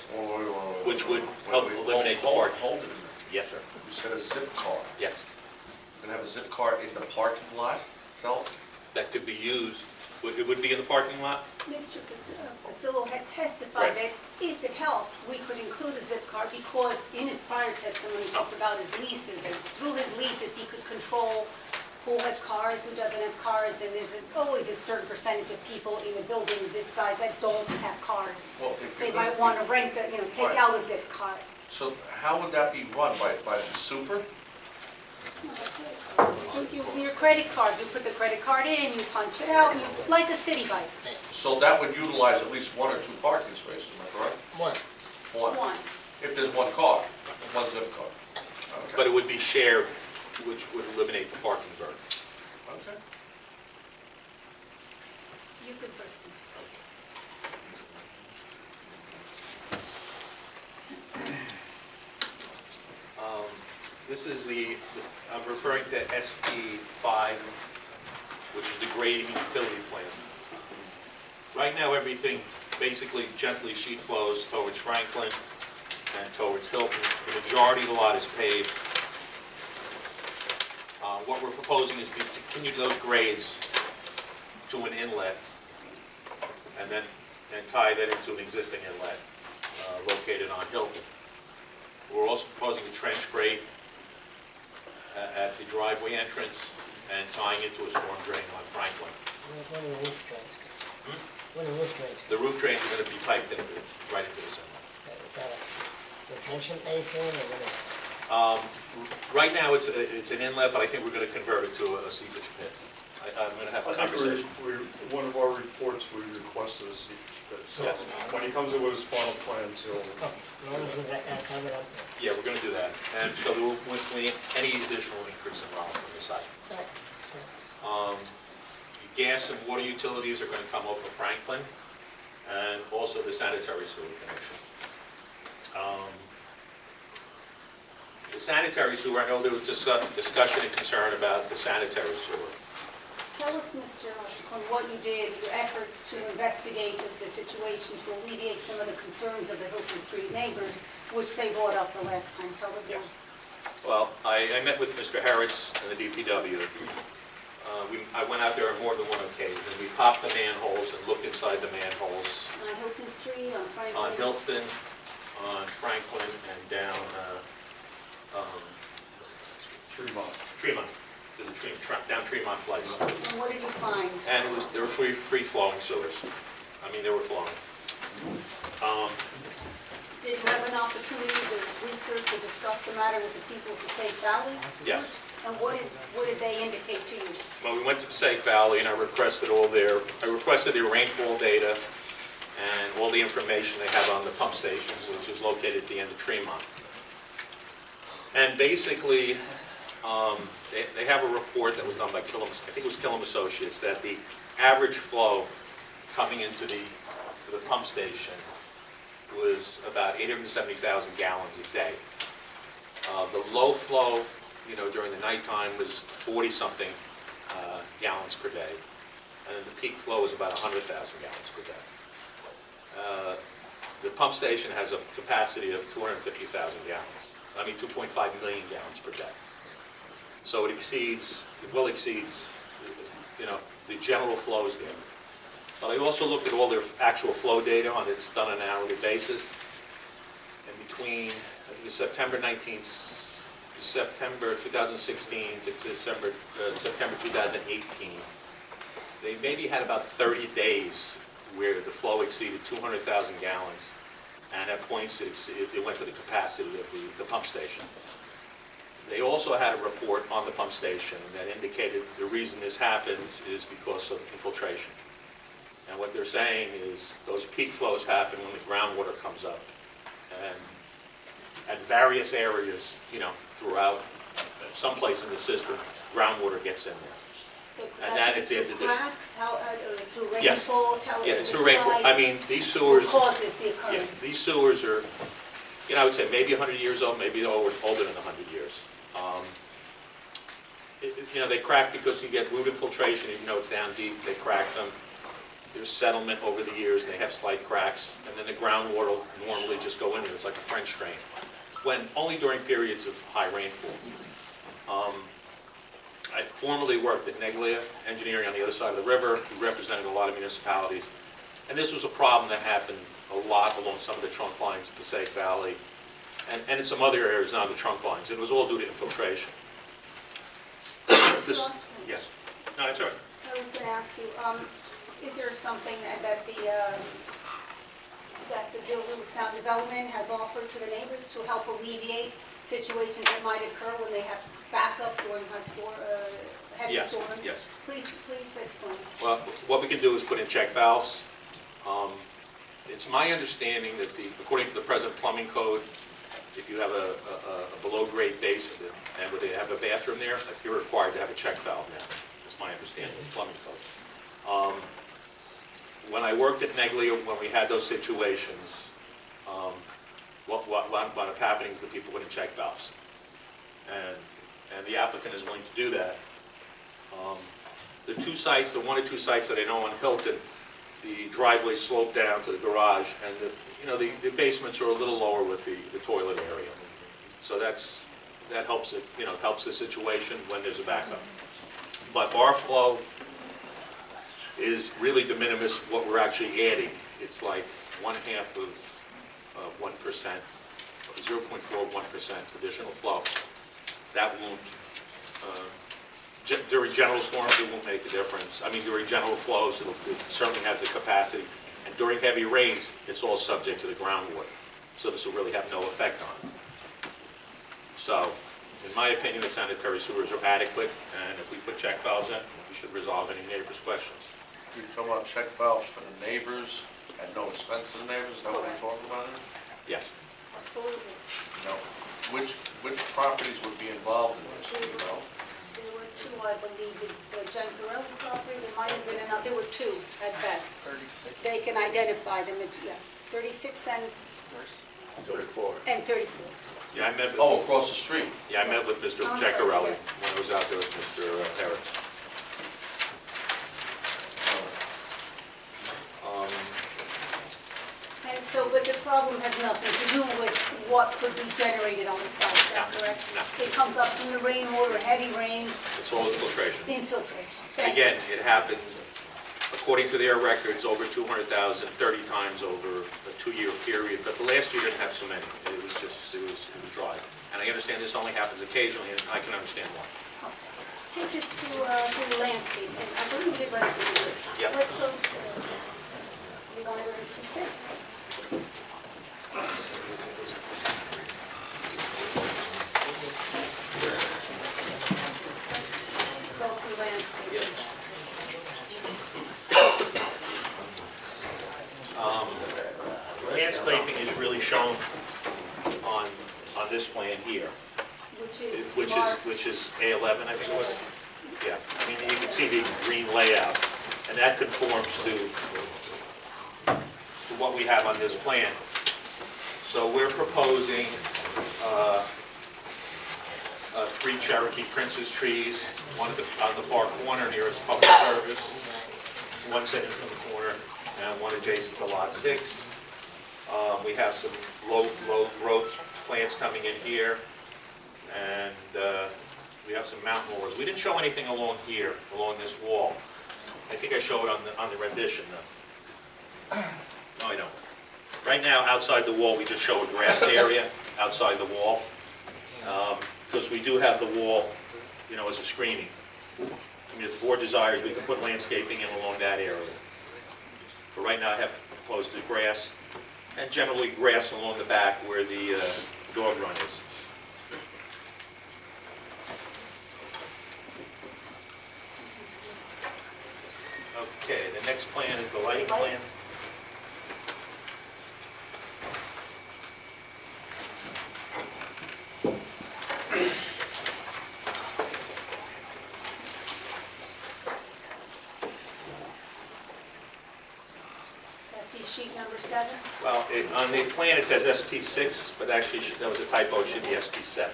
which would help eliminate the park. Hold it. Yes, sir. You said a zip car. Yes. You're gonna have a zip car in the parking lot itself? That could be used, it would be in the parking lot? Mr. Pasillo had testified that if it helped, we could include a zip car because in his prior testimony, he talked about his leases, and through his leases, he could control who has cars, who doesn't have cars, and there's always a certain percentage of people in a building this size that don't have cars. Well, They might want to rent, take Right. out a zip car. So how would that be run, by the super? Your credit card, you put the credit card in, you punch it out, like a city bike. So that would utilize at least 1 or 2 parking spaces, am I correct? One. One. If there's one car, one zip car. But it would be shared, which would eliminate the parking burden. Okay. You could proceed. This is I'm referring to SP 5, which is the grading utility plan. Right now, everything basically gently sheet flows towards Franklin and towards Hilton. The majority of the lot is paved. What we're proposing is to continue those grades to an inlet and then tie that into an existing inlet located on Hilton. We're also proposing a trench grate at the driveway entrance and tying into a storm drain on Franklin. When are the roof drains? When are the roof drains? The roof drains are going to be piped right into this inlet. Is that a retention basin or what is it? Right now, it's an inlet, but I think we're going to convert it to a seepage pit. I'm going to have a conversation. One of our reports, we requested a seepage pit. So Yes. when he comes in with his final plans, he'll. Okay, as long as we got that covered up there. Yeah, we're going to do that. And so there won't be any additional increase in runoff from the site. Gas and water utilities are going to come off of Franklin, and also the sanitary sewer connection. The sanitary sewer, I know there was discussion and concern about the sanitary sewer. Tell us, Mr. Osborne, what you did, your efforts to investigate the situation, to alleviate some of the concerns of the Hilton Street neighbors, which they brought up the last time. Tell the board. Well, I met with Mr. Harris and the DPW. I went out there on more than one occasion. We popped the manholes and looked inside the manholes On Hilton Street, on Franklin? on Hilton, on Franklin, and down, Tremont, down Tremont Place. And what did you find? And there were free-flowing sewers. I mean, they were flowing. Did you have an opportunity to research or discuss the matter with the people of Passaic Valley? Yes. And what did they indicate to you? Well, we went to Passaic Valley, and I requested their rainfall data and all the information they have on the pump stations, which is located at the end of Tremont. And basically, they have a report that was done by Killam, I think it was Killam Associates, that the average flow coming into the pump station was about 870,000 gallons a day. The low flow, during the nighttime was 40-something gallons per day, and then the peak flow is about 100,000 gallons per day. The pump station has a capacity of 250,000 gallons. 2.5 million gallons per day. So it well exceeds, the general flows there. But I also looked at all their actual flow data it's done on an hourly basis. And between September 2016 to September 2018, they maybe had about 30 days where the flow exceeded 200,000 gallons, and at points it went to the capacity of the pump station. They also had a report on the pump station that indicated the reason this happens is because of infiltration. And what they're saying is those peak flows happen when the groundwater comes up. And at various areas, throughout, someplace in the system, groundwater gets in there. So And that it's through into this. cracks, through Yes. rainfall, tell Yeah, it's through rainfall. I mean, these sewers. What causes the Yeah, occurrence? these sewers are, I would say maybe 100 years old, maybe older than 100 years. They crack because you get root infiltration, even though it's down deep, they crack them. There's settlement over the years, and they have slight cracks, and then the groundwater will normally just go in there. It's like a French drain, only during periods of high rainfall. I formerly worked at Neglia Engineering on the other side of the river. We represented a lot of municipalities. And this was a problem that happened a lot along some of the trunk lines of Passaic Valley and in some other areas on the trunk lines. It was all due to infiltration. Yes. No, that's all right. I was going to ask you, is there something that the building with sound development has offered to the neighbors to help alleviate situations that might occur when they have backup during heavy Yes, storms? yes. Please explain. Well, what we can do is put in check valves. It's my understanding that according to the present plumbing code, if you have a below-grade basement and they have a bathroom there, you're required to have a check valve now. That's my understanding of the plumbing code. When I worked at Neglia, when we had those situations, what wound up happening is that people put in check valves. And the applicant is willing to do that. The one or two sites that I know on Hilton, the driveway sloped down to the garage, and the basements are a little lower with the toilet area. So that helps it, helps the situation when there's a backup. But our flow is really de minimis what we're actually adding. It's like 1/2 of 1%, 0.41% additional flow. That won't, during general storms, it won't make a difference. I mean, during general flows, it certainly has the capacity. And during heavy rains, it's all subject to the groundwater. So this will really have no effect on it. So, in my opinion, the sanitary sewers are adequate, and if we put check valves in, we should resolve any neighbors' questions. You're talking about check valves for the neighbors at no expense to the neighbors, is that what you're talking about? Yes. Absolutely. No. Which properties would be involved in this, do you know? There were two, I believe, the Giancarelli property, there might have been another, there were two at best. 36. They can identify them, 36 and 34. 34. Yeah, I met with, Oh, across the street. yeah, I met with Mr. Oh, I'm sorry, Ceccarelli yes. when I was out there with Mr. Harris. And so, but the problem has nothing to do with what could be generated on the site, is that correct? No. It comes up from the rainwater, heavy rains. It's all infiltration. Infiltration. And Thank you. again, it happened, according to their records, over 200,000, 30 times over a 2-year period, but the last year didn't have so many. It was dry. And I understand this only happens occasionally, and I can understand why. Take this to landscape, and I believe it was the, Yep. let's go to, we're going to go to P6. Let's go through landscape. Landscaping is really shown on this plan here, Which is marked. which is A11, I think it was. Yeah, I mean, you can see the green layout, and that conforms to what we have on this plan. So we're proposing 3 Cherokee Princess trees, one on the far corner nearest public service, one sitting from the corner, and one adjacent to Lot 6. We have some low growth plants coming in here, and we have some mountain laurels. We didn't show anything along here, along this wall. I think I show it on the rendition, though. No, I don't. Right now, outside the wall, we just show a grassed area outside the wall, because we do have the wall, as a screening. I mean, if the board desires, we can put landscaping in along that area. But right now, I have proposed the grass, and generally grass along the back where the dog run is. lighting plan. That'd be sheet number 7. Well, on the plan it says SP6, but actually that was a typo, it should be SP7.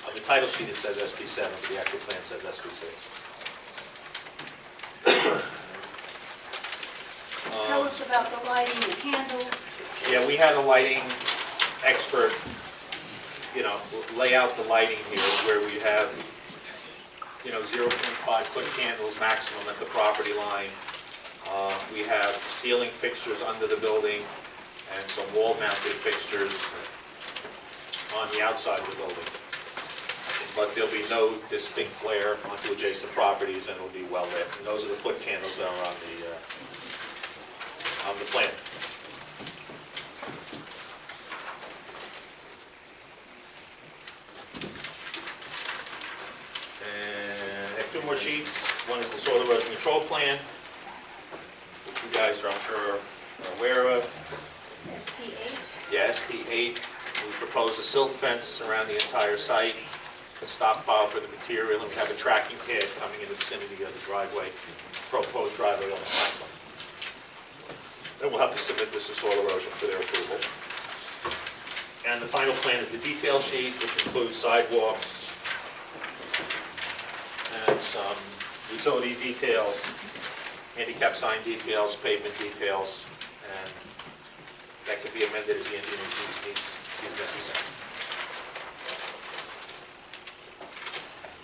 On the title sheet it says SP7, but the actual plan says SP6. Tell us about the lighting, the candles. Yeah, we had a lighting expert, lay out the lighting here where we have, 0.5 foot candles maximum at the property line. We have ceiling fixtures under the building and some wall-mounted fixtures on the outside of the building. But there'll be no distinct glare onto adjacent properties and it'll be well lit. And those are the foot candles that are on the plan. And I have 2 more sheets. One is the soil erosion control plan, which you guys are, I'm sure, are aware of. SP8. Yeah, SP8. We propose a silt fence around the entire site, a stockpile for the material, and we have a tracking pad coming in the vicinity of the driveway, proposed driveway on the Franklin. Then we'll have to submit this to soil erosion for their approval. And the final plan is the detail sheet, which includes sidewalks and some utility details, handicap sign details, pavement details, and that can be amended as the engineer sees necessary.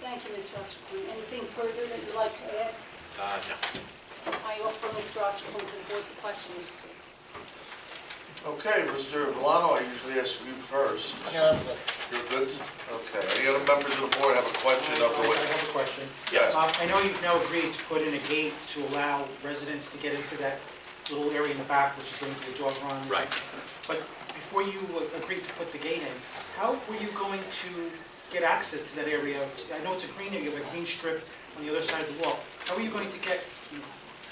Thank you, Mr. Osterholm. Anything further that you'd like to add? No. I offer Mr. Osterholm to the board for questioning. Okay, Mr. Valano, I usually ask you first. No, You're good? Okay. Any other members of the board have a question of the I witness? have a question. Yes. I know you've now agreed to put in a gate to allow residents to get into that little area in the back, which is going to be a dog run. Right. But before you agreed to put the gate in, how were you going to get access to that area? I know it's a green area, you have a green strip on the other side of the wall. How are you going to get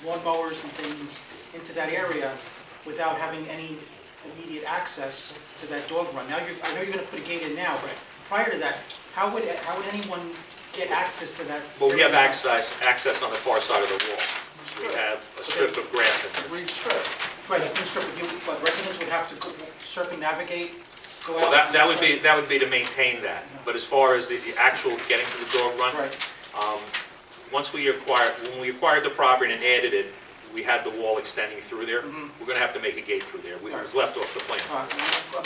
lawnmowers and things into that area without having any immediate access to that dog run? Now, I know you're going to put a gate in now, but prior to that, how would anyone get access to that? Well, we have access on the far side of the wall. We have a strip of grass in there. Green strip. Right, a green strip, but residents would have to circumnavigate, go out? Well, that would be to maintain that. But as far as the actual getting to the dog run, Right. when we acquired the property and added it, we had the wall extending through there. We're going to have to make a gate through there. It was left off the plan. I'm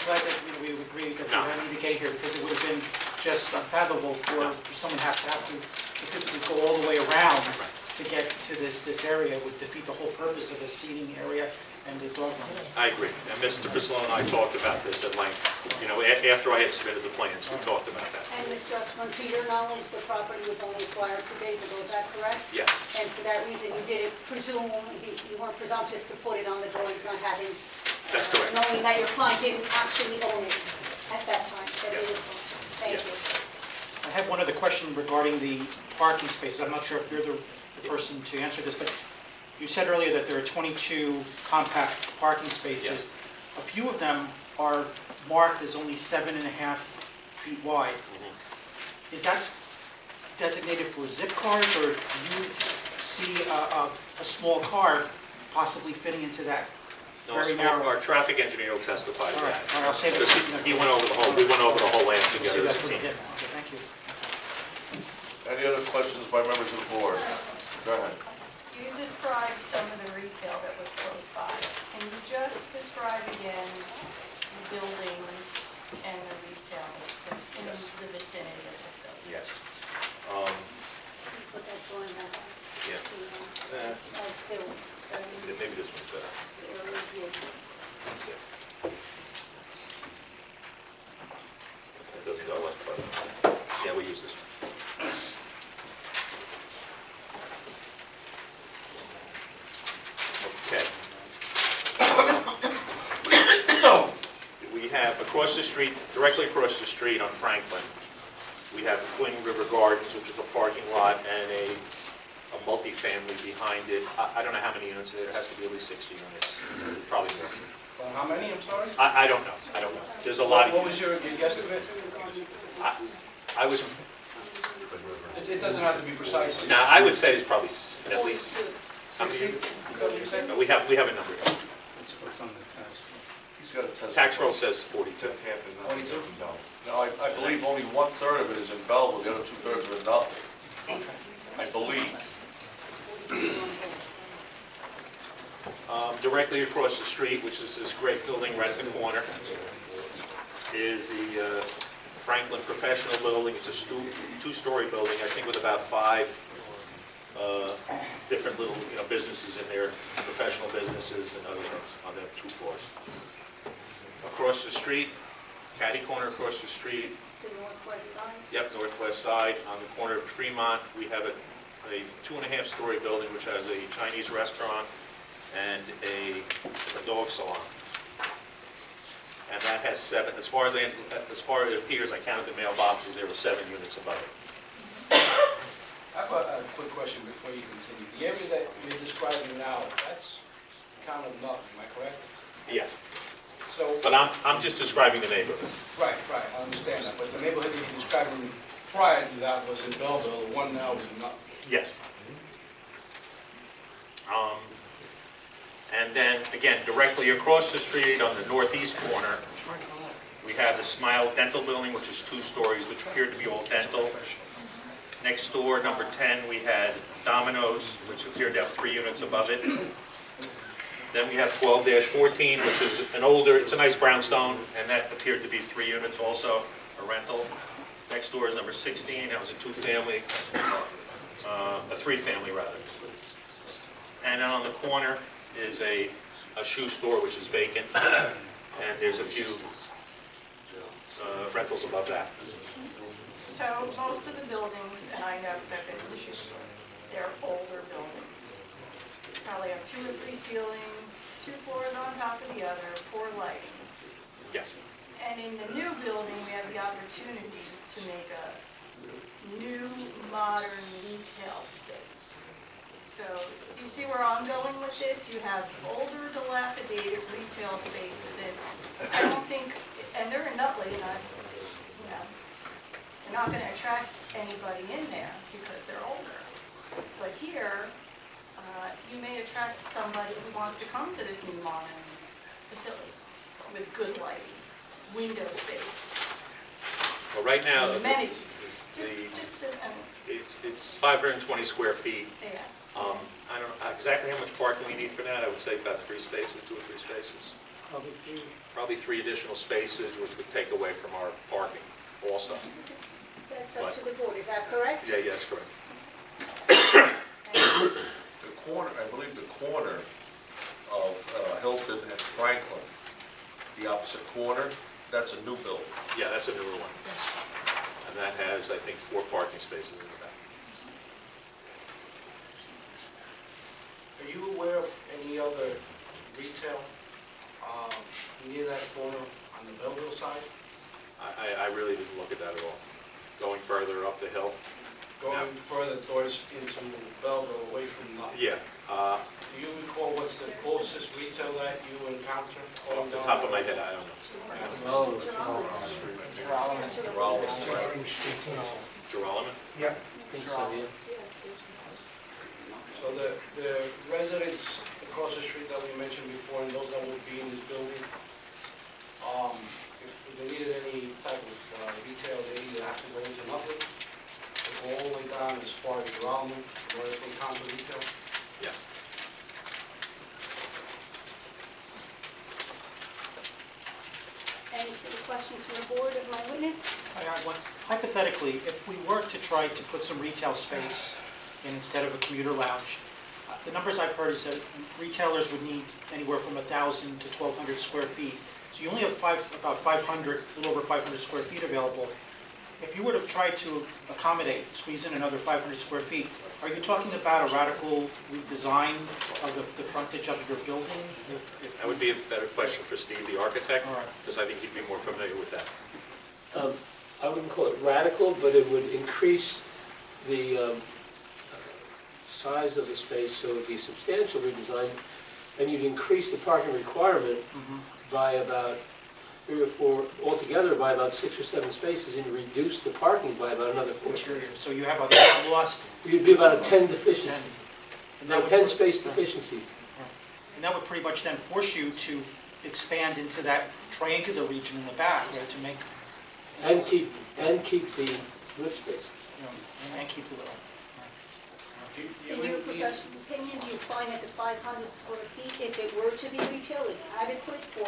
glad that we agreed that we don't need a gate here, because it would have been just unfathomable for someone to have to physically go all the way around to get to this area. It would defeat the whole purpose of a seating area and the dog run. I agree. And Mr. Priscilla and I talked about this at length. After I had submitted the plans, we talked about that. And Mr. Osterholm, to your knowledge, the property was only acquired 2 days ago, is that correct? Yes. And for that reason, you didn't presume, you weren't presumptuous to put it on the drawings, not having... That's correct. Knowing that your client didn't actually own it at that time, that it Yes. was owned. Thank Yes. you. I have one other question regarding the parking spaces. I'm not sure if you're the person to answer this, but you said earlier that there are 22 compact parking spaces. A few of them are marked as only 7.5 feet wide. Is that designated for zip cars, or do you see a small car possibly fitting into that No, very narrow? our traffic engineer will testify to All right, that. all right, I'll save it. Because we went over the whole land We'll together save that as for a the team. hit. Okay, thank you. Any other questions by members of the board? Go ahead. You described some of the retail that was close by. Can you just describe again the buildings and the retail that's in the vicinity of this building? Yes. Put that drawing back on. Yeah. As built. Maybe this one's better. It doesn't go left, but, yeah, we use this one. Okay. We have across the street, directly across the street on Franklin, we have Twin River Gardens, which is a parking lot and a multifamily behind it. I don't know how many units there, it has to be at least 60 units, probably more. Well, how many, I'm sorry? I don't know, There's a lot of What was units. your guesstimate? I was, It doesn't have to be precise. no, I would say it's probably at least, how many 60? units? Is that what you said? No, we have a number. What's on the tax? He's got a test. Tax roll says 42. 22? No, I believe only 1/3 of it is in Belleville, the other 2/3 are in Nutley. I believe. Directly across the street, which is this great building right at the corner, is the Franklin Professional Building. It's a two-story building, I think with about 5 different little, businesses in there, professional businesses and other things on the 2 floors. Across the street, catty corner across the street. The northwest side? Yep, northwest side, on the corner of Tremont, we have a 2.5-story building which has a Chinese restaurant and a dog salon. And that has 7, as far as it appears, I counted the mailboxes, there were 7 units above it. I have a quick question before you continue. The area that you're describing now, that's the town of Nutley, am I correct? Yes, So, but I'm just describing the neighborhood. right, I understand that, but the neighborhood that you're describing prior to that was in Belleville, the one now is in Nutley. Yes. And then, again, directly across the street on the northeast corner, we have the Smile Dental Building, which is 2 stories, which appear to be all dental. Next door, number 10, we had Domino's, which appeared to have 3 units above it. Then we have 12-14, which is it's a nice brownstone, and that appeared to be 3 units also, a rental. Next door is number 16, that was a 2-family, a 3-family rather. And then on the corner is a shoe store, which is vacant, and there's a few rentals above that. So most of the buildings, and I know because I've been to the shoe store, they're older buildings. Probably have 2 or 3 ceilings, 2 floors on top of the other, poor lighting. Yes. And in the new building, we have the opportunity to make a new, modern retail space. So you see where I'm going with this? You have older, dilapidated retail spaces that I don't think, and they're in Nutley, and they're not going to attract anybody in there because they're older. But here, you may attract somebody who wants to come to this new modern facility with good lighting, window space, Well, right now, amenities. it's 520 square feet. Yeah. I don't know exactly how much parking we need for that. I would say about 3 spaces, 2 or 3 spaces. Probably 3 additional spaces, which would take away from our parking also. That's up to the board, is that correct? Yeah, that's correct. The corner, I believe the corner of Hilton and Franklin, the opposite corner, that's a new building. Yeah, that's a newer one. And that has, I think, 4 parking spaces in the back. Are you aware of any other retail near that corner on the Belleville side? I really didn't look at that at all. Going further up the hill. Going further towards into Belleville, away from Nutley? Yeah. Do you recall what's the closest retail that you encounter? Off the top of my head, I don't know. Geralman? Yep. So the residents across the street that we mentioned before, and those that would be in this building, if they needed any type of retail, they either have to go into Nutley, or go all the way down as far as Raleigh, where they encounter retail. Yeah. Any further questions from the board of my witness? I have one. Hypothetically, if we were to try to put some retail space in instead of a commuter lounge, the numbers I've heard is that retailers would need anywhere from 1,000 to 1,200 square feet. So you only have about 500, a little over 500 square feet available. If you were to try to accommodate, squeeze in another 500 square feet, are you talking about a radical redesign of the frontage of your building? That would be a better question for Steve, the architect, All right. because I think he'd be more familiar with that. I wouldn't call it radical, but it would increase the size of the space, so it would be a substantial redesign, and you'd increase the parking requirement by about 3 or 4, altogether by about 6 or 7 spaces, and reduce the parking by about another 4 spaces. So you have a lost, You'd be about a 10 deficiency, and that a would, 10 space deficiency. and that would pretty much then force you to expand into that triangular region in the back, right, to make, And keep the lift spaces. you know, and keep the little. In your professional opinion, do you find that the 500 square feet, if it were to be retail, is adequate for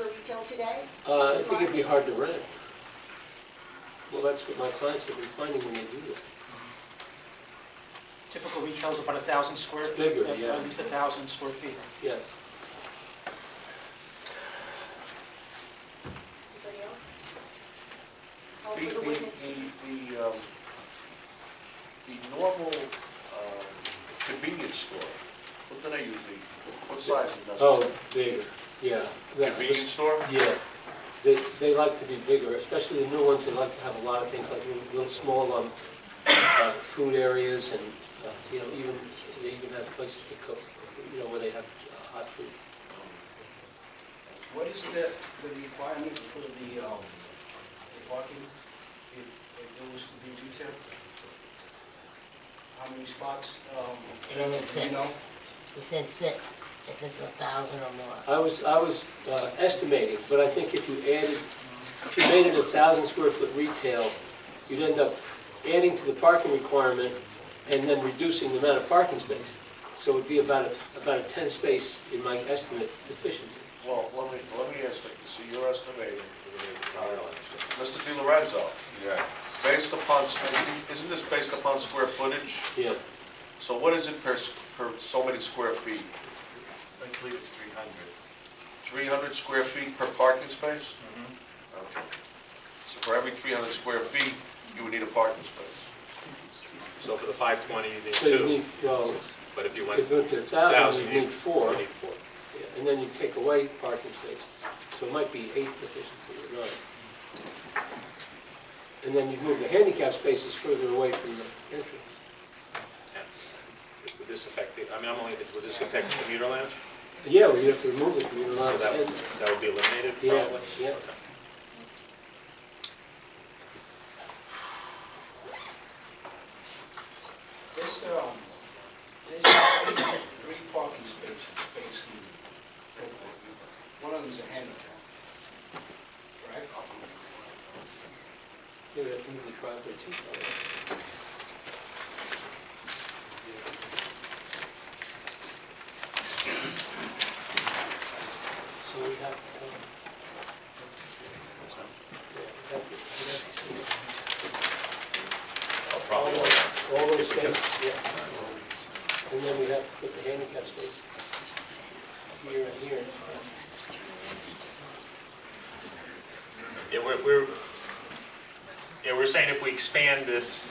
retail today? I think it'd be hard to rent. Well, that's what my clients have been finding when they do that. Typical retail is about 1,000 square. It's bigger, yeah. At least 1,000 square feet. Yes. Anybody else? Oh, for the witness. The normal convenience store, what do they usually, what size is necessary? Oh, bigger, yeah. Convenience store? Yeah. They like to be bigger, especially the new ones. They like to have a lot of things like little small food areas, and they even have places to cook, where they have hot food. What is the requirement for the parking if it was to be retail? How many spots? And then it's 6. He said 6, if it's 1,000 or more. I was estimating, but I think if you made it 1,000 square foot retail, you'd end up adding to the parking requirement and then reducing the amount of parking space. So it'd be about a 10 space, in my estimate, deficiency. Well, let me ask you, so you're estimating, Mr. Di Lorenzo, based upon, isn't this based upon square footage? Yeah. So what is it per so many square feet? I believe it's 300. 300 square feet per parking space? Okay. So for every 300 square feet, you would need a parking space. So for the 520, you need So you 2. need, But if you if you went to 1,000, you need 4. You need 4. Yeah, and then you take away parking spaces. So it might be 8 deficiency or 9. And then you move the handicap spaces further away from the entrance. Would this affect, would this affect the commuter lounge? Yeah, well, you have to remove the commuter So lounge. that would be eliminated Yeah, probably? yeah. There's 3 parking spaces facing the building. One of them is a handicap, right? Yeah, we have to move the driveway too. So we have, Probably all those spaces, yeah. And then we have to put the handicap space here and here. Yeah, we're saying if we expand this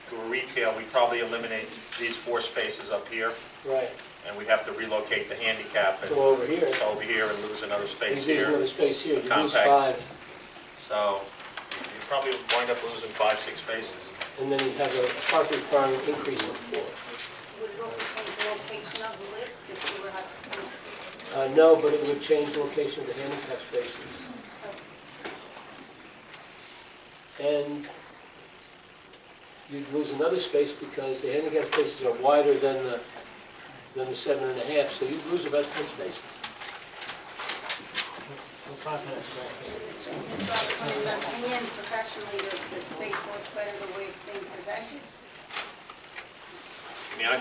to a retail, we probably eliminate these 4 spaces up here, Right. and we have to relocate the handicap So over here, to over here and lose another space you lose here. another space here, you lose Compact. 5, So you probably wind up losing 5, 6 spaces. and then you have a parking requirement increase of 4. Would it also change the location of the lifts if you were having? No, but it would change the location of the handicap spaces. And you'd lose another space because the handicap spaces are wider than the 7.5, so you'd lose about 10 spaces. For 500 square feet. Ms. Roberts, in your opinion, professionally, the space works better the way it's being presented?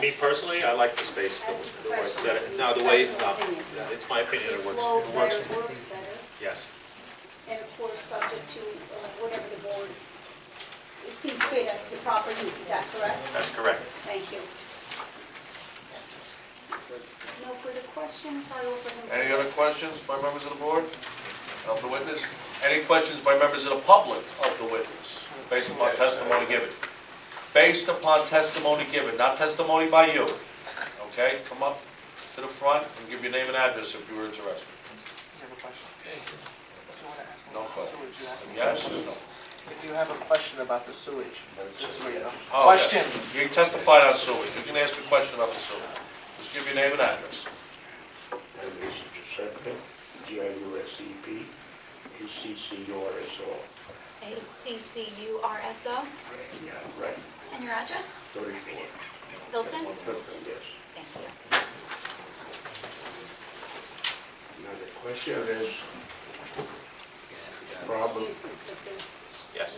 Me personally, I like the space. As a the way- professional, No, the way, professional opinion. it's my opinion, it It works. flows It better, works. works better, Yes. and of course, subject to whatever the board sees fit as the proper use, is that correct? That's correct. Thank you. No further questions, I offer him. Any other questions by members of the board, of the witness? Any questions by members of the public of the witness, based upon testimony given? Based upon testimony given, not testimony by you. Okay, come up to the front and give your name and address if you were interested. You have a question? No question. Yes or no? If you have a question about the sewage, this is where you Oh, Question. yes. You testified on sewage, you can ask a question about the sewage. Just give your name and address. And this is Giuseppe, Giuseppe, ACCURSO. ACCURSO, Yeah, right, and your address? 34. Hilton? Hilton, yes. Thank you. Now, the question is, problem, Yes.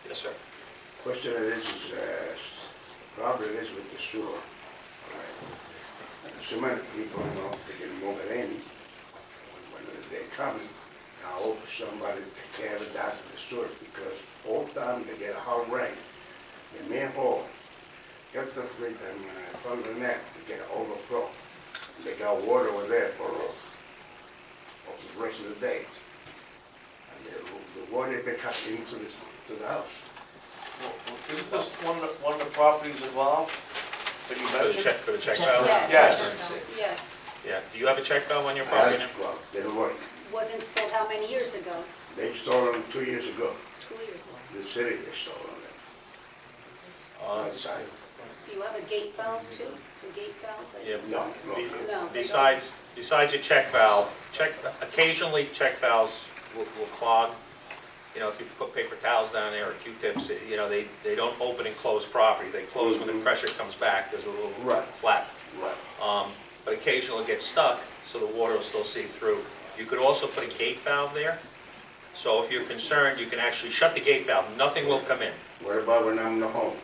Yes, sir. question is, problem is with the sewer. All right. So many people, you know, they can move it in. When they come, I hope somebody take care of that in the sewer, because all the time they get a hard rain. The main hole, get the street and from the net, they get overflow. They got water over there for the rest of the day. And the water they cut into the house. Isn't this one of the properties involved that you For the mentioned? check valve? Yes. Yes. Yeah. Do you have a check valve on your I property? had to go out. They don't work. Was installed how many years ago? They installed them 2 years ago. 2 years ago. The city installed them. Outside. Do you have a gate valve too? The gate valve? that- Yeah. No, No, they don't. Besides your check valve, occasionally check valves will clog. You know, if you put paper towels down there or Q-tips, you know, they don't open and close properly. They close when the pressure comes back, there's a little Right. flap. Right. But occasionally it gets stuck, so the water will still seep through. You could also put a gate valve there. So if you're concerned, you can actually shut the gate valve, nothing will come in. What about when I'm not home?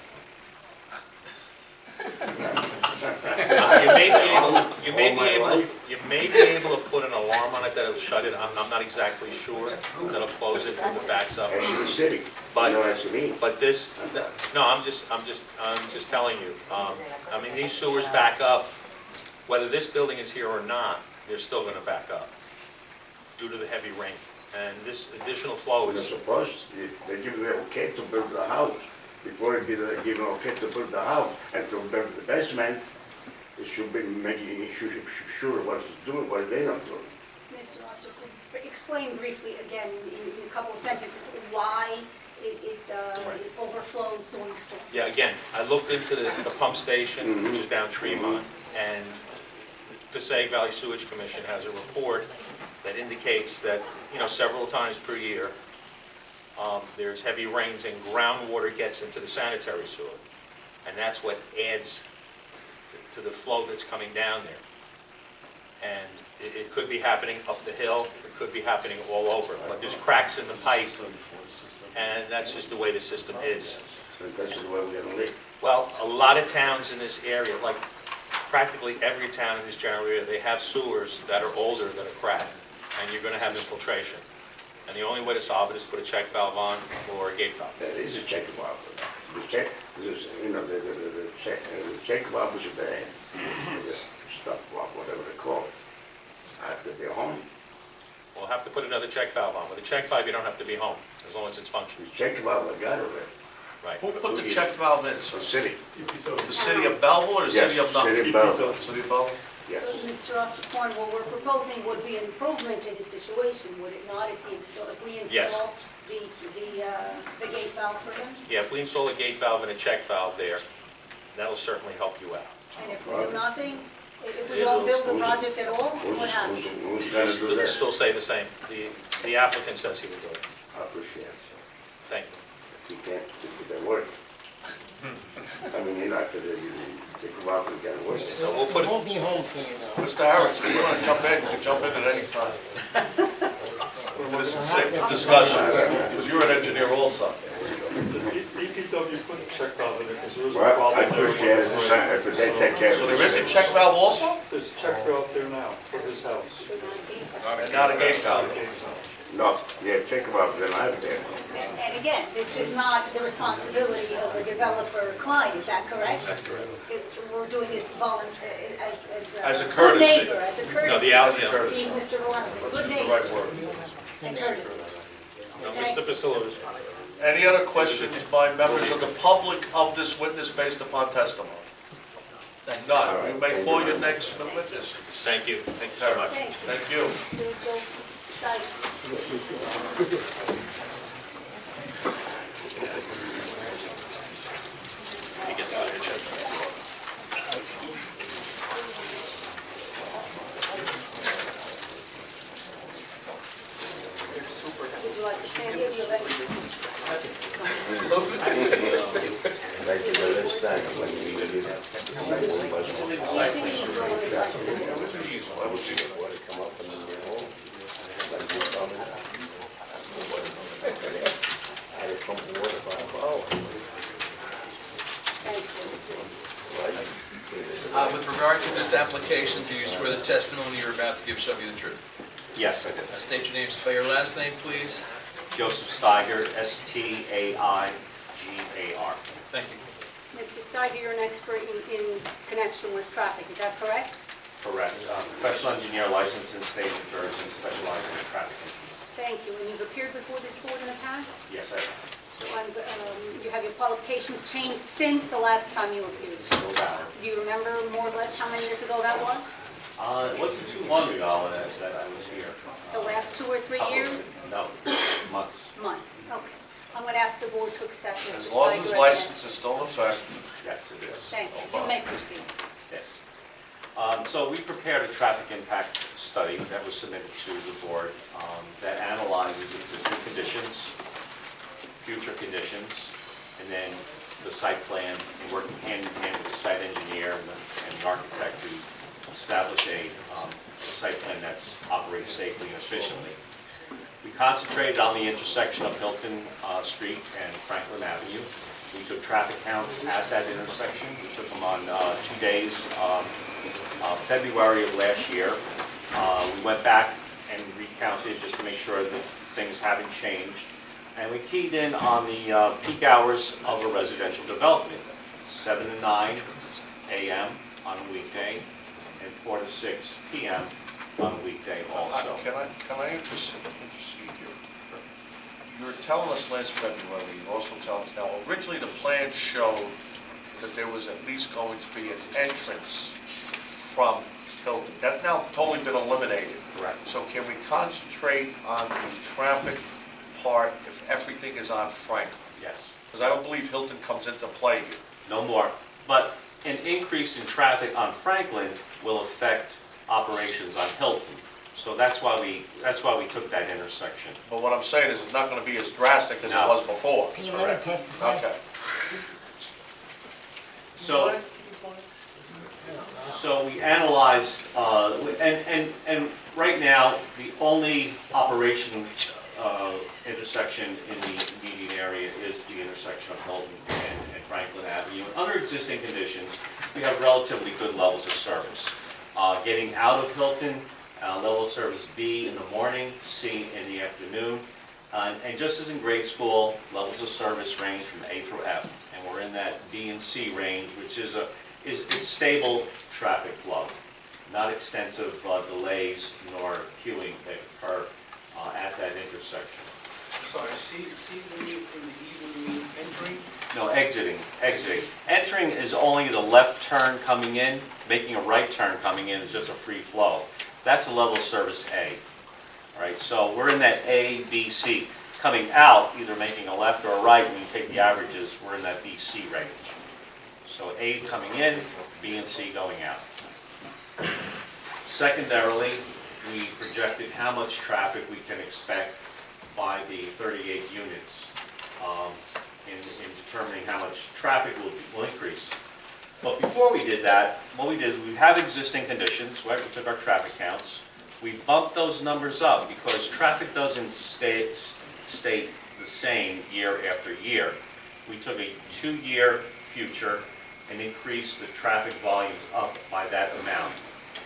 You may be able to put an alarm on it that'll shut it, I'm not exactly sure, that'll close it if it backs up. That's the city. But- You know what I mean? But this, no, I'm just telling you, I mean, these sewers back up, whether this building is here or not, they're still gonna back up due to the heavy rain. And this additional flow They're is, supposed, they give the okay to build the house. Before they give them okay to build the house and to build the basement, it should be making sure what it's doing, what they not doing. Mr. Rosser, could you explain briefly again in a couple of sentences why it overflows during storms? yeah, again, I looked into the pump station, which is down Tremont, and Passaic Valley Sewage Commission has a report that indicates that, you know, several times per year, there's heavy rains and groundwater gets into the sanitary sewer. And that's what adds to the flow that's coming down there. And it could be happening up the hill, it could be happening all over, but there's cracks in the pipe, and that's just the way the system is. And that's the way we're gonna live. Well, a lot of towns in this area, like practically every town in this general area, they have sewers that are older that are cracked, and you're gonna have infiltration. And the only way to solve it is put a check valve on or a gate valve. That is a check valve. The check, you know, the check valve is bad. The stop valve, whatever they call it. I have to be home. We'll have to put another check valve on. With a check valve, you don't have to be home, as long as it's The functioning. check valve, I got already. Right. Who put the check valve in, The sir? city. The city of Belleville or the city of Yes, Nutley? city of Belleville. City of Belleville? Yes. Mr. Osterkorn, what we're proposing would be an improvement to his situation, would it not, if we Yes. install the gate valve for him? Yeah, if we install a gate valve and a check valve there, that'll certainly help you out. And if we do nothing, if we don't build the project at all, what happens? Who's gonna do It'll that? still say the same. The applicant says he will do it. I appreciate it. Thank you. You can't, it can work. I mean, you're not gonna, take a while to get work. So we'll put It it, won't be home for you though. Mr. Harris, if you want to jump in, you can jump in at any time. This is a discussion, because you're an engineer also. The DPW put the check valve in it because there was a Well, problem I there. appreciate it, if they take care of it. So there is a check valve also? There's a check valve there now for his house. And not a gate valve? No, yeah, check valve, then I have there. And again, this is not the responsibility of the developer client, is that correct? That's correct. We're doing this As a good courtesy. neighbor, as a no, courtesy. the He's Mr. Valente, good That's the neighbor right word. and courtesy. no, Mr. Pasillas. Any other questions by members of the public of this witness based upon testimony? Thank you. None. You may call your next witness. Thank you so much. Thank you. Mr. Joseph Stiger. Would you like to stand here? You're ready. Anthony is over the side. Thank you. With regard to this application, do you swear the testimony you're about to give shall be the truth? Yes, I did. State your name, spell your last name, please. Joseph Steiger, Staigar. Thank you. Mr. Stiger, you're an expert in connection with traffic, is that correct? Correct. Professional engineer licensed in the state of New Jersey, specializing in traffic engineering. Thank you. And you've appeared before this board in the past? Yes, I have. So you have your qualifications changed since the last time you appeared? No matter. Do you remember more or less how many years ago that was? It wasn't too long ago that I was here. The last 2 or 3 years? No, months. Months, okay. I'm going to ask the board to accept Mr. As long as his Stiger license is still in effect. Yes, it is. Thank you. You may proceed. Yes. So we prepared a traffic impact study that was submitted to the board that analyzes existing conditions, future conditions, and then the site plan, and working hand in hand with the site engineer and the architect to establish a site plan that operates safely and efficiently. We concentrated on the intersection of Hilton Street and Franklin Avenue. We took traffic counts at that intersection. We took them on 2 days, February of last year. We went back and recounted just to make sure that things haven't changed. And we keyed in on the peak hours of a residential development, 7 to 9 a.m. on a weekday and 4 to 6 p.m. on a weekday also. Can I intercede here? You were telling us last February, you also telling us now, originally the plan showed that there was at least going to be an entrance from Hilton. That's now totally been eliminated. Correct. So can we concentrate on the traffic part if everything is on Franklin? Yes. Because I don't believe Hilton comes into play here. No more. But an increase in traffic on Franklin will affect operations on Hilton. So that's why we took that intersection. But what I'm saying is it's not going to be as drastic as it No. was before. Can you let him testify? Okay. So we analyzed, and right now, the only operation intersection in the immediate area is the intersection of Hilton and Franklin Avenue. Under existing conditions, we have relatively good levels of service. Getting out of Hilton, level of service B in the morning, C in the afternoon. And just as in grade school, levels of service range from A through F. And we're in that B and C range, which is stable traffic flow. Not extensive delays nor queuing that occur at that intersection. Sorry, see when you mean entering? No, exiting. Entering is only the left turn coming in, making a right turn coming in is just a free flow. That's a level of service A. All right, so we're in that A, B, C. Coming out, either making a left or a right, when you take the averages, we're in that B, C range. So A coming in, B and C going out. Secondarily, we projected how much traffic we can expect by the 38 units in determining how much traffic will increase. But before we did that, what we did is we have existing conditions, right? We took our traffic counts. We bumped those numbers up because traffic doesn't stay the same year after year. We took a 2-year future and increased the traffic volumes up by that amount.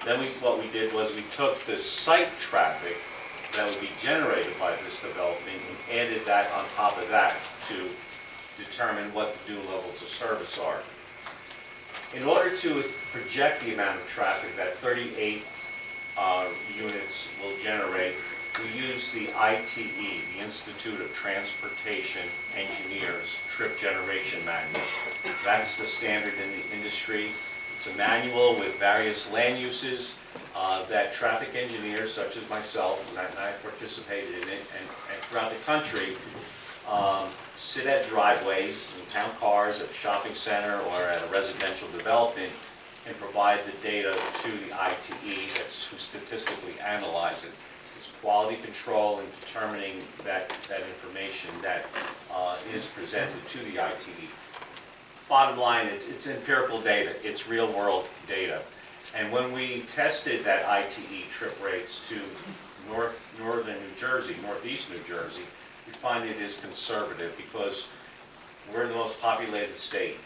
Then what we did was we took the site traffic that would be generated by this development and added that on top of that to determine what the new levels of service are. In order to project the amount of traffic that 38 units will generate, we use the ITE, the Institute of Transportation Engineers Trip Generation Manual. That's the standard in the industry. It's a manual with various land uses that traffic engineers such as myself, and I participated in it, and throughout the country, sit at driveways and count cars at a shopping center or at a residential development and provide the data to the ITE that's who statistically analyze it. It's quality control in determining that information that is presented to the ITE. Bottom line is, it's empirical data, it's real-world data. And when we tested that ITE trip rates to northern New Jersey, northeast New Jersey, we find it is conservative because we're the most populated state.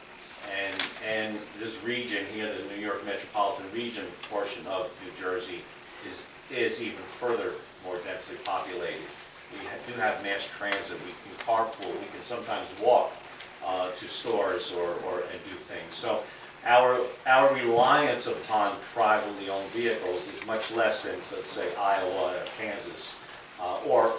And this region here, the New York metropolitan region portion of New Jersey, is even further more densely populated. We do have mass transit, we can carpool, we can sometimes walk to stores and do things. So our reliance upon privately owned vehicles is much less than, let's say, Iowa or Kansas, or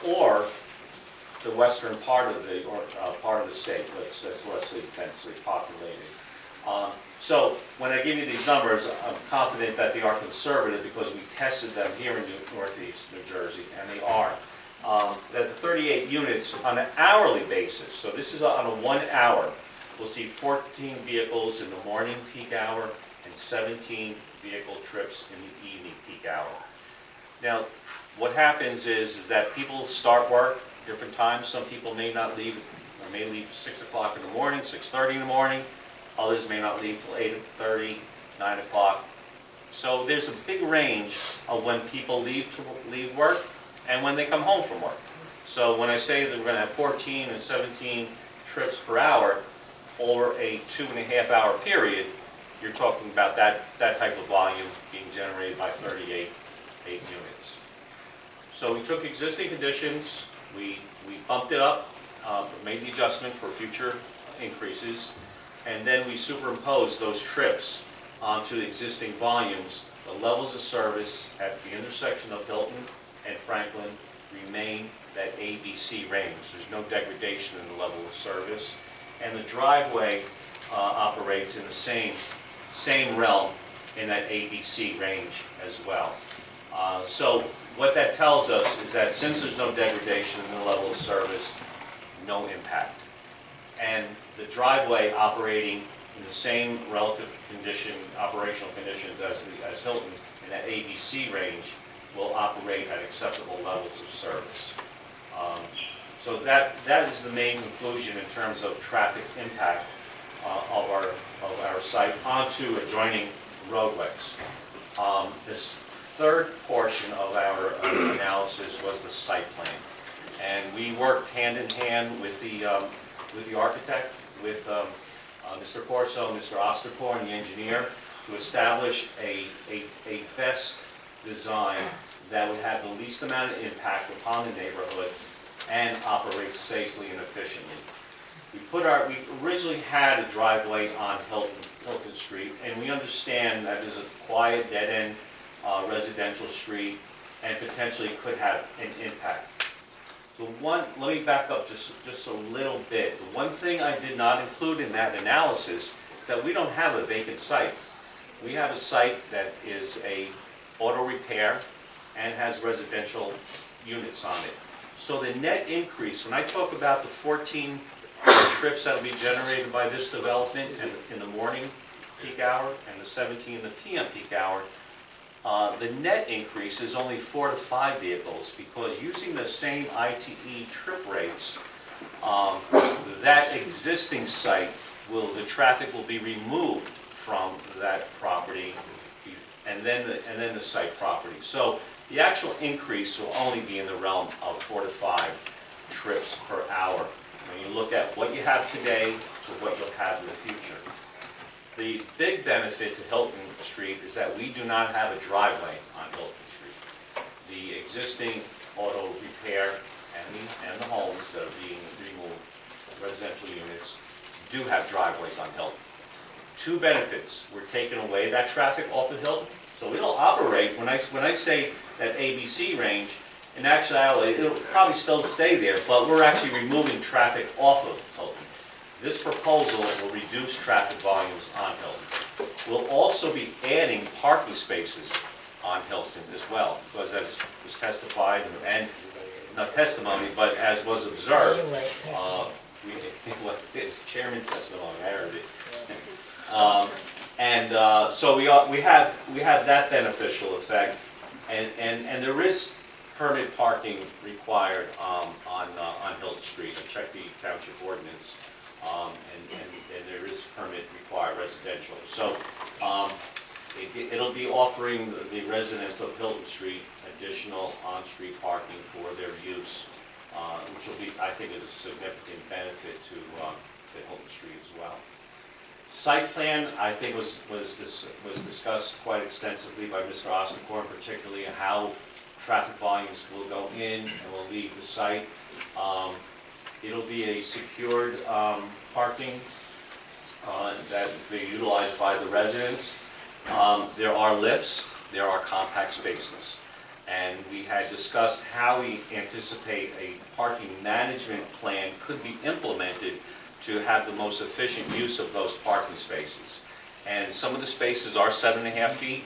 the western part of the state that's less densely populated. So when I give you these numbers, I'm confident that they are conservative because we tested them here in northeast New Jersey, and they are. That the 38 units on an hourly basis, so this is on a 1 hour, we'll see 14 vehicles in the morning peak hour and 17 vehicle trips in the evening peak hour. Now, what happens is that people start work different times. Some people may not leave, or may leave 6 o'clock in the morning, 6:30 in the morning. Others may not leave till 8:30, 9 o'clock. So there's a big range of when people leave work and when they come home from work. So when I say that we're going to have 14 and 17 trips per hour over a 2.5 hour period, you're talking about that type of volume being generated by 38 units. So we took existing conditions, we bumped it up, made the adjustment for future increases, and then we superimposed those trips onto the existing volumes. The levels of service at the intersection of Hilton and Franklin remain that ABC range. There's no degradation in the level of service. And the driveway operates in the same realm in that ABC range as well. So what that tells us is that since there's no degradation in the level of service, no impact. And the driveway operating in the same relative operational conditions as Hilton in that ABC range will operate at acceptable levels of service. So that is the main conclusion in terms of traffic impact of our site onto adjoining roadways. This third portion of our analysis was the site plan, and we worked hand in hand with the architect, with Mr. Corso, Mr. Osterpour, and the engineer, to establish a best design that would have the least amount of impact upon the neighborhood and operate safely and efficiently. We originally had a driveway on Hilton Street, and we understand that is a quiet, dead-end residential street and potentially could have an impact. Let me back up just a little bit. The one thing I did not include in that analysis is that we don't have a vacant site. We have a site that is a auto repair and has residential units on it. So the net increase, when I talk about the 14 trips that will be generated by this development in the morning peak hour and the 17 in the PM peak hour, the net increase is only 4 to 5 vehicles, because using the same ITE trip rates, that existing site the traffic will be removed from that property, and then the site property. So the actual increase will only be in the realm of 4 to 5 trips per hour when you look at what you have today to what you'll have in the future. The big benefit to Hilton Street is that we do not have a driveway on Hilton Street. The existing auto repair and the homes that are being removed, residential units, do have driveways on Hilton. Two benefits: we're taking away that traffic off of Hilton, so it'll operate. When I say that ABC range, in actuality, it'll probably still stay there, but we're actually removing traffic off of Hilton. This proposal will reduce traffic volumes on Hilton. We'll also be adding parking spaces on Hilton as well, because as was testified, and not testimony, but as was observed, You're right, testimony. what is chairman testimony, I heard it. So we have that beneficial effect, and there is permit parking required on Hilton Street. I checked the township ordinance, and there is permit required residential. So it'll be offering the residents of Hilton Street additional on-street parking for their use, which will be, I think, is a significant benefit to Hilton Street as well. Site plan, I think, was discussed quite extensively by Mr. Ostakorn, particularly how traffic volumes will go in and will leave the site. It'll be a secured parking that will be utilized by the residents. There are lifts, there are compact spaces. And we had discussed how we anticipate a parking management plan could be implemented to have the most efficient use of those parking spaces. And some of the spaces are 7.5 feet.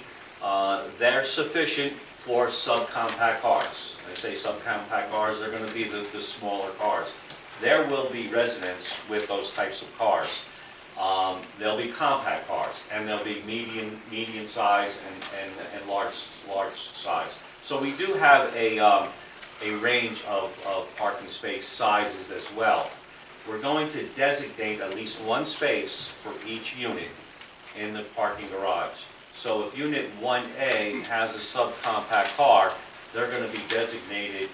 They're sufficient for subcompact cars. When I say subcompact cars, they're going to be the smaller cars. There will be residents with those types of cars. There'll be compact cars, and there'll be medium size and large size. So we do have a range of parking space sizes as well. We're going to designate at least one space for each unit in the parking garage. So if Unit 1A has a subcompact car, they're going to be designated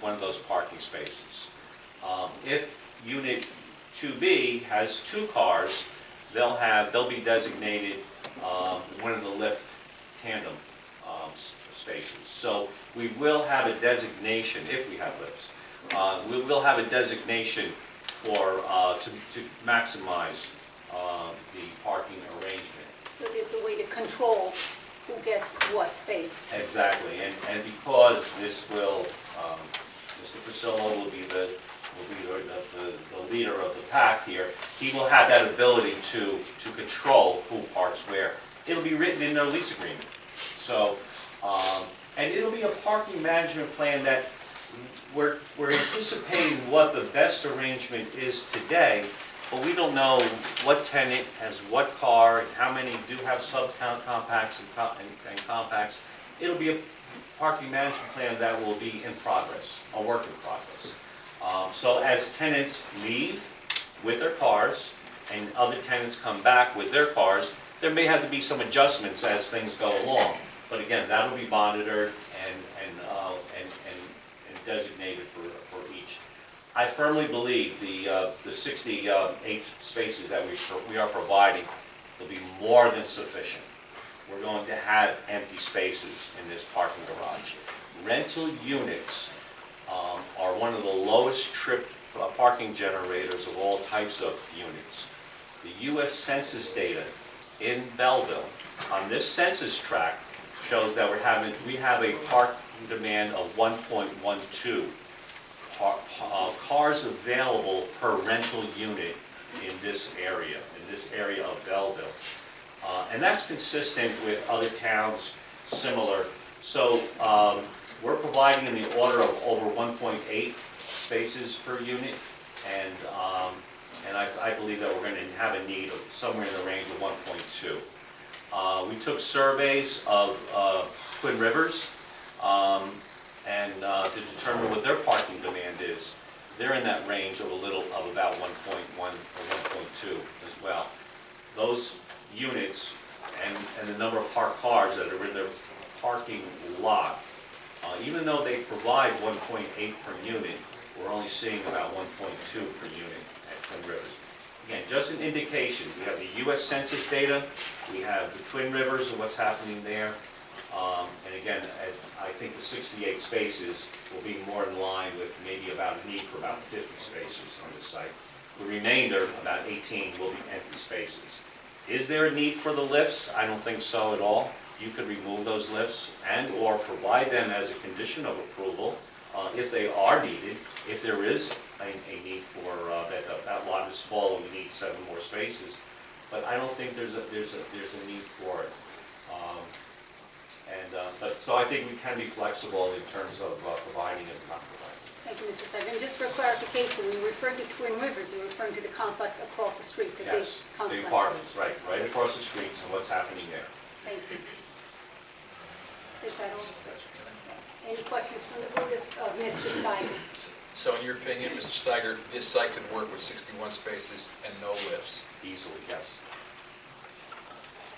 one of those parking spaces. If Unit 2B has 2 cars, they'll be designated one of the lift tandem spaces. So we will have a designation, if we have lifts, we will have a designation to maximize the parking arrangement. So there's a way to control who gets what space. Exactly, and because this will, Mr. Priscilla will be the leader of the pack here, he will have that ability to control who parks where. It'll be written in their lease agreement. So, and it'll be a parking management plan that we're anticipating what the best arrangement is today, but we don't know what tenant has what car and how many do have subcompacts and compacts. It'll be a parking management plan that will be in progress, a work in progress. So as tenants leave with their cars and other tenants come back with their cars, there may have to be some adjustments as things go along. But again, that'll be monitored and designated for each. I firmly believe the 68 spaces that we are providing will be more than sufficient. We're going to have empty spaces in this parking garage. Rental units are one of the lowest trip parking generators of all types of units. The U.S. Census data in Belleville on this census tract shows that we have a parking demand of 1.12 cars available per rental unit in this area of Belleville. And that's consistent with other towns similar. So we're providing in the order of over 1.8 spaces per unit, and I believe that we're going to have a need of somewhere in the range of 1.2. We took surveys of Twin Rivers and to determine what their parking demand is. They're in that range of about 1.1 or 1.2 as well. Those units and the number of parked cars that are in their parking lot, even though they provide 1.8 per unit, we're only seeing about 1.2 per unit at Twin Rivers. Again, just an indication. We have the U.S. Census data, we have the Twin Rivers and what's happening there. And again, I think the 68 spaces will be more in line with maybe about a need for about 50 spaces on this site. The remainder, about 18, will be empty spaces. Is there a need for the lifts? I don't think so at all. You could remove those lifts and or provide them as a condition of approval if they are needed. If there is a need for that lot is full and we need 7 more spaces, but I don't think there's a need for it. So I think we can be flexible in terms of providing and not providing. Thank you, Mr. Seibert. And just for clarification, when you're referring to Twin Rivers, you're referring to the complex across the street, the big Yes, complex? the apartments, right across the streets and what's happening there. Thank you. Is that all? Any questions from the board of Mr. Steiger? So in your opinion, Mr. Steiger, this site could work with 61 spaces and no lifts? Easily, yes.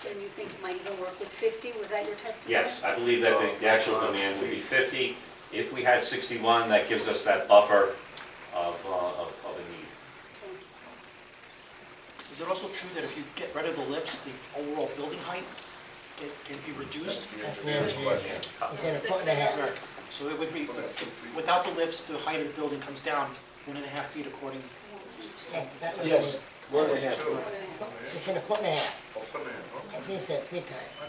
Then you think it might even work with 50? Was that your testimony? Yes, I believe that the actual demand would be 50. If we had 61, that gives us that buffer of a need. Is it also true that if you get rid of the lifts, the overall building height, it can be reduced? That's the engineer's. He said a foot and a half. Right. So it would be, without the lifts, the height of the building comes down 1.5 feet according. Yeah, that was Yes, it. 1.5. He said a foot and a half. That's what he said 3 times.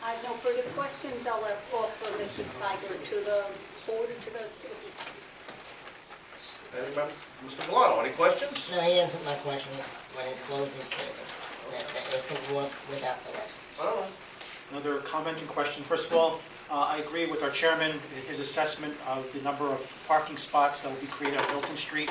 I have no further questions. I'll offer Mr. Steiger to the board or to the people. Anybody? Mr. Milano, any questions? No, he answered my question when his closing statement, that it could work without the lifts. All right. Another comment and question. First of all, I agree with our chairman, his assessment of the number of parking spots that will be created on Hilton Street.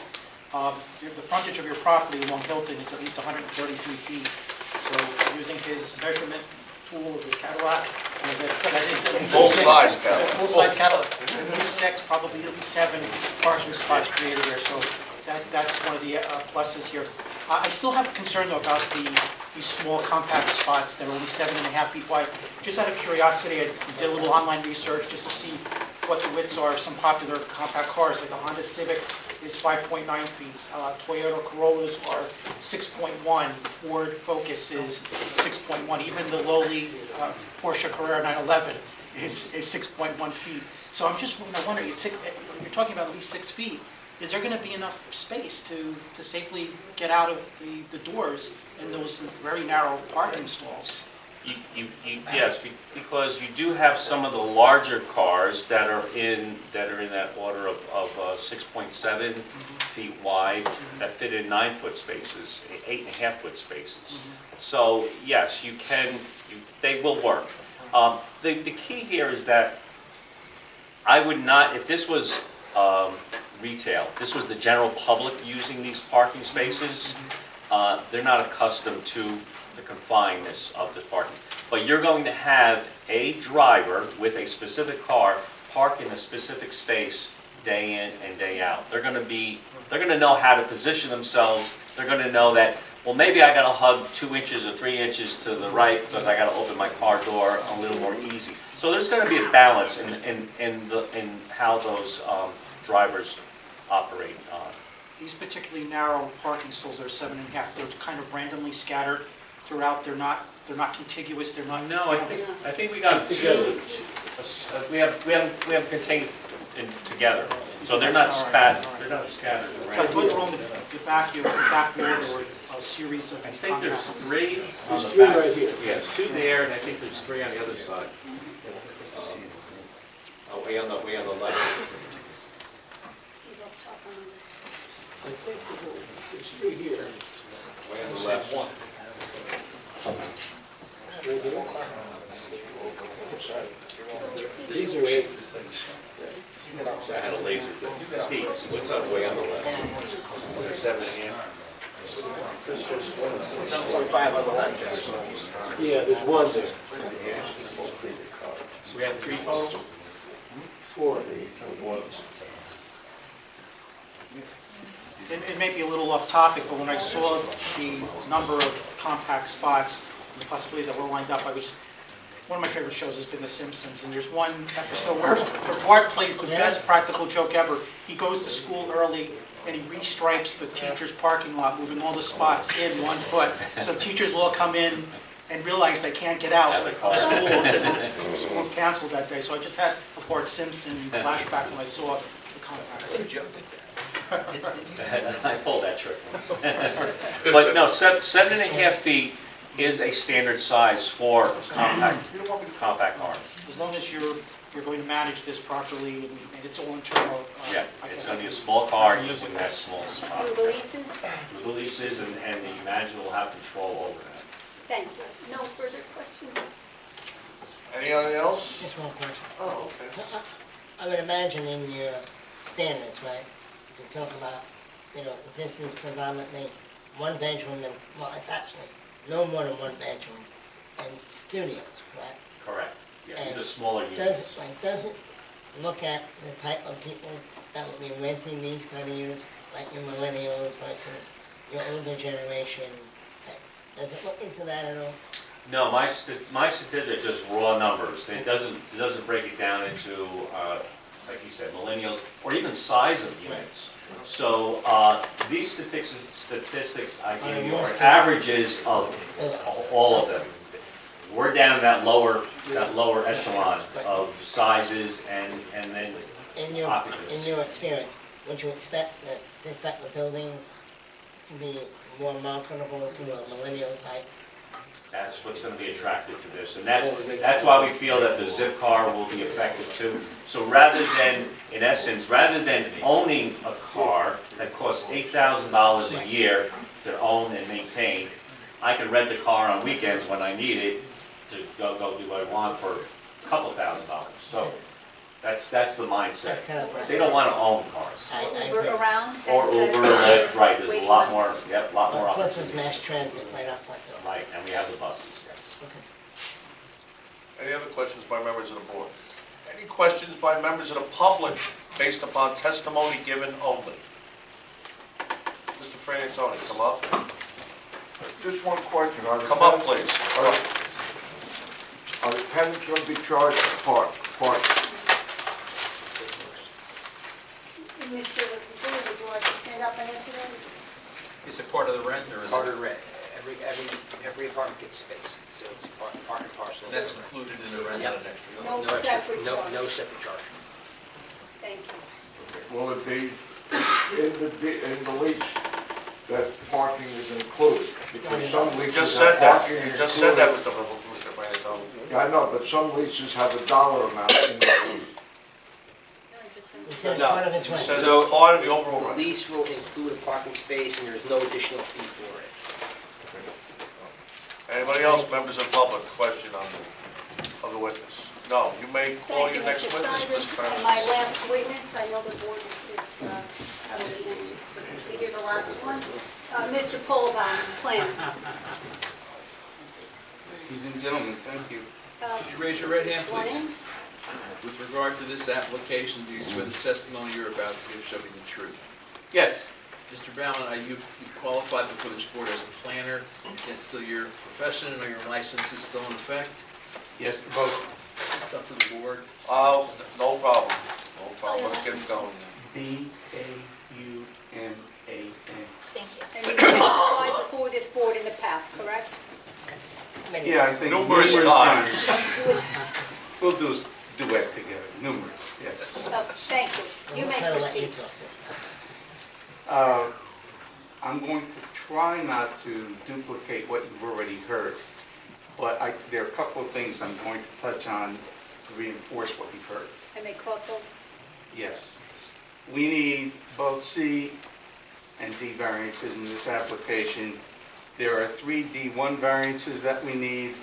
The frontage of your property along Hilton is at least 133 feet. So using his measurement tool of his Cadillac, that is... Full-size Cadillac. Full-size Cadillac. At least 6, probably at least 7 parking spots created there. So that's one of the pluses here. I still have a concern though about these small compact spots that are only 7.5 feet wide. Just out of curiosity, I did a little online research just to see what the widths are of some popular compact cars, like the Honda Civic is 5.9 feet, Toyota Corollas are 6.1, Ford Focus is 6.1, even the lowly Porsche Carrera 911 is 6.1 feet. So I'm just wondering, you're talking about at least 6 feet. Is there going to be enough space to safely get out of the doors in those very narrow parking stalls? Yes, because you do have some of the larger cars that are in that order of 6.7 feet wide that fit in 9-foot spaces, 8.5-foot spaces. So yes, you can. They will work. The key here is that I would not, if this was retail, this was the general public using these parking spaces, they're not accustomed to the confinedness of the parking. But you're going to have a driver with a specific car park in a specific space day in and day out. They're going to know how to position themselves. They're going to know that, well, maybe I got to hug 2 inches or 3 inches to the right because I got to open my car door a little more easy. So there's going to be a balance in how those drivers operate. These particularly narrow parking stalls are 7.5. They're kind of randomly scattered throughout. They're not contiguous. They're not. No, I think we got 2. We have contained together, so they're not scattered. They're not scattered. So I thought they're on the back wall or a series of. I think there's 3. There's 3 right here. Yeah, there's 2 there, and I think there's 3 on the other side. Way on the left. I think there's 3 here. Way on the left. These are 8. I had a laser. Steve, what's up way on the left? There's 7.5. 7.5 on the left. Yeah, there's 1 there. So we have 3 total? 4. It may be a little off topic, but when I saw the number of compact spots and the possibility that were lined up, one of my favorite shows has been The Simpsons, and there's one episode where Bart plays the best practical joke ever. He goes to school early and he restripes the teacher's parking lot, moving all the spots in 1 foot. So teachers will all come in and realize they can't get out of school, and school's canceled that day. So I just had a Bart Simpson flashback when I saw the compact. Good joke. I pulled that trick once. But no, 7.5 feet is a standard size for compact cars. As long as you're you're going to manage this properly, and it's all internal. Yeah, I it's guess gonna I be a can- small car using that small spot. Through the leases? Through the leases, and the management will have control over that. Thank you. No further questions? Anything else? Just one question. Oh, okay. So I would imagine in your standards, right, you talk about, this is predominantly one bedroom and, well, it's actually no more than one bedroom and studios, correct? Correct. Yeah, these And are smaller units. does it look at the type of people that will be renting these kind of units, like your millennials versus your older generation? Does it look into that at all? No, my statistics are just raw numbers. It doesn't break it down into, like you said, millennials, or even size of units. So, these statistics I give you are averages of all of them. We're down in that lower echelon of sizes and then occupancy. In your experience, would you expect that this type of building to be more marketable to a millennial type? That's what's going to be attractive to this, and that's why we feel that the zip car will be effective too. So rather than, in essence, rather than owning a car that costs $8,000 a year to own and maintain, I can rent a car on weekends when I need it to go do what I want for a couple $1,000. So that's the mindset. That's kind of right. They don't want to own cars. I Uber agree. around? Or That's Uber, the- Lyft, right, there's a waiting lot list. more, yep, a lot more Plus there's opportunities. mass transit right out front door. Right, and we have the buses, yes. Okay. Any other questions by members of the board? Any questions by members of the public based upon testimony given only? Mr. Fran Antoni, come up. Just one question. Come up, please. Are the tenants going to be charged park? Mr. Lucasino, would you like to stand up and answer that? Is it part of the rent, or is Part it? of the rent. Every apartment gets space, so it's part and parcel. And that's included in the rent, not an extra? No extra- separate no- charge. No separate charge. Thank you. Will it be in the lease that parking is included? Because some You leases just have said that, parking you just said that, included. Mr. Fran Antoni. Yeah, I know, but some leases have a dollar amount in the lease. He said it's No. part of his You rent. said So- it's part of the overall The rent. lease will include a parking space, and there's no additional fee for it. Anybody else, members of the public, question on the witness? No, you may call Thank you, your next Mr. witness, Steiger. Ms. Fran. And my last witness, I know the board is probably anxious to hear the last one. Mr. Polbaum, planner. Ladies and gentlemen, thank you. Would you raise your right hand, Sworn please? in. With regard to this application, do you swear the testimony you're about to give shall be the truth? Yes, Mr. Ballin, are you qualified before this board as a planner? Is that still your profession, or your license is still in effect? yes, to both. It's up to the board. No problem. No problem, let's get it going. Baumannn. Thank you. And you testified before this board in the past, correct? Yeah, I think Numerous numerous times. times. We'll do a duet together, numerous, yes. Oh, thank you. You We'll may try to let you proceed. talk this time. I'm going to try not to duplicate what you've already heard, but there are a couple of things I'm going to touch on to reinforce what you've heard. I may cross over. Yes. We need both C and D variances in this application. There are 3 D1 variances that we need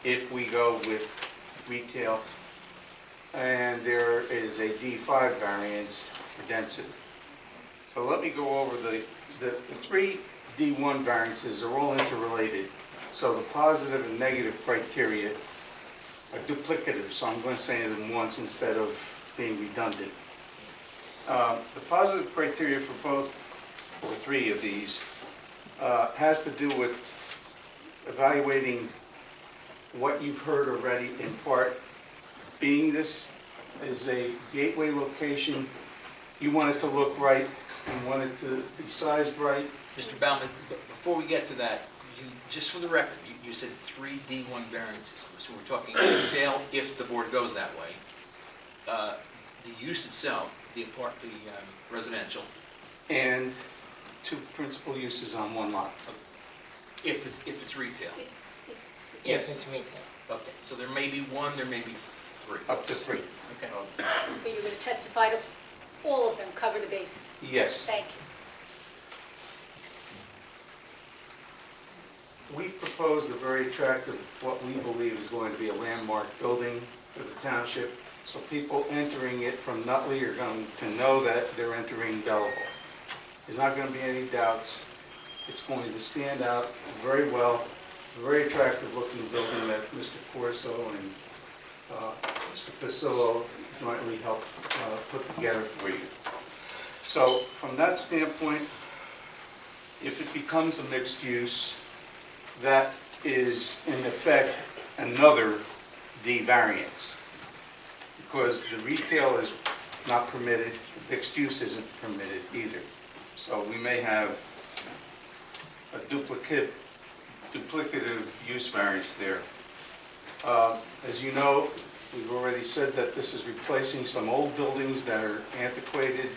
if we go with retail, and there is a D5 variance for density. So let me go over the 3 D1 variances are all interrelated. So the positive and negative criteria are duplicative, so I'm going to say them once instead of being redundant. The positive criteria for both, or 3 of these, has to do with evaluating what you've heard already in part. Being this is a gateway location, you want it to look right, you want it to be sized right. Mr. Baumann, before we get to that, just for the record, you said 3 D1 variances. So we're talking retail if the board goes that way. The use itself, the residential, And 2 principal uses on 1 lot. if it's retail. If it's retail. Okay, so there may be 1, there may be 3. up to 3. Okay. But you're going to testify to all of them, cover the bases. Yes. Thank you. We proposed a very attractive, what we believe is going to be a landmark building for the township. So people entering it from Nutley are going to know that they're entering Belleville. There's not going to be any doubts. It's going to stand out very well. A very attractive looking building that Mr. Corso and Mr. Pasillo jointly helped put together for you. So from that standpoint, if it becomes a mixed use, that is in effect another D variance, because the retail is not permitted, the mixed use isn't permitted either. So we may have a duplicative use variance there. As you know, we've already said that this is replacing some old buildings that are antiquated,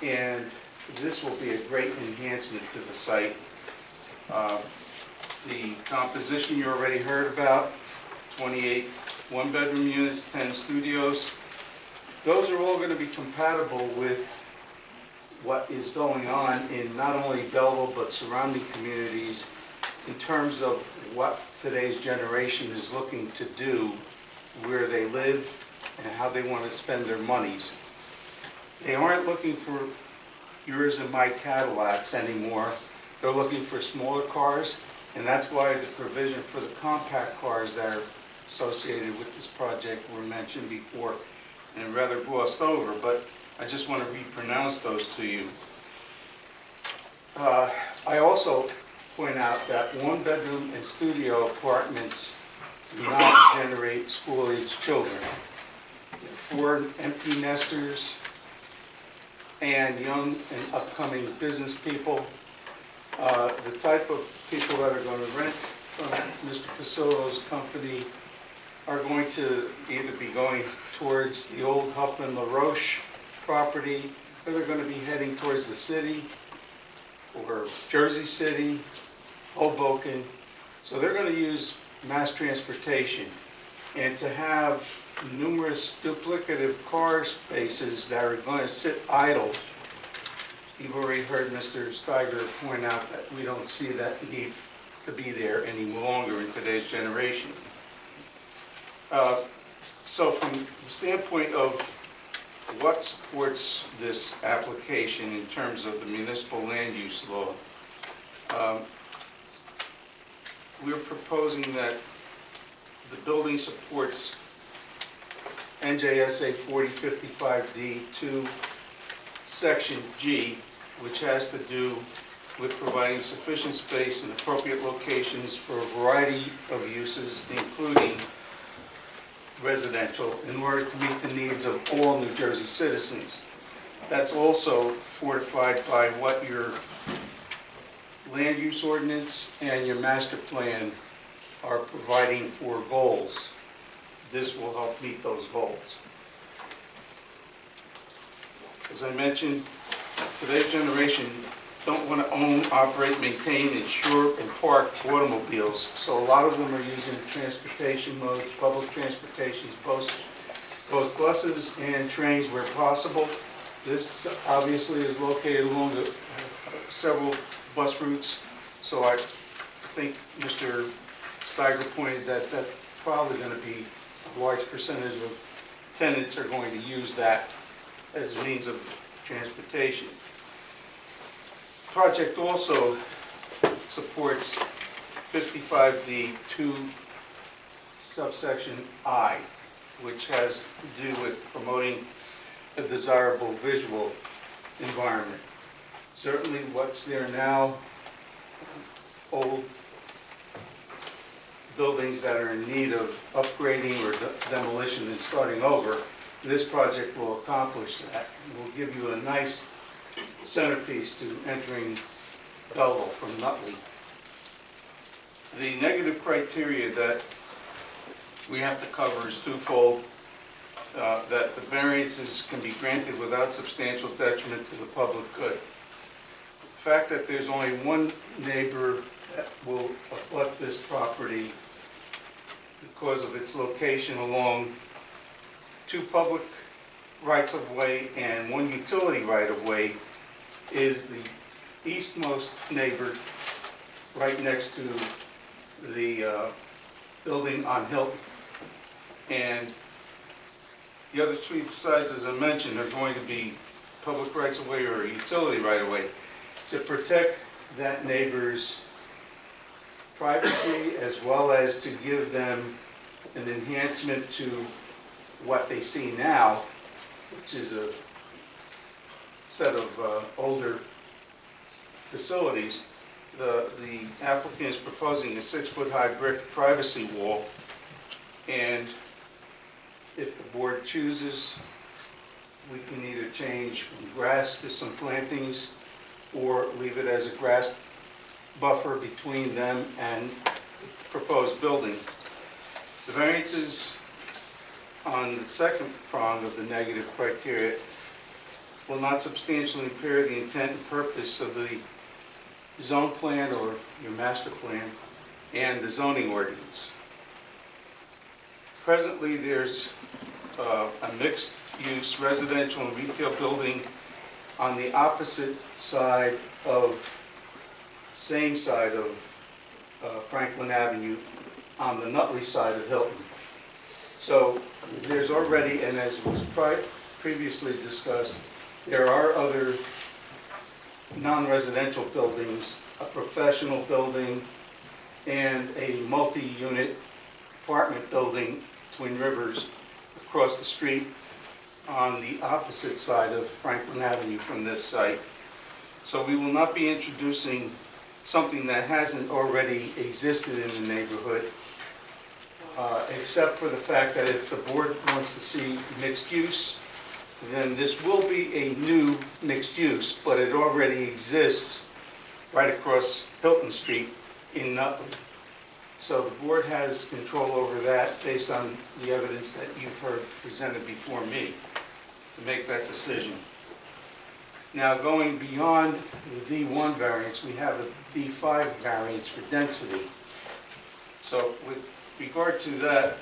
and this will be a great enhancement to the site. The composition you already heard about, 28 one-bedroom units, 10 studios. Those are all going to be compatible with what is going on in not only Belleville but surrounding communities in terms of what today's generation is looking to do, where they live, and how they want to spend their monies. They aren't looking for yours and my Cadillacs anymore. They're looking for smaller cars, and that's why the provision for the compact cars that are associated with this project were mentioned before and rather glossed over, but I just want to repronounce those to you. I also point out that one-bedroom and studio apartments do not generate school-age children. For empty nesters and young and upcoming business people, the type of people that are going to rent from Mr. Pasillo's company are going to either be going towards the old Huffman LaRoche property, or they're going to be heading towards the city, or Jersey City, Hoboken. So they're going to use mass transportation. And to have numerous duplicative car spaces that are going to sit idle, you've already heard Mr. Steiger point out that we don't see that need to be there any longer in today's generation. So from the standpoint of what supports this application in terms of the municipal land use law, we're proposing that the building supports NJSA 4055D2, Section G, which has to do with providing sufficient space and appropriate locations for a variety of uses, including residential, in order to meet the needs of all New Jersey citizens. That's also fortified by what your land use ordinance and your master plan are providing for goals. This will help meet those goals. As I mentioned, today's generation don't want to own, operate, maintain, insure, and park automobiles. So a lot of them are using transportation modes, public transportations, both buses and trains where possible. This obviously is located along the several bus routes. So I think Mr. Steiger pointed that that's probably going to be a large percentage of tenants are going to use that as a means of transportation. Project also supports 55D2 subsection I, which has to do with promoting a desirable visual environment. Certainly what's there now, old buildings that are in need of upgrading or demolition and starting over, this project will accomplish that. It will give you a nice centerpiece to entering Belleville from Nutley. The negative criteria that we have to cover is twofold, that the variances can be granted without substantial detriment to the public good. The fact that there's only one neighbor that will abut this property because of its location along 2 public rights-of-way and 1 utility right-of-way, is the eastmost neighbor right next to the building on Hilton. And the other 3 sides, as I mentioned, are going to be public rights-of-way or utility right-of-way. To protect that neighbor's privacy as well as to give them an enhancement to what they see now, which is a set of older facilities. The applicant is proposing a 6-foot-high brick privacy wall, and if the board chooses, we can either change from grass to some plantings or leave it as a grass buffer between them and the proposed building. The variances on the second prong of the negative criteria will not substantially impair the intent and purpose of the zone plan or your master plan and the zoning ordinance. Presently, there's a mixed-use residential and retail building on the opposite side of, same side of Franklin Avenue, on the Nutley side of Hilton. So there's already, and as was previously discussed, there are other non-residential buildings, a professional building, and a multi-unit apartment building, Twin Rivers, across the street on the opposite side of Franklin Avenue from this site. So we will not be introducing something that hasn't already existed in the neighborhood, except for the fact that if the board wants to see mixed use, then this will be a new mixed use, but it already exists right across Hilton Street in Nutley. So the board has control over that based on the evidence that you've heard presented before me to make that decision. Now, going beyond the D1 variance, we have a D5 variance for density. So with regard to that,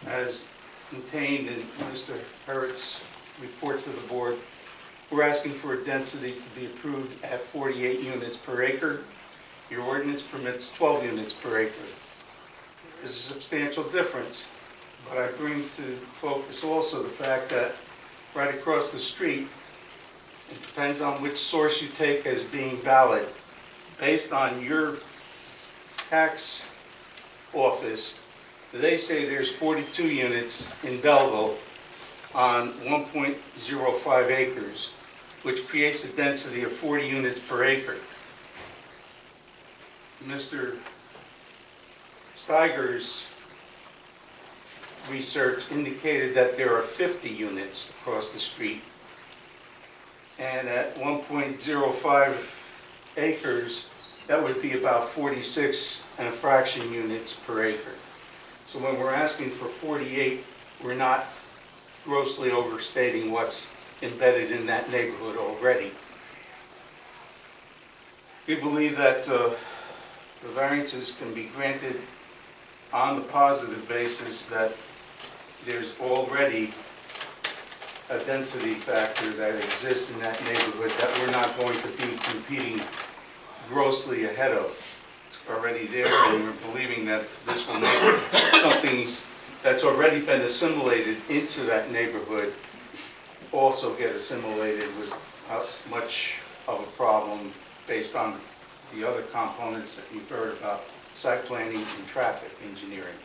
as contained in Mr. Herritt's report to the board, we're asking for a density to be approved at 48 units per acre. Your ordinance permits 12 units per acre. There's a substantial difference, but I bring to focus also the fact that right across the street, it depends on which source you take as being valid. Based on your tax office, they say there's 42 units in Belleville on 1.05 acres, which creates a density of 40 units per acre. Mr. Steiger's research indicated that there are 50 units across the street, and at 1.05 acres, that would be about 46 and a fraction units per acre. So when we're asking for 48, we're not grossly overstating what's embedded in that neighborhood already. We believe that the variances can be granted on the positive basis that there's already a density factor that exists in that neighborhood that we're not going to be competing grossly ahead of. It's already there, and we're believing that this will make something that's already been assimilated into that neighborhood also get assimilated without much of a problem based on the other components that you've heard about, site planning and traffic engineering.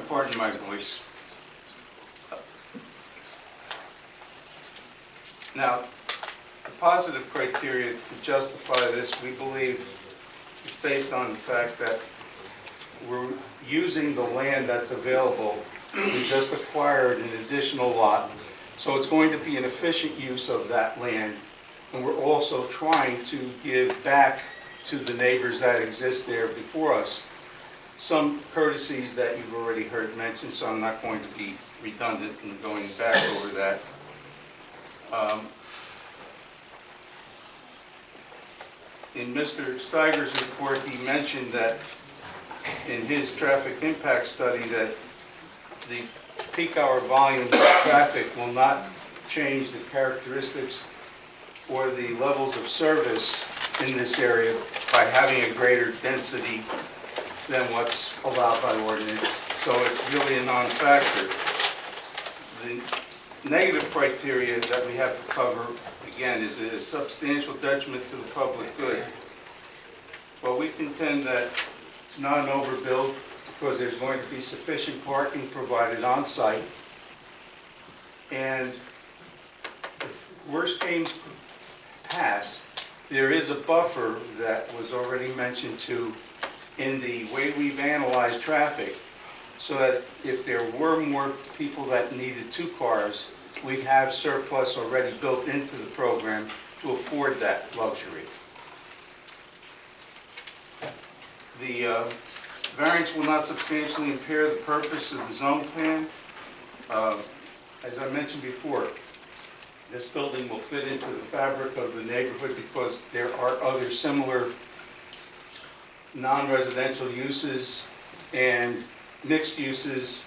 Pardon my voice. Now, the positive criteria to justify this, we believe, is based on the fact that we're using the land that's available. We just acquired an additional lot, so it's going to be an efficient use of that land. And we're also trying to give back to the neighbors that exist there before us some courtesies that you've already heard mentioned, so I'm not going to be redundant in going back over that. in Mr. Steiger's report, he mentioned that in his traffic impact study that the peak hour volume of traffic will not change the characteristics or the levels of service in this area by having a greater density than what's allowed by ordinance. So it's really a non-factor. The negative criteria that we have to cover, again, is a substantial detriment to the public good. Well, we contend that it's not an overbuild because there's going to be sufficient parking provided on site. And if worst came to pass, there is a buffer that was already mentioned to in the way we've analyzed traffic, so that if there were more people that needed 2 cars, we'd have surplus already built into the program to afford that luxury. The variance will not substantially impair the purpose of the zone plan. As I mentioned before, this building will fit into the fabric of the neighborhood because there are other similar non-residential uses and mixed uses,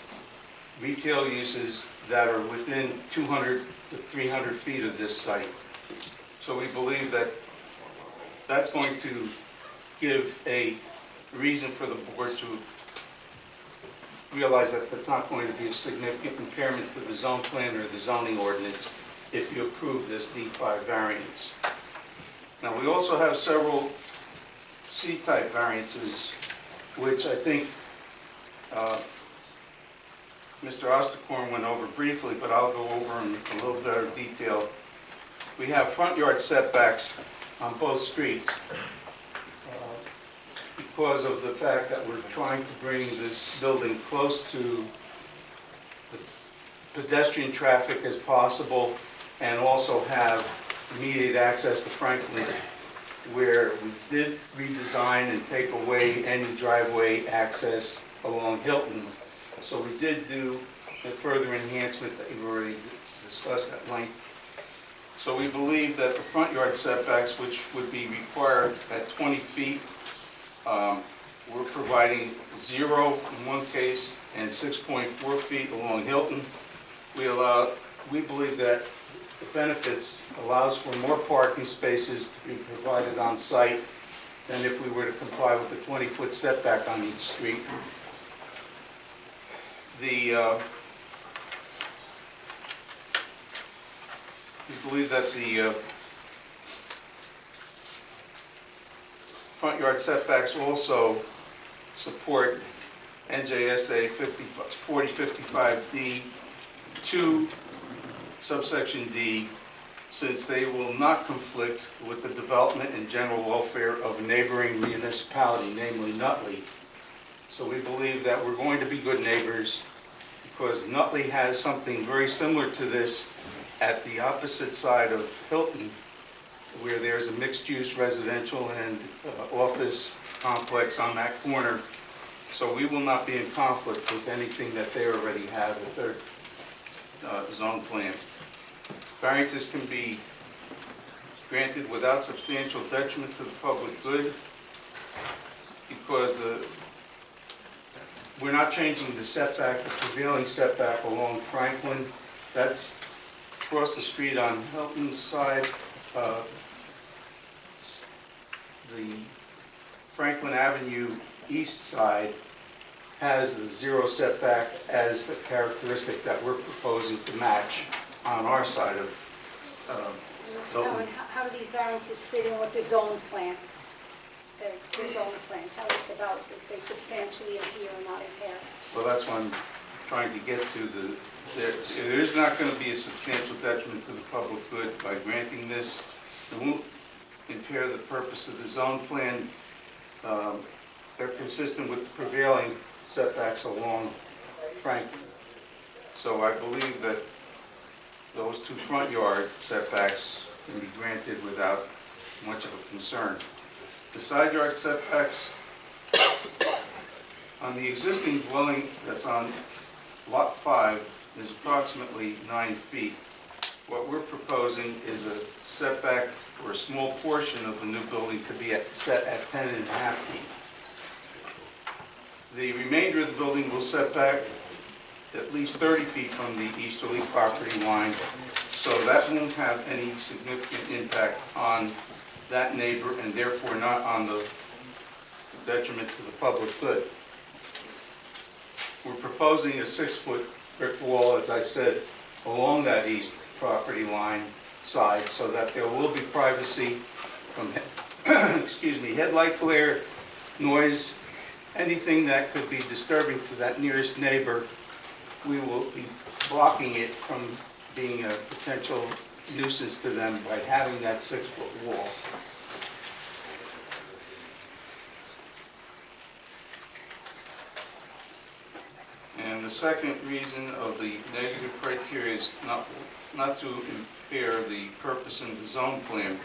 retail uses that are within 200 to 300 feet of this site. So we believe that that's going to give a reason for the board to realize that that's not going to be a significant impairment to the zone plan or the zoning ordinance if you approve this D5 variance. Now, we also have several C-type variances, which I think Mr. Osterkorn went over briefly, but I'll go over in a little better detail. We have front yard setbacks on both streets because of the fact that we're trying to bring this building close to the pedestrian traffic as possible and also have immediate access to Franklin, where we did redesign and take away any driveway access along Hilton. So we did do a further enhancement that you've already discussed at length. So we believe that the front yard setbacks, which would be required at 20 feet, we're providing 0 in one case and 6.4 feet along Hilton. We believe that the benefits allows for more parking spaces to be provided on site than if we were to comply with the 20-foot setback on each street. We believe that the front yard setbacks also support NJSA 4055D 2 subsection D, since they will not conflict with the development and general welfare of a neighboring municipality, namely Nutley. So we believe that we're going to be good neighbors because Nutley has something very similar to this at the opposite side of Hilton, where there's a mixed-use residential and office complex on that corner. So we will not be in conflict with anything that they already have with their zone plan. Variances can be granted without substantial detriment to the public good because we're not changing the setback, the prevailing setback along Franklin. That's across the street on Hilton's side. The Franklin Avenue east side has the 0 setback as the characteristic that we're proposing to match on our side of Mr. Howard, how do these variances fit in with the zone plan? The zone plan, tell us about if they substantially adhere or not adhere. Well, that's what I'm trying to get to. There is not going to be a substantial detriment to the public good by granting this. It won't impair the purpose of the zone plan. They're consistent with the prevailing setbacks along Franklin. So I believe that those 2 front yard setbacks can be granted without much of a concern. The side yard setbacks on the existing dwelling that's on lot 5 is approximately 9 feet. What we're proposing is a setback for a small portion of the new building to be set at 10.5 feet. The remainder of the building will set back at least 30 feet from the easterly property line, so that won't have any significant impact on that neighbor and therefore not on the detriment to the public good. We're proposing a 6-foot brick wall, as I said, along that east property line side so that there will be privacy from excuse me, headlight glare, noise, anything that could be disturbing to that nearest neighbor. We will be blocking it from being a potential nuisance to them by having that 6-foot wall. And the second reason of the negative criteria is not to impair the purpose in the zone plan.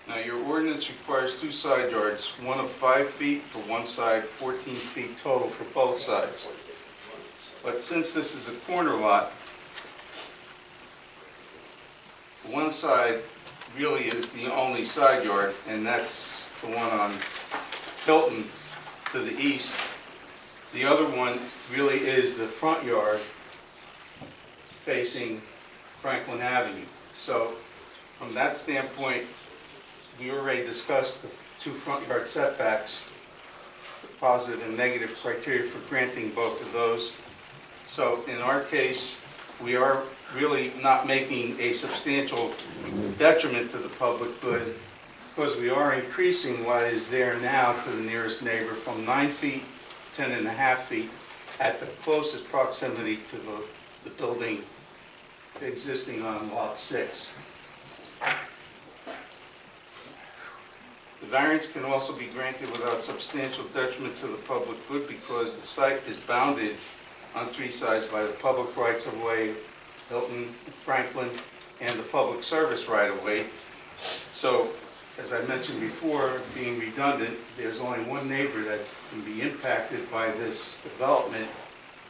Now, your ordinance requires 2 side yards, one of 5 feet for one side, 14 feet total for both sides. But since this is a corner lot, one side really is the only side yard, and that's the one on Hilton to the east. The other one really is the front yard facing Franklin Avenue. So from that standpoint, we already discussed the 2 front yard setbacks, the positive and negative criteria for granting both of those. So in our case, we are really not making a substantial detriment to the public good because we are increasing what is there now to the nearest neighbor from 9 feet, 10.5 feet at the closest proximity to the building existing on lot 6. The variance can also be granted without substantial detriment to the public good because the site is bounded on 3 sides by the public rights-of-way, Hilton, Franklin, and the public service right-of-way. So, as I mentioned before, being redundant, there's only one neighbor that can be impacted by this development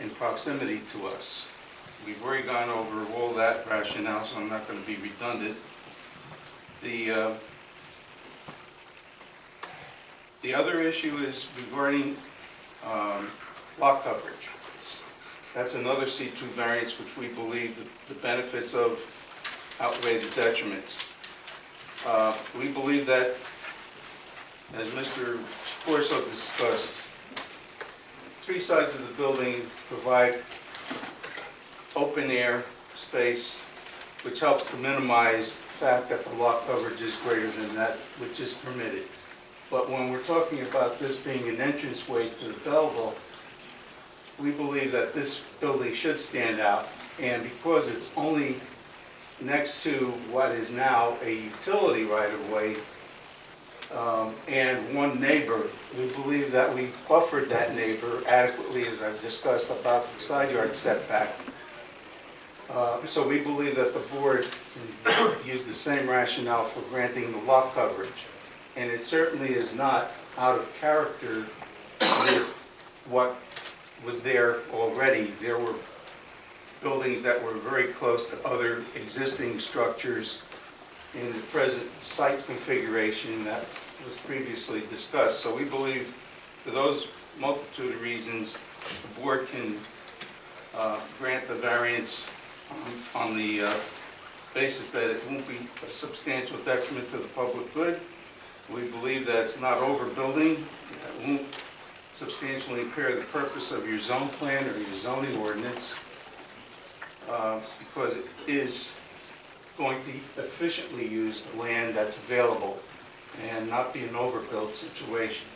in proximity to us. We've already gone over all that rationale, so I'm not going to be redundant. The other issue is regarding lot coverage. That's another C2 variance which we believe the benefits of outweigh the detriments. We believe that, as Mr. Corso discussed, 3 sides of the building provide open air space, which helps to minimize the fact that the lot coverage is greater than that which is permitted. But when we're talking about this being an entranceway to the Belleville, we believe that this building should stand out, and because it's only next to what is now a utility right-of-way and one neighbor, we believe that we buffered that neighbor adequately, as I've discussed about the side yard setback. So we believe that the board can use the same rationale for granting the lot coverage, and it certainly is not out of character with what was there already. There were buildings that were very close to other existing structures in the present site configuration that was previously discussed. So we believe for those multitude of reasons, the board can grant the variance on the basis that it won't be a substantial detriment to the public good. We believe that it's not overbuilding. It won't substantially impair the purpose of your zone plan or your zoning ordinance because it is going to efficiently use the land that's available and not be an overbuilt situation.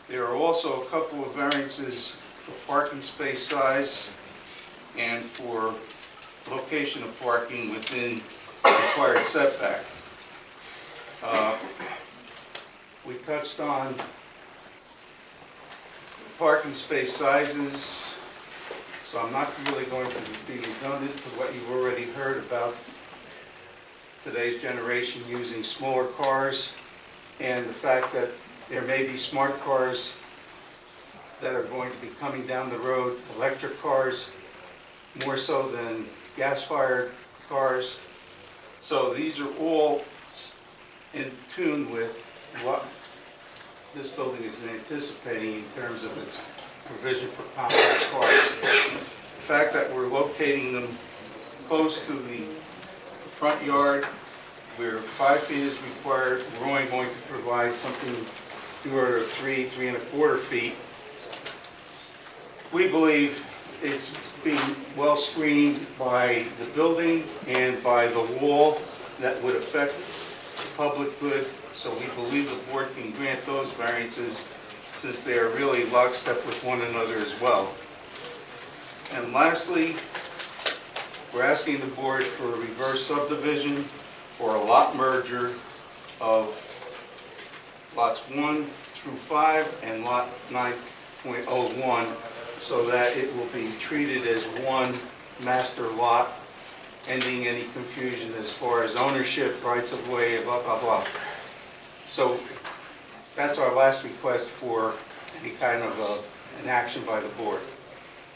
There are also a couple of variances for parking space size and for location of parking within required setback. We touched on parking space sizes, so I'm not really going to be redundant to what you've already heard about today's generation using smaller cars and the fact that there may be smart cars that are going to be coming down the road, electric cars, more so than gas-fired cars. So these are all in tune with what this building is anticipating in terms of its provision for compact cars. The fact that we're locating them close to the front yard, where 5 feet is required, we're only going to provide something to the order of 3.25 feet. We believe it's being well screened by the building and by the wall that would affect the public good, so we believe the board can grant those variances since they are really lockstep with one another as well. And lastly, we're asking the board for a reverse subdivision or a lot merger of lots 1 through 5 and lot 9.01, so that it will be treated as one master lot, ending any confusion as far as ownership, rights of way, blah, blah, blah. So that's our last request for any kind of an action by the board.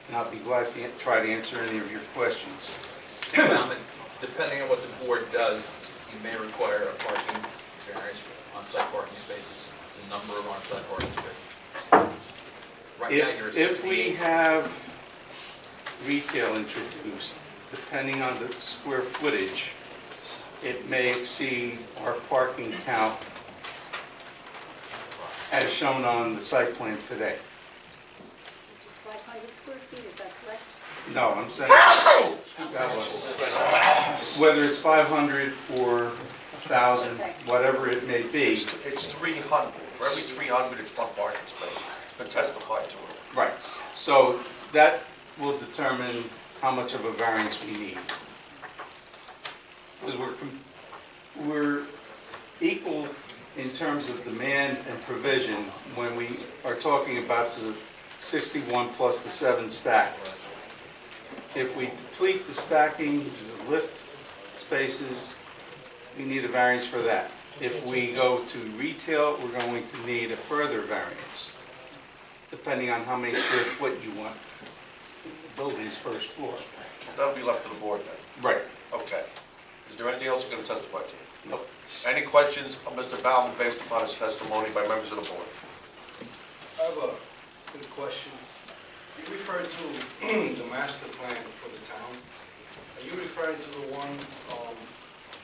And I'll be glad to try to answer any of your questions. Depending on what the board does, you may require a parking variance for on-site parking spaces, the number of on-site parking spaces. Right now, you're at 68. If we have retail introduced, depending on the square footage, it may exceed our parking count as shown on the site plan today. Which is 500 square feet, is that correct? No, I'm saying, whether it's 500 or 1,000, whatever it may be. It's 300. For every 300, it's one parking space. It's been testified to. Right. So that will determine how much of a variance we need. Because we're equal in terms of demand and provision when we are talking about the 61 plus the 7 stack. If we deplete the stacking, the lift spaces, we need a variance for that. If we go to retail, we're going to need a further variance, depending on how many square foot you want the building's first floor. That'll be left to the board then. Right. Okay. Is there anything else you're going to testify to? Nope. Any questions of Mr. Baumann based upon his testimony by members of the board? I have a quick question. You referred to the master plan for the town. Are you referring to the one,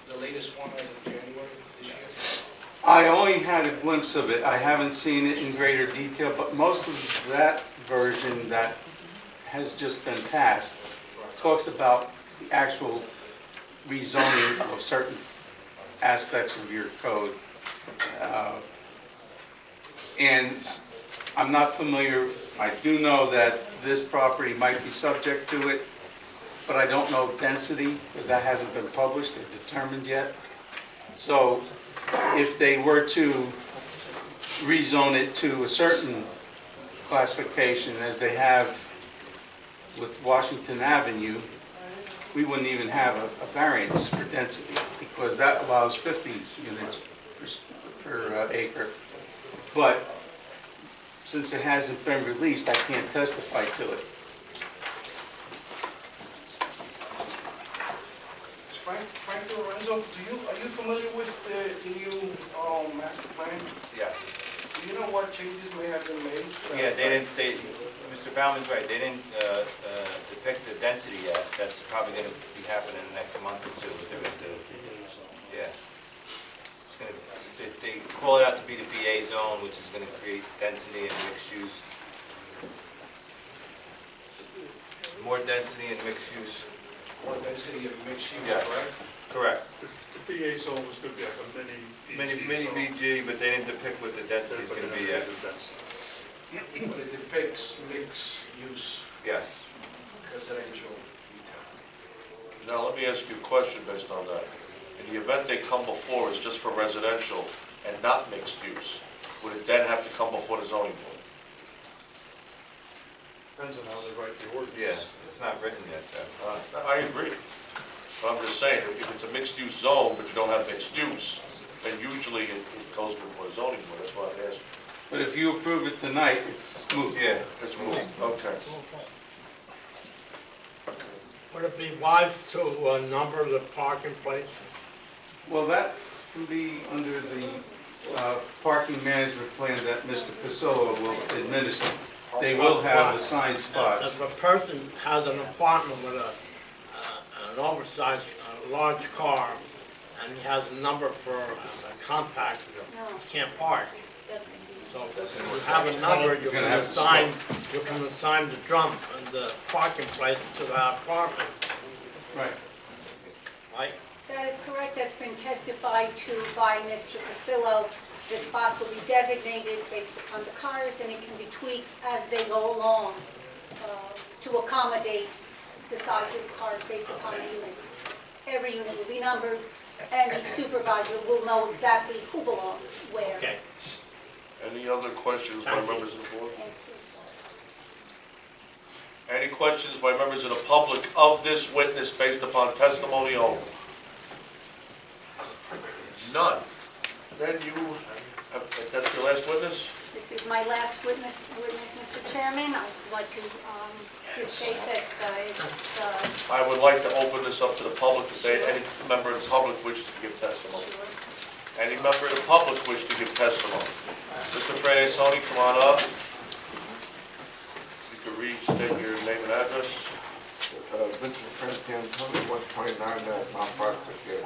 the latest one as of January this year? I only had a glimpse of it. I haven't seen it in greater detail, but most of that version that has just been passed talks about the actual rezoning of certain aspects of your code. And I'm not familiar, I do know that this property might be subject to it, but I don't know density, because that hasn't been published or determined yet. So if they were to rezone it to a certain classification, as they have with Washington Avenue, we wouldn't even have a variance for density, because that allows 50 units per acre. But since it hasn't been released, I can't testify to it. Frank Lorenzo, are you familiar with the new master plan? Yes. Do you know what changes may have been made? Yeah, Mr. Bauman's right, they didn't depict the density yet. That's probably going to be happening in the next month or two, what they're going to do. Yeah. It's going to, they call it out to be the BA zone, which is going to create density and mixed use. More density and mixed use. More density and mixed use, Yes. correct? Correct. The PA zone was going to be like a Mini BG, but they didn't depict what the density is going to be yet. But it depicts mixed use Yes. residential retail. Now, let me ask you a question based on that. In the event they come before us just for residential and not mixed use, would it then have to come before the zoning board? Depends on how they write the ordinance. Yeah, it's not written yet, Jeff. I agree. But I'm just saying, if it's a mixed-use zone, but you don't have mixed use, then usually it goes before the zoning board, that's why I asked. But if you approve it tonight, it's smooth. Yeah, it's moved, okay. Would it be wise to number the parking places? Well, that can be under the parking management plan that Mr. Pasillo will administer. They will have assigned spots. If a person has an apartment with an oversized, large car, and he has a number for a compact, he can't park. So if you have a number, you can assign the drum and the parking place to that apartment. Right. Right? That is correct, that's been testified to by Mr. Pasillo. The spots will be designated based upon the cars, and it can be tweaked as they go along to accommodate the size of the car based upon the units. Every unit will be numbered, and the supervisor will know exactly who belongs where. Okay. Any other questions by members of the board? Thank you. Any questions by members of the public of this witness based upon testimony only? None. Then that's your last witness? This is my last witness, Mr. Chairman. I would like to state that it's... I would like to open this up to the public if any member of the public wishes to give testimony. Any member of the public wish to give testimony? Mr. Fred Antoni, come on up. You can restate your name and address. Vincent Fred Antoni, 129 Mount Prospect here.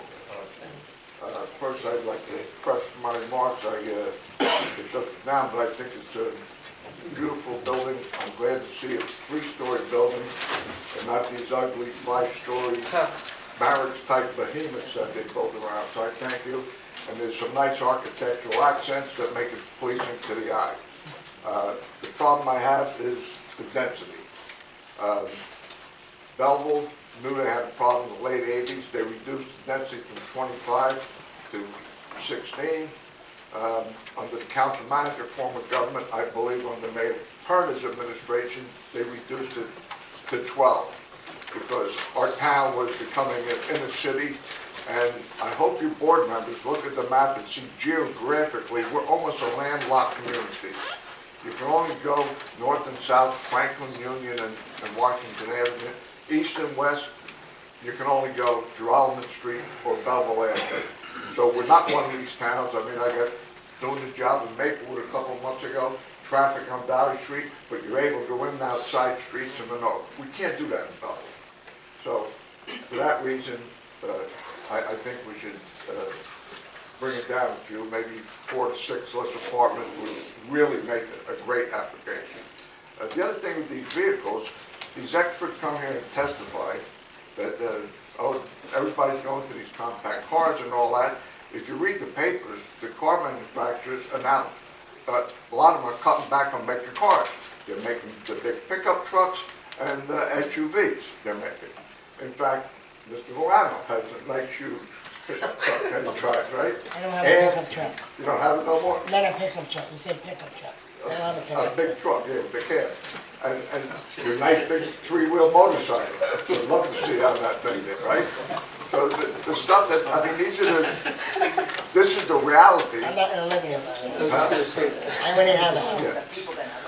First, I'd like to express my remarks. I took it down, but I think it's a beautiful building. I'm glad to see it's a 3-story building and not these ugly 5-story barracks-type behemoths that they build around. So I thank you. And there's some nice architectural accents that make it pleasing to the eye. The problem I have is the density. Belleville knew they had a problem in the late 80s. They reduced the density from 25 to 16. Under the council manager form of government, I believe under Mayor Perna's administration, they reduced it to 12 because our town was becoming an inner city. And I hope you board members look at the map and see geographically, we're almost a landlocked community. You can only go north and south, Franklin, Union, and Washington Avenue. East and west, you can only go Geralman Street or Belleville Avenue. So we're not one of these towns. I mean, I got doing the job in Maplewood a couple of months ago, traffic on Valley Street, but you're able to go in and out side streets in the north. We can't do that in Belleville. So for that reason, I think we should bring it down a few, maybe 4 to 6 less apartments would really make it a great application. The other thing with these vehicles, these experts come here and testify that, everybody's going to these compact cars and all that. If you read the papers, the car manufacturers are now, a lot of them are cutting back on making cars. They're making the big pickup trucks and SUVs they're making. In fact, Mr. Milano has a nice huge pickup truck that he drives, right? I don't have a pickup truck. You don't have it no more? Not a pickup truck, you said pickup truck. I don't have a pickup A big truck, yeah, big cab. And your nice big 3-wheel motorcycle. I'd love to see how that thing did, right? So the stuff that, I mean, this is the reality. I'm not gonna live here, by the way. I was gonna say that. I wouldn't have a house. Yeah.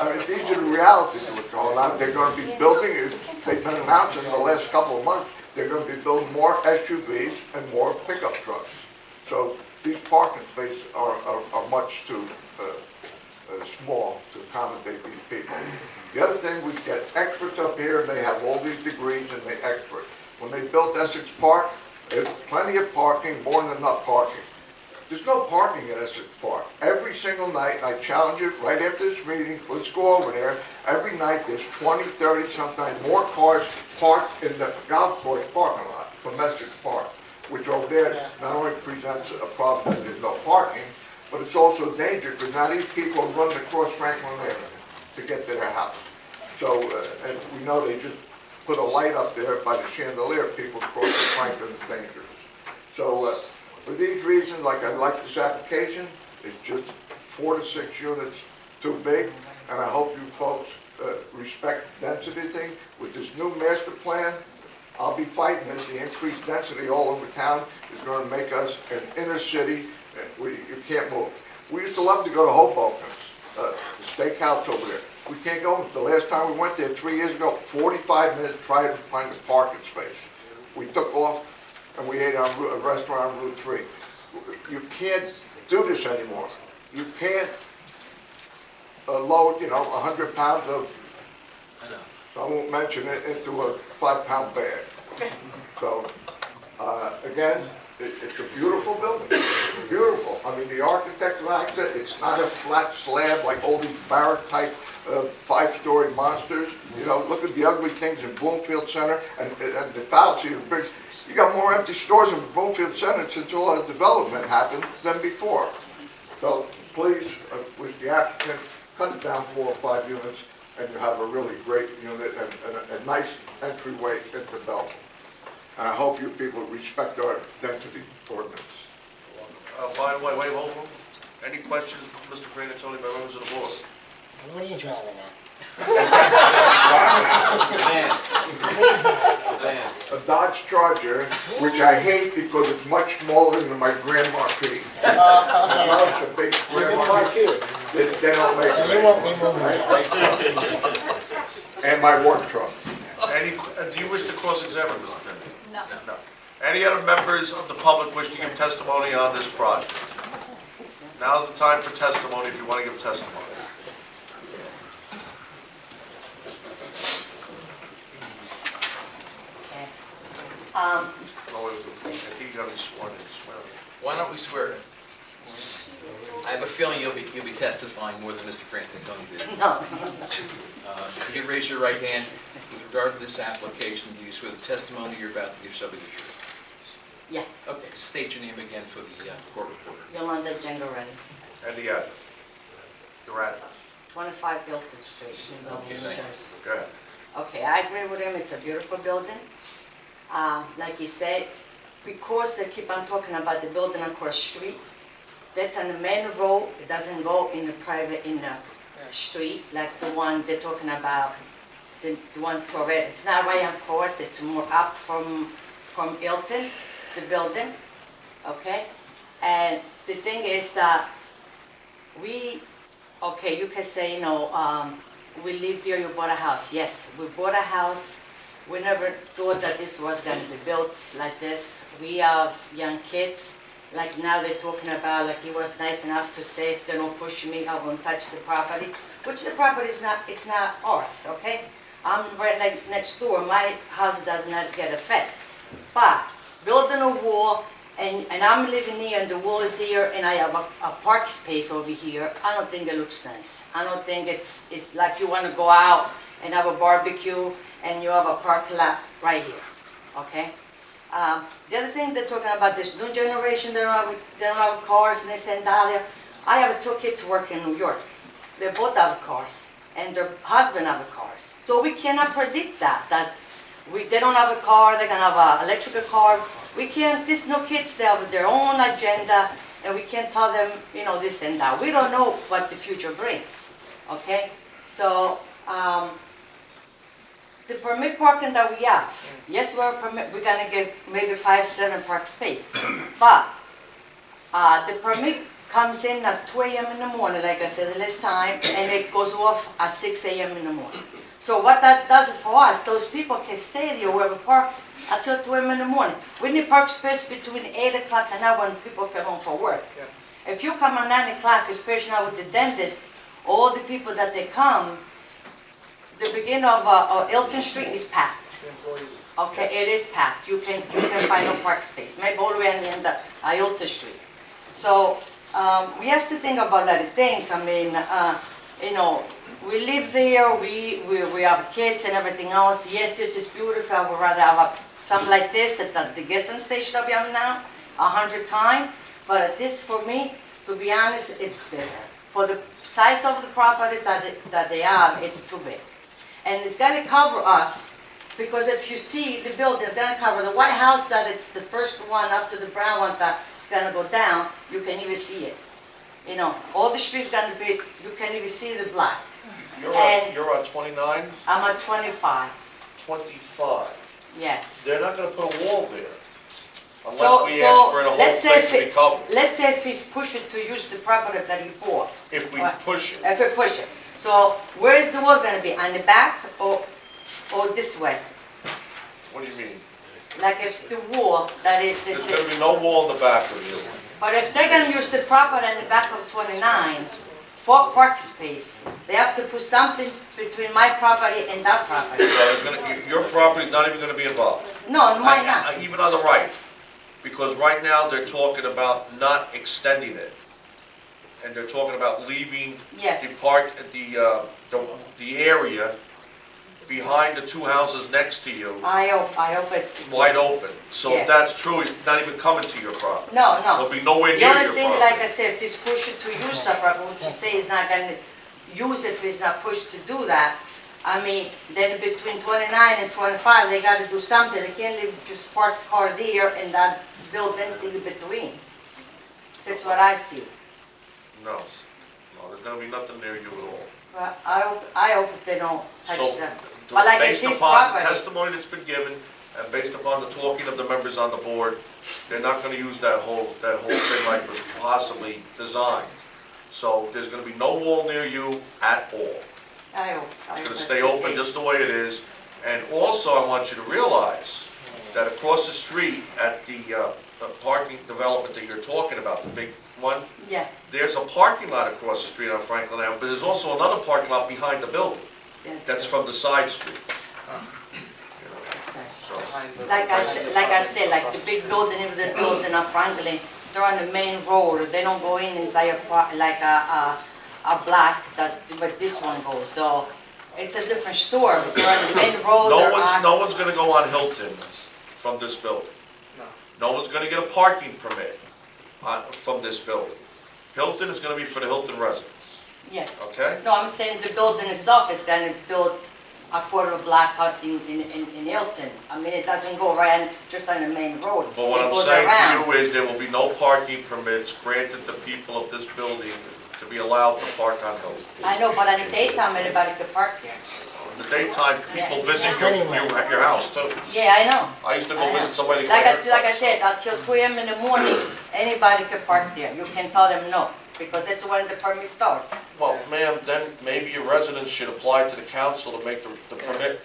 I mean, these are the realities of what's going on. They're gonna be building, they've been announcing in the last couple of months, they're gonna be building more SUVs and more pickup trucks. So these parking spaces are much too small to accommodate these people. The other thing, we get experts up here, and they have all these degrees and they expert. When they built Essex Park, there's plenty of parking, more than enough parking. There's no parking at Essex Park. Every single night, I challenge you, right after this meeting, let's go over there. Every night, there's 20, 30, sometimes more cars parked in the golf course parking lot from Essex Park, which over there not only presents a problem that there's no parking, but it's also a danger because now these people are running across Franklin Avenue to get to their house. So, and we know they just put a light up there by the chandelier, people crossing Franklin is dangerous. So, for these reasons, like I like this application, it's just 4 to 6 units too big, and I hope you folks respect the density thing. With this new master plan, I'll be fighting this. The increased density all over town is going to make us an inner city. You can't move. We used to love to go to Hoboken's, the steakhouse over there. We can't go. The last time we went there 3 years ago, 45 minutes trying to find a parking space. We took off and we ate on a restaurant on Route 3. You can't do this anymore. You can't load, 100 pounds of, I won't mention it, into a 5-pound bag. So, again, it's a beautiful building, beautiful. I mean, the architect likes it, it's not a flat slab like all these barrack type 5-story monsters. Look at the ugly things in Bloomfield Center and the fallacy of bricks. You got more empty stores in Bloomfield Center since all the development happened than before. So please, wish the applicant, cut it down 4 or 5 units, and you have a really great unit and a nice entryway into Belleville. And I hope you people respect our density ordinance. By the way, wait, hold on. Any questions, Mr. Frantantoni, by members of the board? What are you driving at? A Dodge Charger, which I hate because it's much smaller than my Grand Marquis. I love the big Grand Marquis. They don't make it. You won't be moving. And my work truck. Do you wish to cross-examine, Mr. Finley? No. No. Any other members of the public wish to give testimony on this project? Now's the time for testimony if you want to give testimony. Um, I think you got to be sworn in. Why don't we swear in? I have a feeling you'll be testifying more than Mr. Frantantoni did. No. If you could raise your right hand, with regard to this application, do you swear the testimony you're about to give shall be the truth? Yes, Okay, state your name again for the court reporter. Yolanda Gengarelli, And the address. Your address. 25 Bilton Street, New Belleville, Okay, New thank you. Jersey. Go ahead. Okay, I agree with him, it's a beautiful building. Like he said, because they keep on talking about the building across the street, that's on the main road, it doesn't go in the private, in the street, like the one they're talking about, the one for it. It's not right across, it's more up from Hilton, the building, okay? And the thing is that okay, you can say, we lived here, you bought a house. Yes, we bought a house. We never thought that this was going to be built like this. We have young kids. Like now they're talking about, like he was nice enough to say, if they don't push me, I won't touch the property. Which the property is not, it's not ours, okay? I'm right next door. My house does not get affected. But building a wall, and I'm living here, and the wall is here, and I have a park space over here. I don't think it looks nice. I don't think it's like you want to go out and have a barbecue, and you have a parking lot right here, okay? The other thing they're talking about, this new generation, they don't have cars, and this and that. I have 2 kids working in New York. They both have cars, and their husband have cars. So we cannot predict that they don't have a car, they're gonna have an electrical car. We can't, these new kids, they have their own agenda, and we can't tell them, this and that. We don't know what the future brings, okay? So, the permit parking that we have, yes, we're gonna get maybe 5-7 park space, but the permit comes in at 2 a.m. in the morning, like I said last time, and it goes off at 6 a.m. in the morning. So what that does for us, those people can stay there, whoever parks, until 2 a.m. in the morning. We need park space between 8 o'clock and now when people come home for work. Yeah. If you come at 9 o'clock, especially now with the dentist, all the people that they come, the beginning of Hilton Street is packed. Okay, it is packed. You can find no park space. Maybe all the way on the end of Hilton Street. So we have to think about a lot of things. I mean, we live there. We have kids and everything else. Yes, this is beautiful. I would rather have something like this at the gas station that we have now 100 times. But this, for me, to be honest, it's bigger. For the size of the property that they have, it's too big. And it's going to cover us, because if you see the building, it's going to cover the White House, that it's the first one after the brown one that it's going to go down. You can even see it. All the streets going to be, you can even see the black. You're on 29? I'm at 25. 25. Yes. They're not going to put a wall there. Unless we ask for the whole thing to be covered. Let's say if he's pushing to use the property that he bought. If we push it. If we push it. So where is the wall going to be? On the back or this way? What do you mean? like if the wall, that is, There's gonna be no wall in the back of you. but if they're gonna use the property in the back of 29 for park space, they have to put something between my property and that property. So there's gonna, your property's not even gonna be involved. No, mine not. Even on the right, because right now they're talking about not extending it. And they're talking about leaving Yes. the area behind the two houses next to you I hope it's the case. wide open. So Yeah. if that's true, it's not even coming to your property. No, no. It'll be nowhere The near only your thing, property. like I said, if he's pushing to use the property, which he say he's not gonna use it, if he's not pushed to do that, I mean, then between 29 and 25, they gotta do something. They can't leave, just park car there and not build anything in between. That's what I see. No, there's gonna be nothing near you at all. But I hope they don't touch So, that. But like it's based his upon the property. testimony that's been given, and based upon the talking of the members on the board, they're not gonna use that whole thing like was possibly designed. So there's gonna be no wall near you at all. I hope. It's gonna stay open just the way it is. And also, I want you to realize that across the street at the parking development that you're talking about, the big one, Yeah. there's a parking lot across the street on Franklin Avenue, but there's also another parking lot behind the building. That's from the side street. Like I said, like the big building, if they're building on Franklin, they're on the main road. They don't go in inside like a block that, but this one goes. So it's a different store. They're on the main road. No one's gonna go on Hilton from this building. No one's gonna get a parking permit from this building. Hilton is gonna be for the Hilton residents, Yes. okay? No, I'm saying the building itself is gonna build a quarter of a block out in Hilton. I mean, it doesn't go right just on the main road. But what It I'm goes saying around. to you is there will be no parking permits granted to people of this building to be allowed to park on Hilton. I know, but in the daytime, anybody could park there. In the daytime, people visit It's your house too. Yeah, I know. I used to go I know. visit somebody. Like I said, until 2 a.m. in the morning, anybody can park there. You can tell them no, because that's when the permit starts. Well, ma'am, then maybe your residents should apply to the council to make the permit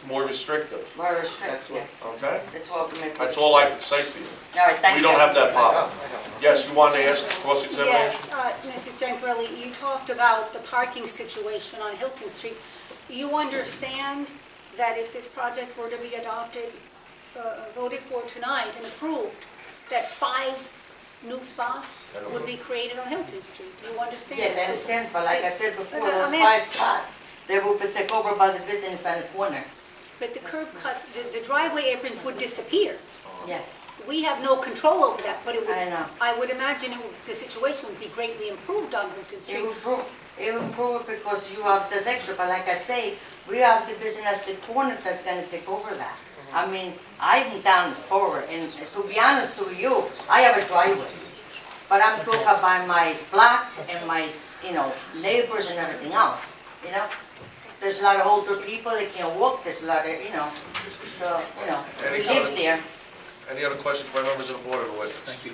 more restrictive, More restricted, yes. okay? That's what we make. That's all I can say to you. All right, thank We you. don't have that problem. Yes, you wanted to ask cross-examination? Yes, Mrs. Giancarelli, you talked about the parking situation on Hilton Street. You understand that if this project were to be adopted, voted for tonight and approved, that 5 new spots would be created on Hilton Street? Do you understand? Yes, I understand, but like I said before, But those I'm 5 asking- spots, they will be taken over by the business on the corner. But the curb cuts, the driveway aprons would disappear. Yes. We have no control over that, but it would, I know. I would imagine the situation would be greatly improved on Hilton It Street. will improve it because you have this extra, but like I say, we have the business, the corner that's gonna take over that. I mean, I'm down forward, and to be honest with you, I have a driveway. But I'm talking about my block and my, neighbors and everything else, There's a lot of older people, they can't walk, there's a lot of, so, we live there. Any other questions by members of the board or the witness? Thank you.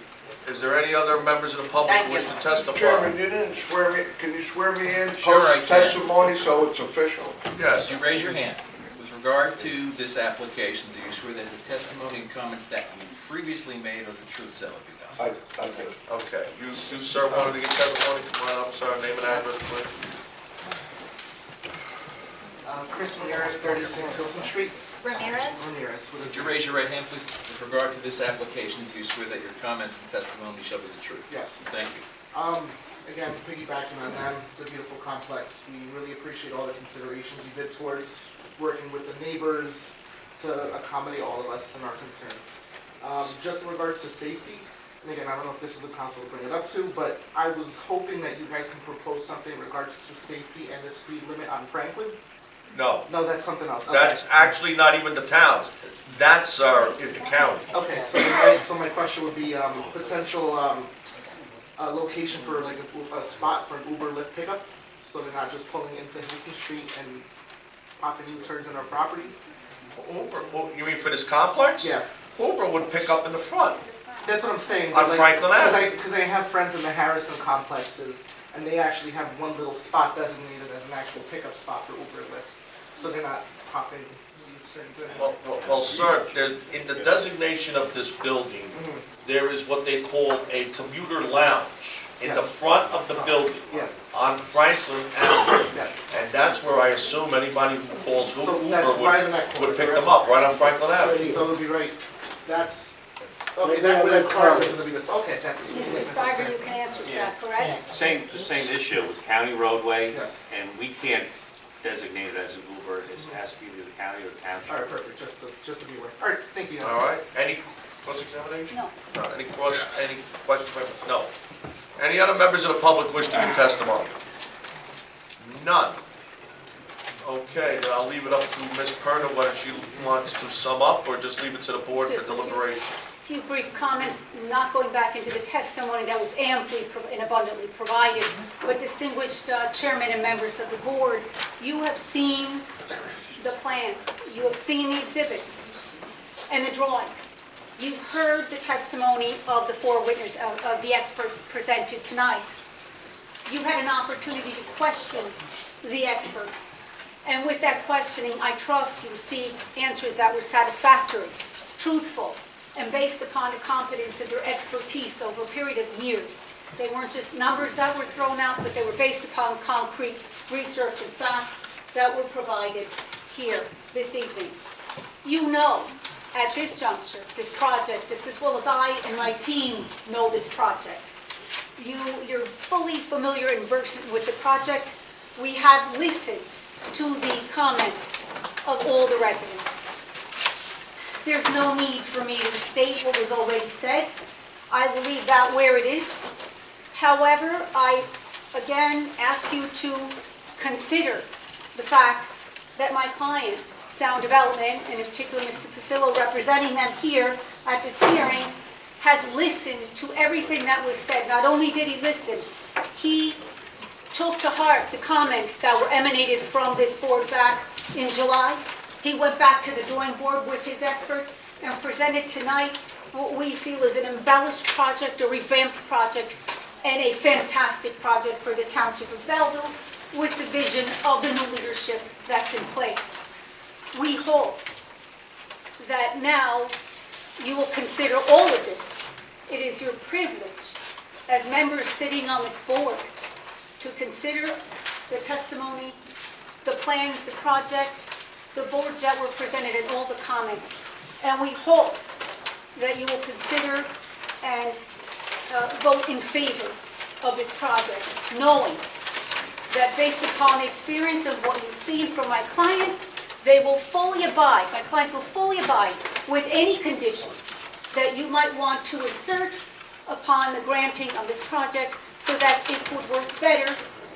Is there any other members of the public Thank who wish you. to testify? Chairman, you didn't swear me, can you swear me in? Sure, I can. Testimony, so it's official. Yes. Would you raise your hand? With regard to this application, do you swear that the testimony and comments that you previously made are the truth, so help you God? I did. Okay, you, sir, wanted to get testimony? Come on up, sir, name and address, please. Chris Ramirez, 36 Hilton Street. Ramirez? Ramirez. Would you raise your right hand, please? With regard to this application, do you swear that your comments and testimony shall be the truth? Yes. Thank you. Again, piggybacking on them, it's a beautiful complex. We really appreciate all the considerations you did towards working with the neighbors to accommodate all of us and our concerns. Just in regards to safety, and again, I don't know if this is the council to bring it up to, but I was hoping that you guys can propose something in regards to safety and the speed limit on Franklin. No. No, that's something else. Okay. That's actually not even the towns. That, sir, is the county. Okay, so my question would be potential location for like a spot for an Uber Lyft pickup, so they're not just pulling into Hilton Street and popping U-turns in our properties. Uber, you mean for this complex? Yeah. Uber would pick up in the front. That's what I'm saying. On Franklin Avenue. Because I have friends in the Harrison complexes, and they actually have one little spot designated as an actual pickup spot for Uber and Lyft, so they're not popping Well, sir, in the designation of this building, there is what they call a commuter lounge in the Yes. front of the building Yeah. on Franklin Avenue. Yes. And that's where I assume anybody who calls So Uber that's right in that corner, would pick correct? them up, right on Franklin Avenue. So it would be right, that's, okay, Right that, where where the that car car is is. gonna be this, okay, that's. Mr. Steiger, you can answer that, correct? The same issue with county roadway, Yes. and we can't designate it as an Uber, it has to be either the county or the township. All right, perfect, just to be aware. All right, thank you. All right, any cross-examination? No. No, any questions by, no. Any other members of the public wish to give testimony? None. Okay, then I'll leave it up to Ms. Perna whether she wants to sum up or just leave it to the board for Just a few- deliberation. Few brief comments, not going back into the testimony that was amply and abundantly provided, but distinguished chairman and members of the board, you have seen the plans, you have seen the exhibits and the drawings. You've heard the testimony of the four witnesses, of the experts presented tonight. You had an opportunity to question the experts. And with that questioning, I trust you received answers that were satisfactory, truthful, and based upon the competence of your expertise over a period of years. They weren't just numbers that were thrown out, but they were based upon concrete research and facts that were provided here this evening. You know, at this juncture, this project, just as well as I and my team know this project. You're fully familiar and versant with the project. We have listened to the comments of all the residents. There's no need for me to state what was already said. I will leave that where it is. However, I again ask you to consider the fact that my client, Sound Development, and in particular Mr. Pasillo representing them here at this hearing, has listened to everything that was said. Not only did he listen, he took to heart the comments that were emanated from this board back in July. He went back to the drawing board with his experts and presented tonight what we feel is an embellished project, a revamped project, and a fantastic project for the Township of Belleville with the vision of the new leadership that's in place. We hope that now you will consider all of this. It is your privilege as members sitting on this board to consider the testimony, the plans, the project, the boards that were presented and all the comments. And we hope that you will consider and vote in favor of this project, knowing that based upon the experience of what you've seen from my client, they will fully abide, my clients will fully abide with any conditions that you might want to insert upon the granting of this project so that it would work better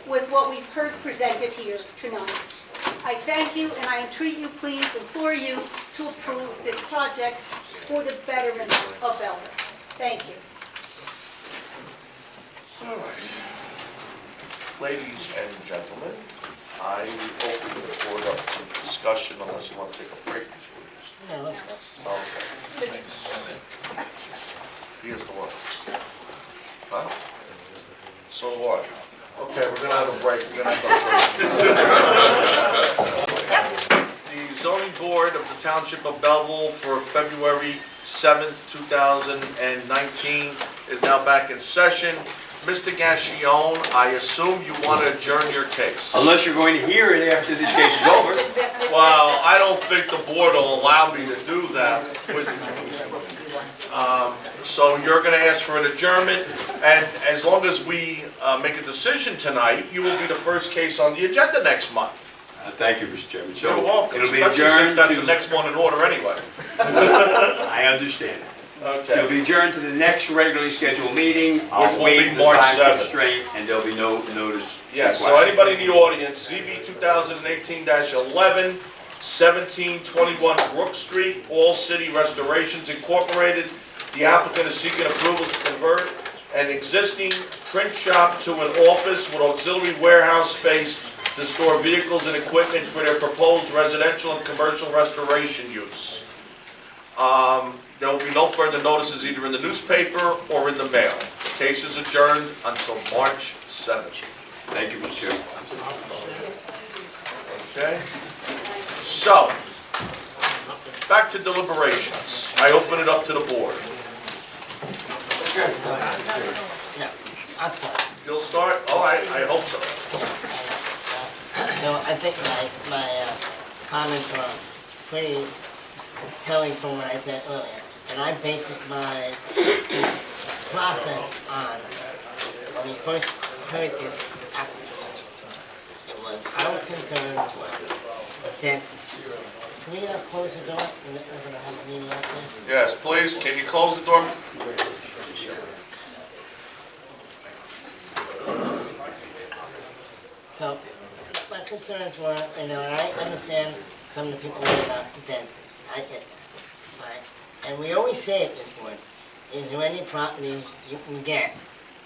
with what we've heard presented here tonight. I thank you and I entreat you, please, implore you to approve this project for the betterment of Belleville. Thank you. All right. Ladies and gentlemen, I open the board up to discussion unless you want to take a break before this. Yeah, let's go. Okay. Here's the one. Huh? So what? Okay, we're gonna have a break. We're gonna have a break. The zoning board of the Township of Belleville for February 7th, 2019 is now back in session. Mr. Gassion, I assume you want to adjourn your case? Unless you're going to hear it after this case is over. Well, I don't think the board will allow me to do that. So you're going to ask for an adjournment, and as long as we make a decision tonight, you will be the first case on the agenda next month. Thank you, Mr. Chairman. So You're welcome, it'll be especially adjourned since that's to- the next one in order anyway. I understand. Okay. It'll be adjourned to the next regularly scheduled meeting. Which I'll will be waive the March time 7th. constraint, and there'll be no notice. Yes, so required. anybody in the audience, ZB 2018-11, 1721 Brook Street, All City Restorations Incorporated. The applicant is seeking approval to convert an existing print shop to an office with auxiliary warehouse space to store vehicles and equipment for their proposed residential and commercial restoration use. There will be no further notices either in the newspaper or in the mail. The case is adjourned until March 7th. Thank you, Mr. Chairman. Okay? So, back to deliberations. I open it up to the board. No, I'll start. You'll start? All right, I hope so. So I think my comments are pretty telling from what I said earlier. And I based my process on, when we first heard this application, it was our concerns were density. Can we close the door? We're going to have a meeting out there. Yes, please, can you close the door? So, my concerns were, and I understand some of the people worry about density. I get that, right? And we always say at this point, is there any property you can get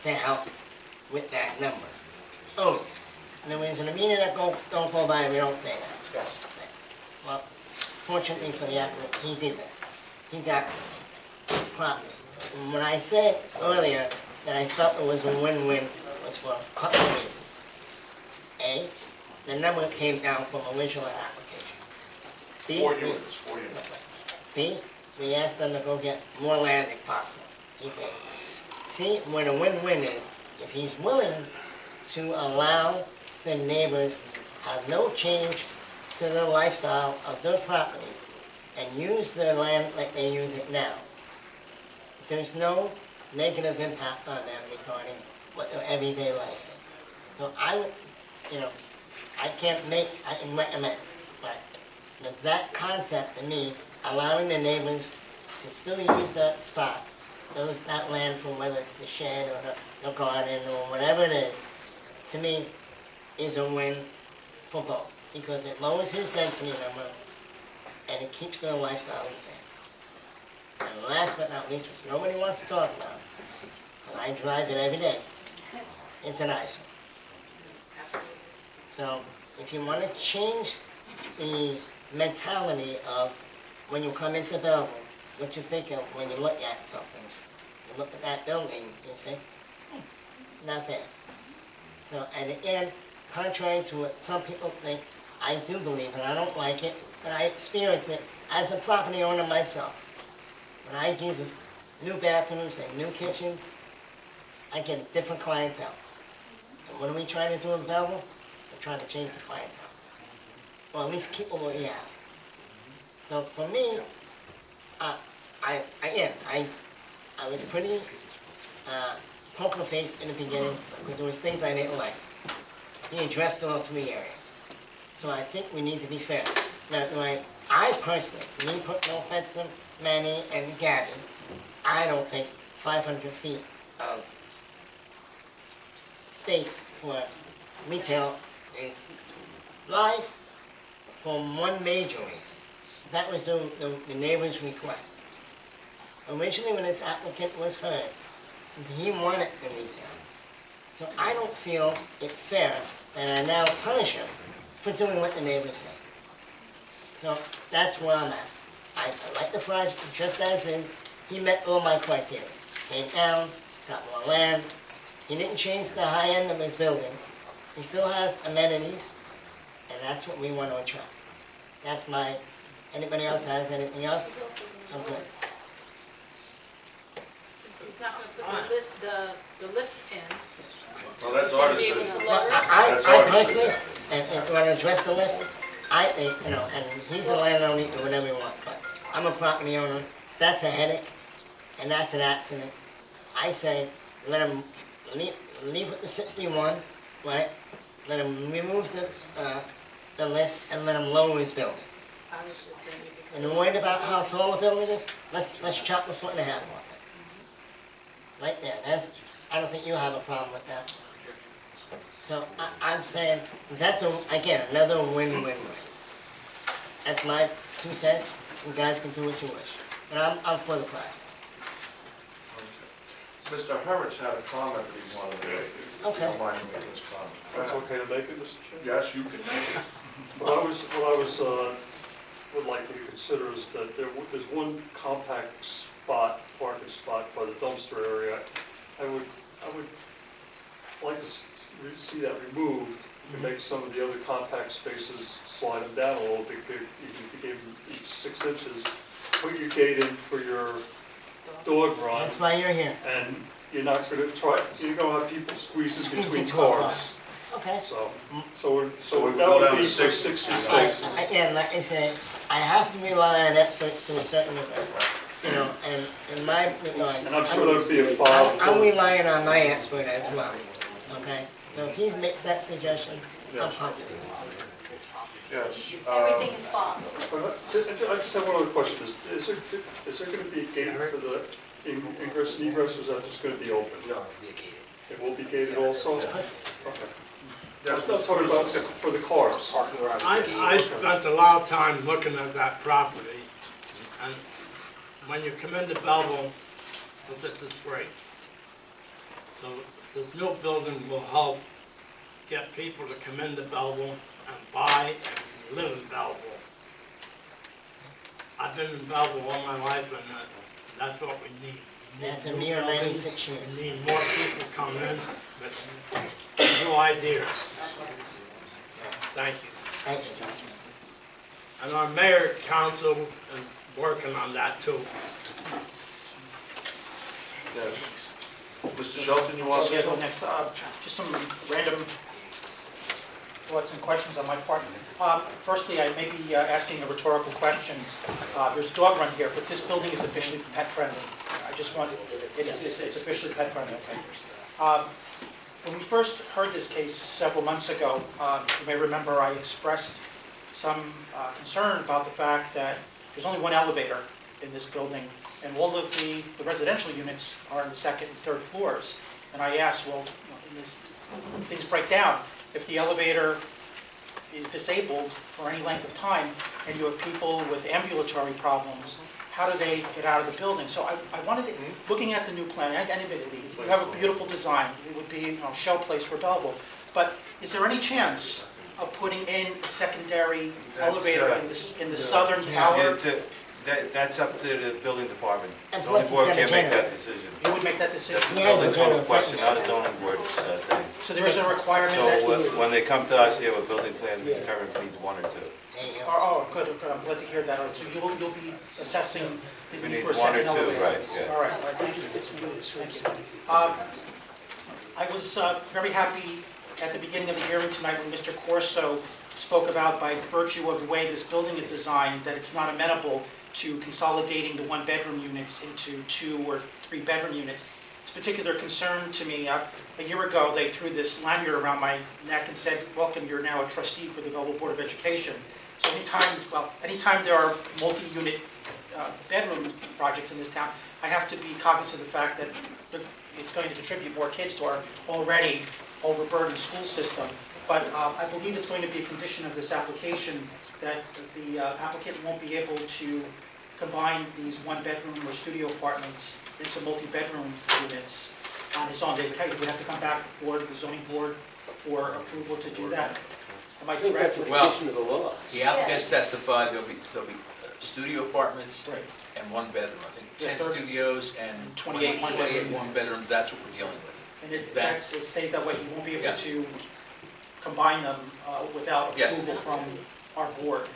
to help with that number? Always. In other words, in a meeting that don't go by, we don't say that. Yes. Well, fortunately for the applicant, he did that. He got property. And when I said earlier that I felt it was a win-win, was for a couple of reasons. A, the number came down from original application. B, 4 units, 4 units. B, we asked them to go get more land if possible. He did. C, where the win-win is, if he's willing to allow the neighbors have no change to the lifestyle of their property and use their land like they use it now, there's no negative impact on them regarding what their everyday life is. So I would, I can't I can recommend, but that concept to me, allowing the neighbors to still use that spot, that land for whether it's the shed or the garden or whatever it is, to me, is a win for both, because it lowers his density number and it keeps their lifestyle the same. And last but not least, which nobody wants to talk about, and I drive it every day, it's an eyesore. So if you want to change the mentality of when you come into Belleville, what you think of when you look at something, you look at that building, you say, not bad. So, and again, contrary to what some people think, I do believe, and I don't like it, but I experience it as a property owner myself. When I give new bathrooms and new kitchens, I get a different clientele. And what are we trying to do in Belleville? We're trying to change the clientele. Or at least keep what we have. So for me, I was pretty poker-faced in the beginning because there was things I didn't like. He addressed all 3 areas. So I think we need to be fair. Now, I personally, no offense to Manny and Gabby, I don't think 500 feet of space for retail is lies for one major reason. That was the neighbor's request. Originally, when this applicant was heard, he wanted the retail. So I don't feel it fair that I now punish him for doing what the neighbors say. So that's where I'm at. I like the project just as is. He met all my criteria. Came down, got more land. He didn't change the high end of his building. He still has amenities, and that's what we want to attract. That's my, anybody else has anything else? I'm good. He's not gonna put the lifts in. Well, that's our He's gonna be decision. able to lower it. I personally, and want to address the list, I think, and he's a landowner, he can do whatever he wants, but I'm a property owner, that's a headache, and that's an accident. I say, let him leave with the 61, right? Let him remove the list and let him lower his building. I was just saying because. And you're worried about how tall the building is? Let's chop 1.5 feet off it. Right there, I don't think you have a problem with that. So I'm saying, that's, again, another win-win-win. That's my 2 cents. You guys can do what you wish. But I'm for the project. Mr. Hurwitz had a comment that he wanted to make. Okay. Don't mind making this comment. That's okay to make it, Mr. Chairman? Yes, you can make it. What I would like to consider is that there's one compact parking spot by the dumpster area. I would like to see that removed You make some of the other compact spaces, slide them down a little bit, even if you gave them each 6 inches. Put your gate in for your dog run. That's why you're here. And you're not gonna have people squeezing Squeeze between between cars. cars. Okay. So we that go would down be to for 60. 60 spaces. Again, like I said, I have to rely on experts to a certain degree. You know, and in my regard. And I'm sure there'd be a file. I'm relying on my expert as well, okay? So if he makes that suggestion, I'm comfortable. Yes. Everything is fine. I just have one other question. Is there going to be a gate for the ingress and egress, or is that just going to be open? No, it'll be a gated. It will be gated also? It's perfect. Okay. I'm not talking about for the cars. Parking garage. I spent a lot of time looking at that property, and when you come into Belleville, look at this grade. So this new building will help get people to come into Belleville and buy and live in Belleville. I've been in Belleville all my life, and that's what we need. We need That's a new mere buildings. 96 years. We need more people coming in with new ideas. Thank you. Thank you. And our mayor council is working on that too. Yes. Mr. Shelton, you want to say Okay, well, something? next, just some random thoughts and questions on my part. Firstly, I may be asking a rhetorical question. There's a dog run here, but this building is officially pet friendly. I just want, it's officially pet friendly, okay. When we first heard this case several months ago, you may remember I expressed some concern about the fact that there's only one elevator in this building, and all of the residential units are on the 2nd and 3rd floors. And I asked, well, when things break down, if the elevator is disabled for any length of time, and you have people with ambulatory problems, how do they get out of the building? So I wanted to, looking at the new plan, and admittedly, you have a beautiful design. It would be a show place for Belleville. But is there any chance of putting in a secondary elevator in the southern tower? That's up to the building department. And Zoning plus it's board gonna can't make that generate. decision. You would make that decision? That's a Yeah, building it's code gonna question, not a affect- zoning board thing. So there is a requirement So that... when they come to us, yeah, with building plan, we determine if it needs 1 or 2. There you go. Oh, good, I'm glad to hear that. All right, so you'll be assessing the If it need needs for a 1 or second 2, elevator? right, yeah. All right, thank you. Thank you. I was very happy at the beginning of the hearing tonight when Mr. Corso spoke about, by virtue of the way this building is designed, that it's not amenable to consolidating the 1-bedroom units into 2 or 3-bedroom units. It's a particular concern to me. A year ago, they threw this lanyard around my neck and said, welcome, you're now a trustee for the Belleville Board of Education. So anytime there are multi-unit bedroom projects in this town, I have to be cognizant of the fact that it's going to contribute more kids to our already overburdened school system. But I believe it's going to be a condition of this application that the applicant won't be able to combine these 1-bedroom or studio apartments into multi-bedroom units on his own. He would have to come back before the zoning board for approval to do that. Am I I think correct? that's a Well- condition of the law. The applicants testified there'll be studio apartments Right. and 1 bedroom. I think Yeah, 10 30 studios and 28 28 1-bedrooms, that's what we're dealing with. And it That's- stays that way. He won't be able Yes. to combine them without Yes. approval from our board.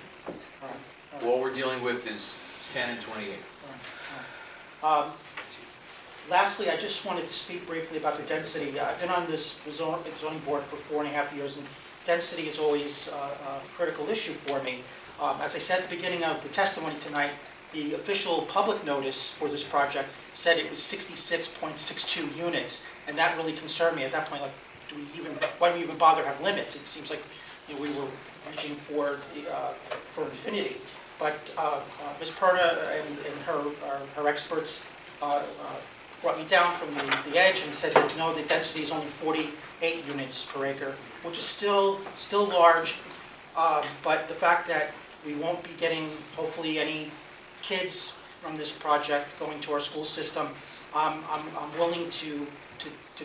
All right. All we're dealing with is 10 and 28. Lastly, I just wanted to speak briefly about the density. I've been on the zoning board for 4.5 years, and density is always a critical issue for me. As I said at the beginning of the testimony tonight, the official public notice for this project said it was 66.62 units, and that really concerned me at that point. Like, why do we even bother to have limits? It seems like we were reaching for infinity. But Ms. Perna and her experts brought me down from the edge and said that no, the density is only 48 units per acre, which is still large. But the fact that we won't be getting, hopefully, any kids from this project going to our school system, I'm willing to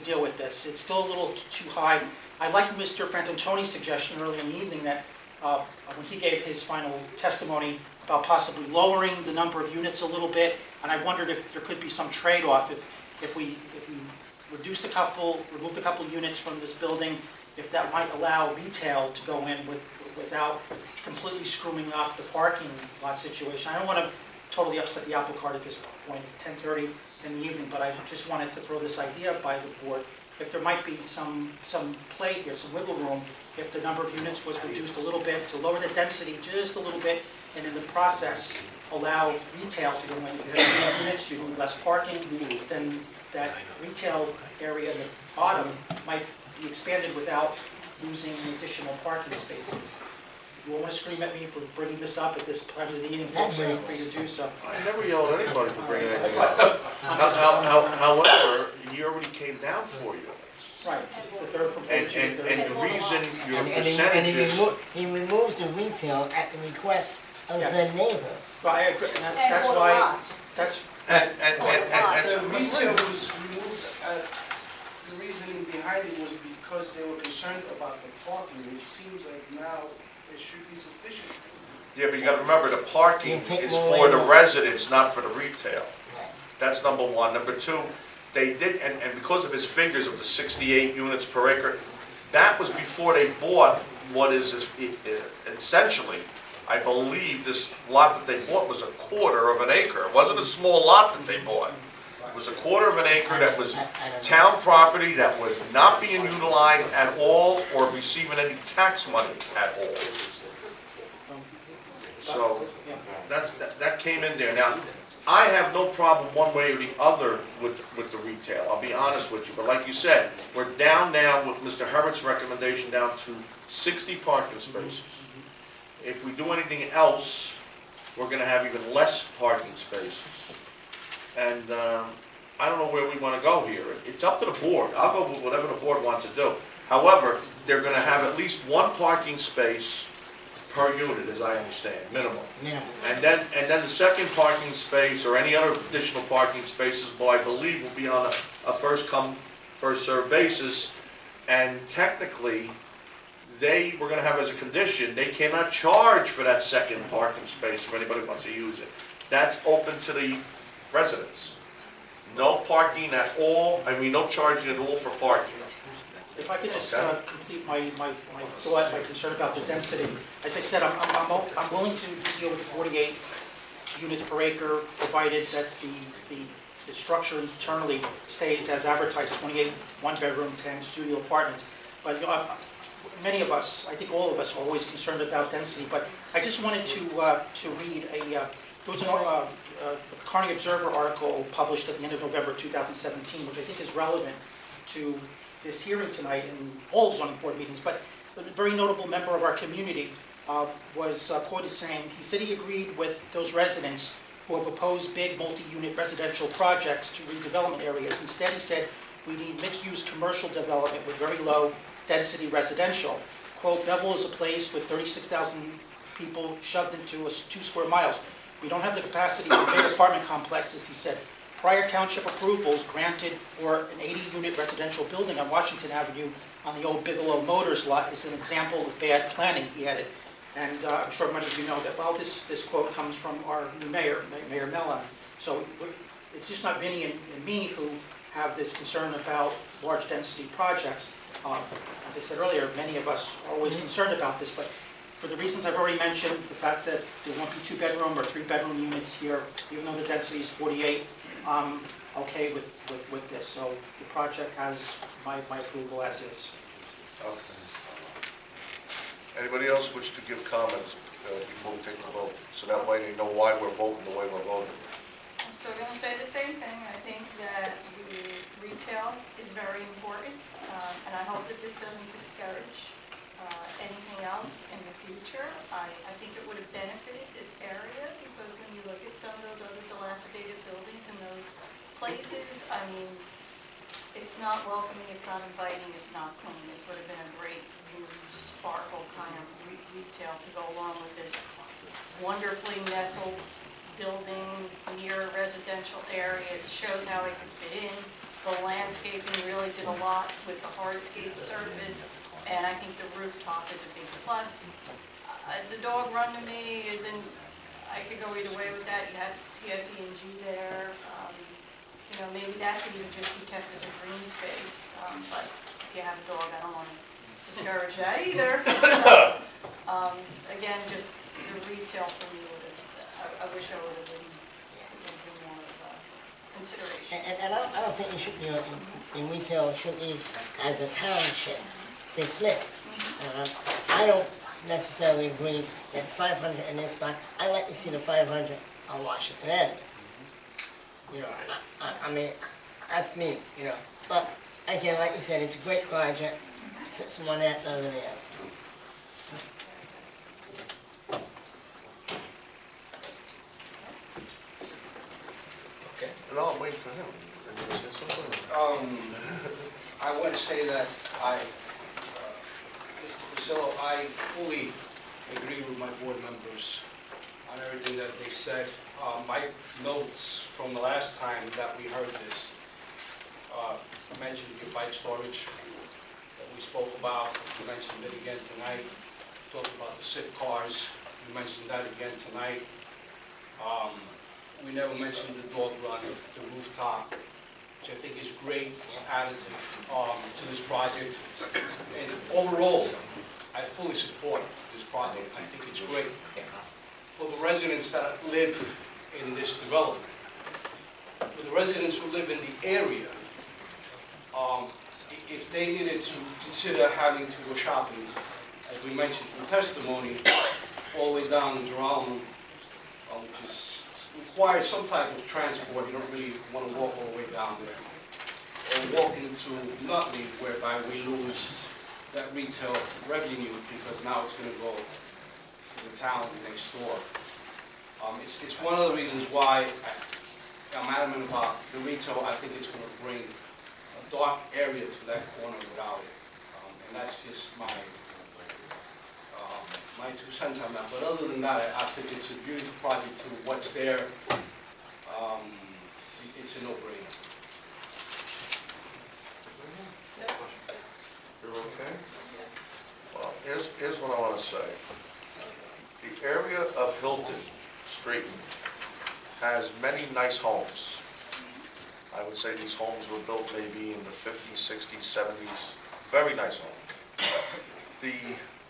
deal with this. It's still a little too high. I like Mr. Frantantoni's suggestion earlier in the evening that when he gave his final testimony about possibly lowering the number of units a little bit, and I wondered if there could be some trade-off if we removed a couple units from this building, if that might allow retail to go in without completely screwing up the parking lot situation. I don't want to totally upset the apple cart at this point, it's 10:30 in the evening, but I just wanted to throw this idea by the board. If there might be some play here, some wiggle room, if the number of units was reduced a little bit, to lower the density just a little bit, and in the process, allow retail to go in. If you have more units, you need less parking, then that retail area at the bottom might be expanded without losing additional parking spaces. You won't want to scream at me for bringing this up at this part of the meeting, folks, feel free to do so. I never yelled at anybody for bringing anything up. However, he already came down for you. Right, the third from And, 42 and, to and 30. the reason your And percentages, he removed the retail at the request of Yes. the neighbors. So I agree, and And that's all the why, lots. that's, The retail was removed, the reasoning behind it was because they were concerned about the parking. It seems like now it should be sufficient. yeah, but you gotta remember, the parking You take is more for the away. residents, not for the retail. Right. That's number one. Number two, they did, and because of his figures of the 68 units per acre, that was before they bought what is essentially, I believe, this lot that they bought was a quarter of an acre. It wasn't a small lot that they bought. It was a quarter of an acre that was town property that was not being utilized at all or receiving any tax money at all. So, that came in there. Now, I have no problem one way or the other with the retail, I'll be honest with you. But like you said, we're down now with Mr. Herbert's recommendation down to 60 parking spaces. If we do anything else, we're gonna have even less parking spaces. And I don't know where we wanna go here. It's up to the board. I'll go with whatever the board wants to do. However, they're gonna have at least one parking space per unit, as I understand, minimum. Minimum. And then the second parking space, or any other additional parking spaces, well, I believe will be on a first come, first served basis. And technically, we're gonna have as a condition, they cannot charge for that second parking space if anybody wants to use it. That's open to the residents. No parking at all, no charging at all for parking. if I could just Okay. complete my thought, my concern about the density. As I said, I'm willing to deal with the 48 units per acre, provided that the structure internally stays as advertised, 28 one-bedroom, 10 studio apartments. But many of us, I think all of us, are always concerned about density, but I just wanted to read there was a Carnegie Observer article published at the end of November 2017, which I think is relevant to this hearing tonight and all zoning board meetings, but a very notable member of our community was quoted saying, he said he agreed with those residents who have opposed big multi-unit residential projects to redevelopment areas. Instead, he said, we need mixed-use commercial development with very low density residential. Quote, Belleville is a place with 36,000 people shoved into 2 square miles. We don't have the capacity for big apartment complexes, he said. Prior township approvals granted for an 80-unit residential building on Washington Avenue on the old Bigelow Motors lot is an example of bad planning, he added. And I'm sure many of you know that, well, this quote comes from our new mayor, Mayor Mellon. So it's just not Vinnie and me who have this concern about large density projects. As I said earlier, many of us are always concerned about this, but for the reasons I've already mentioned, the fact that there won't be 2-bedroom or 3-bedroom units here, even though the density is 48, I'm okay with this. So the project has my approval as is. Okay. Anybody else wish to give comments before we take the vote? So that way they know why we're voting the way we're voting. I'm still going to say the same thing. I think that the retail is very important, and I hope that this doesn't discourage anything else in the future. I think it would have benefited this area, because when you look at some of those other dilapidated buildings in those places, I mean, it's not welcoming, it's not inviting, it's not clean. This would have been a great new sparkle kind of retail to go along with this wonderfully nestled building near a residential area. It shows how it could fit in. The landscaping really did a lot with the hardscape surface, and I think the rooftop is a big plus. The dog run to me isn't, I could go either way with that. You have PSE&G there. Maybe that could even just be kept as a green space, but if you have a dog, I don't want to discourage that either. Again, just the retail for me, I wish I would have been more of consideration. And I don't think you should, in retail, should be, as a township, dismissed. I don't necessarily agree that 500 in this spot. I like to see the 500 on Washington Avenue. I mean, that's me, But again, like you said, it's a great project. It's one after the other. Okay. No, I'm waiting for him. I want to say that Mr. Priscillo, I fully agree with my board members on everything that they said. My notes from the last time that we heard this mentioned the bike storage that we spoke about. We mentioned it again tonight. Talked about the SIP cars. We mentioned that again tonight. We never mentioned the dog run, the rooftop, which I think is great additive to this project. And overall, I fully support this project. I think it's great for the residents that live in this development. For the residents who live in the area, if they needed to consider having to go shopping, as we mentioned in testimony, all the way down in Geralman, which is requires some type of transport. You don't really want to walk all the way down there. Or walk into Nutley, whereby we lose that retail revenue because now it's going to go to the town next door. It's one of the reasons why I'm adamant about the retail. I think it's going to bring a dark area to that corner without it. And that's just my 2 cents on that. But other than that, I think it's a beautiful project to what's there. It's a no-brainer. You're okay? Well, here's what I want to say. The area of Hilton Street has many nice homes. I would say these homes were built maybe in the 50s, 60s, 70s. Very nice homes. The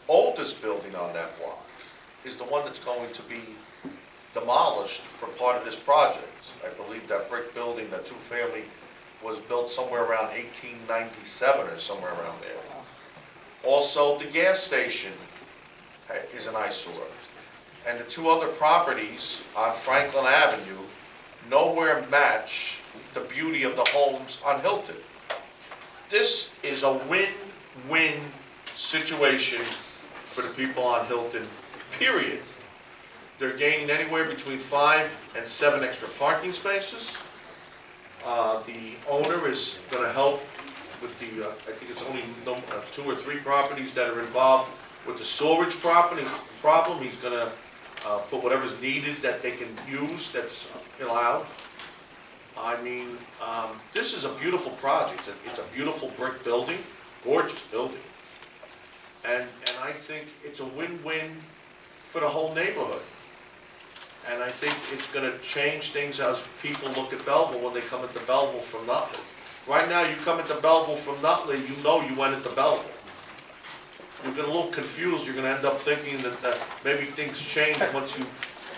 oldest building on that block is the one that's going to be demolished for part of this project. I believe that brick building, that two-family, was built somewhere around 1897 or somewhere around there. Also, the gas station is an eyesore. And the 2 other properties on Franklin Avenue nowhere match the beauty of the homes on Hilton. This is a win-win situation for the people on Hilton, period. They're gaining anywhere between 5 and 7 extra parking spaces. The owner is going to help with the, I think it's only 2 or 3 properties that are involved with the storage problem. He's going to put whatever's needed that they can use that's allowed. I mean, this is a beautiful project. It's a beautiful brick building, gorgeous building. And I think it's a win-win for the whole neighborhood. And I think it's going to change things as people look at Belleville when they come into Belleville from Nutley. Right now, you come into Belleville from Nutley, you know you went into Belleville. You get a little confused. You're going to end up thinking that maybe things change once you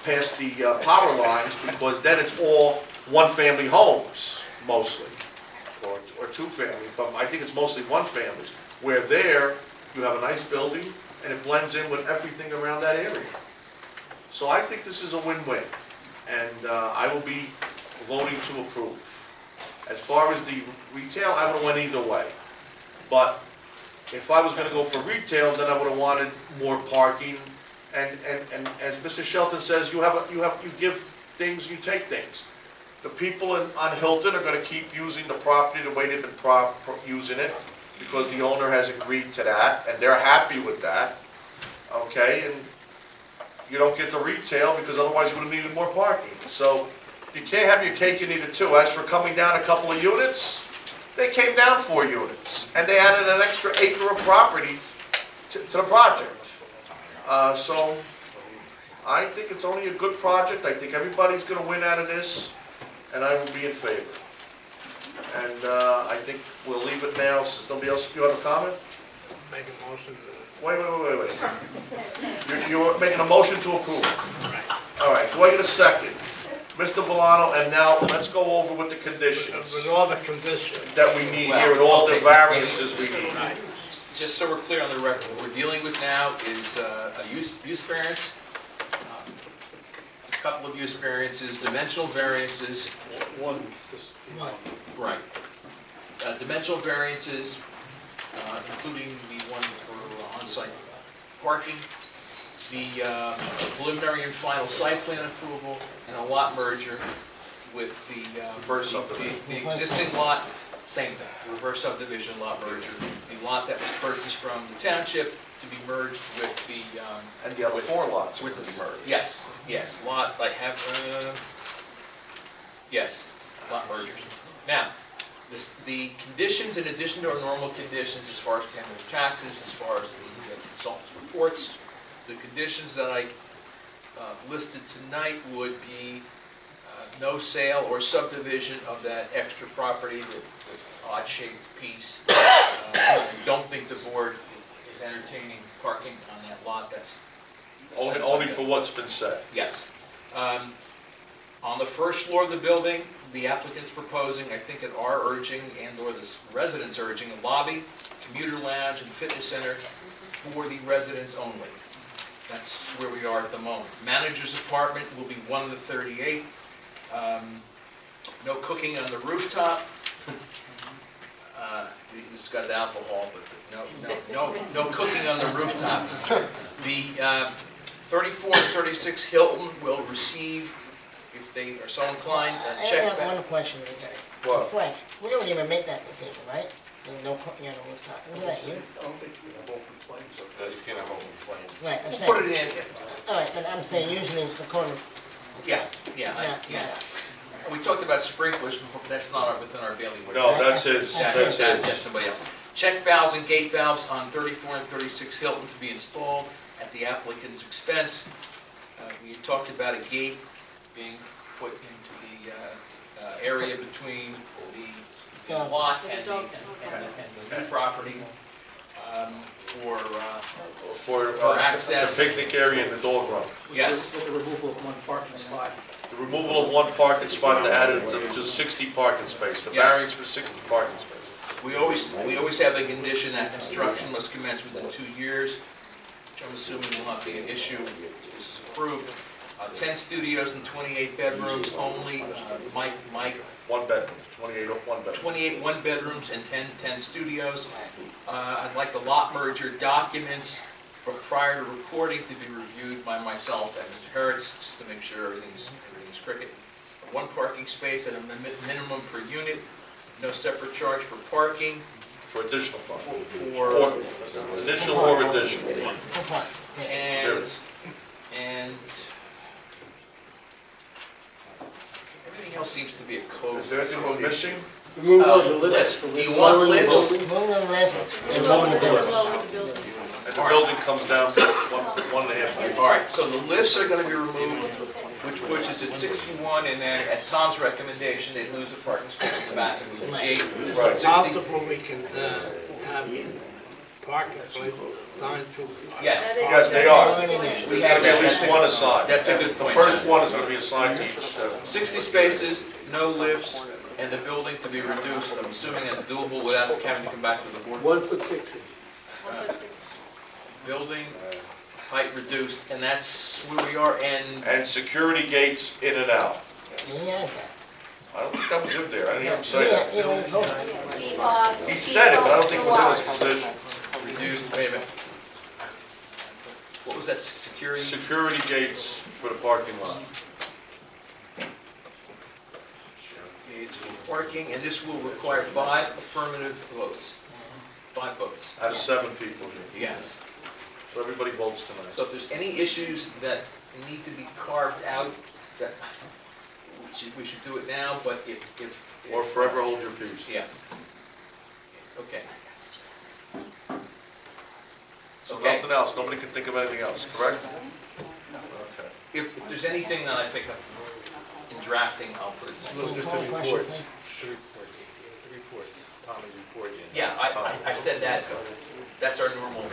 pass the power lines, because then it's all one-family homes, mostly, or two-family. But I think it's mostly one-families, where there you have a nice building, and it blends in with everything around that area. So I think this is a win-win, and I will be voting to approve. As far as the retail, I would have went either way. But if I was going to go for retail, then I would have wanted more parking. And as Mr. Shelton says, you give things, you take things. The people on Hilton are going to keep using the property the way they've been using it, because the owner has agreed to that, and they're happy with that. Okay, and you don't get the retail because otherwise you would have needed more parking. So you can't have your cake and eat it too. As for coming down a couple of units, they came down 4 units, and they added an extra acre of property to the project. So I think it's only a good project. I think everybody's going to win out of this, and I will be in favor. And I think we'll leave it now, since nobody else, do you have a comment? make a motion to... Wait. You're making a motion to approve. All right, do I get a second? Mr. Valano, and now let's go over with the conditions With all the conditions. that we need here and all the variances we need. Just so we're clear on the record, what we're dealing with now is a use variance, a couple of use variances, dimensional variances. One, just. Right. Dimensional variances, including the one for on-site parking, the preliminary and final site plan approval, and a lot merger with the the existing lot, same thing, reverse subdivision lot merger. The lot that was purchased from the township to be merged with the... And the other four lots with the merge. Yes, lot, I have, yes, lot mergers. Now, the conditions, in addition to our normal conditions as far as payment of taxes, as far as the consultant's reports, the conditions that I listed tonight would be no sale or subdivision of that extra property, the odd-shaped piece. I don't think the board is entertaining parking on that lot. That's Only for what's been said. yes. On the first floor of the building, the applicant's proposing, I think at our urging and/or the residents' urging, a lobby, commuter lounge, and fitness center for the residents only. That's where we are at the moment. Manager's apartment will be one of the 38. No cooking on the rooftop. We discuss alcohol, but no cooking on the rooftop. The 34 and 36 Hilton will receive, if they are so inclined, a check I have back. one question. What? Frank, we don't even make that decision, right? No cooking on the rooftop. Isn't that you? I don't think you have open flames up You can't have open flame. Right, I'm We'll saying. put it in. All right, but I'm saying usually it's according to... Yeah. Yeah. We talked about sprinklers, that's not within our bailiwick. No, that's his, That's somebody else. Check valves and gate valves on 34 and 36 Hilton to be installed at the applicant's expense. We talked about a gate being put into the area between the lot and the property for access. The picnic area and the dog run. Yes. With the removal of one parking spot. The removal of one parking spot to add it to 60 parking spaces. The Yes. variance for 60 parking spaces. We always have a condition that construction must commence within 2 years, which I'm assuming will not be an issue if this is approved. 10 studios and 28 bedrooms only. Mike, One bedroom, 28 or one bedroom. 28 one-bedrooms and 10 studios. I'd like the lot merger documents prior to recording to be reviewed by myself and Mr. Hertz, just to make sure everything's cricket. One parking space at a minimum per unit, no separate charge for parking. For additional parking. For Initial or additional. and everything else seems to be a code. Is there anything we're missing? Removal of the lifts. Do you want lifts? Moving the lifts and lowering the building. And the building comes down to 1.5 feet. All right, so the lifts are going to be removed, which pushes it 61, and then at Tom's recommendation, they lose a parking space in the back of the gate. Is Right, it 60. possible we can have parking places assigned to... Yes. Yes, they are. We There's have going to be at least that. one assigned. That's a good The point, first John. one is going to be assigned to each. 60 spaces, no lifts, and the building to be reduced. I'm assuming that's doable without having to come back to the board. 1 foot 60. Building height reduced, and that's where we are, And security gates in and out. He has that. I don't think that was in there. I didn't hear him say that. He already told us. He said it, but I don't think it was in his position. reduced, wait a minute. What was that, security? Security gates for the parking lot. Gates for parking, and this will require 5 affirmative votes. 5 votes. Out of 7 people here. Yes. So everybody votes tonight. So if there's any issues that need to be carved out, that we should do it now, but if... Or forever hold your peace. Yeah. Okay. So Okay. nothing else, nobody can think of anything else, correct? Okay. If there's anything that I pick up in drafting, I'll put it in. No, just the reports. The reports. Tommy's report. Yeah, I said that. That's our normal,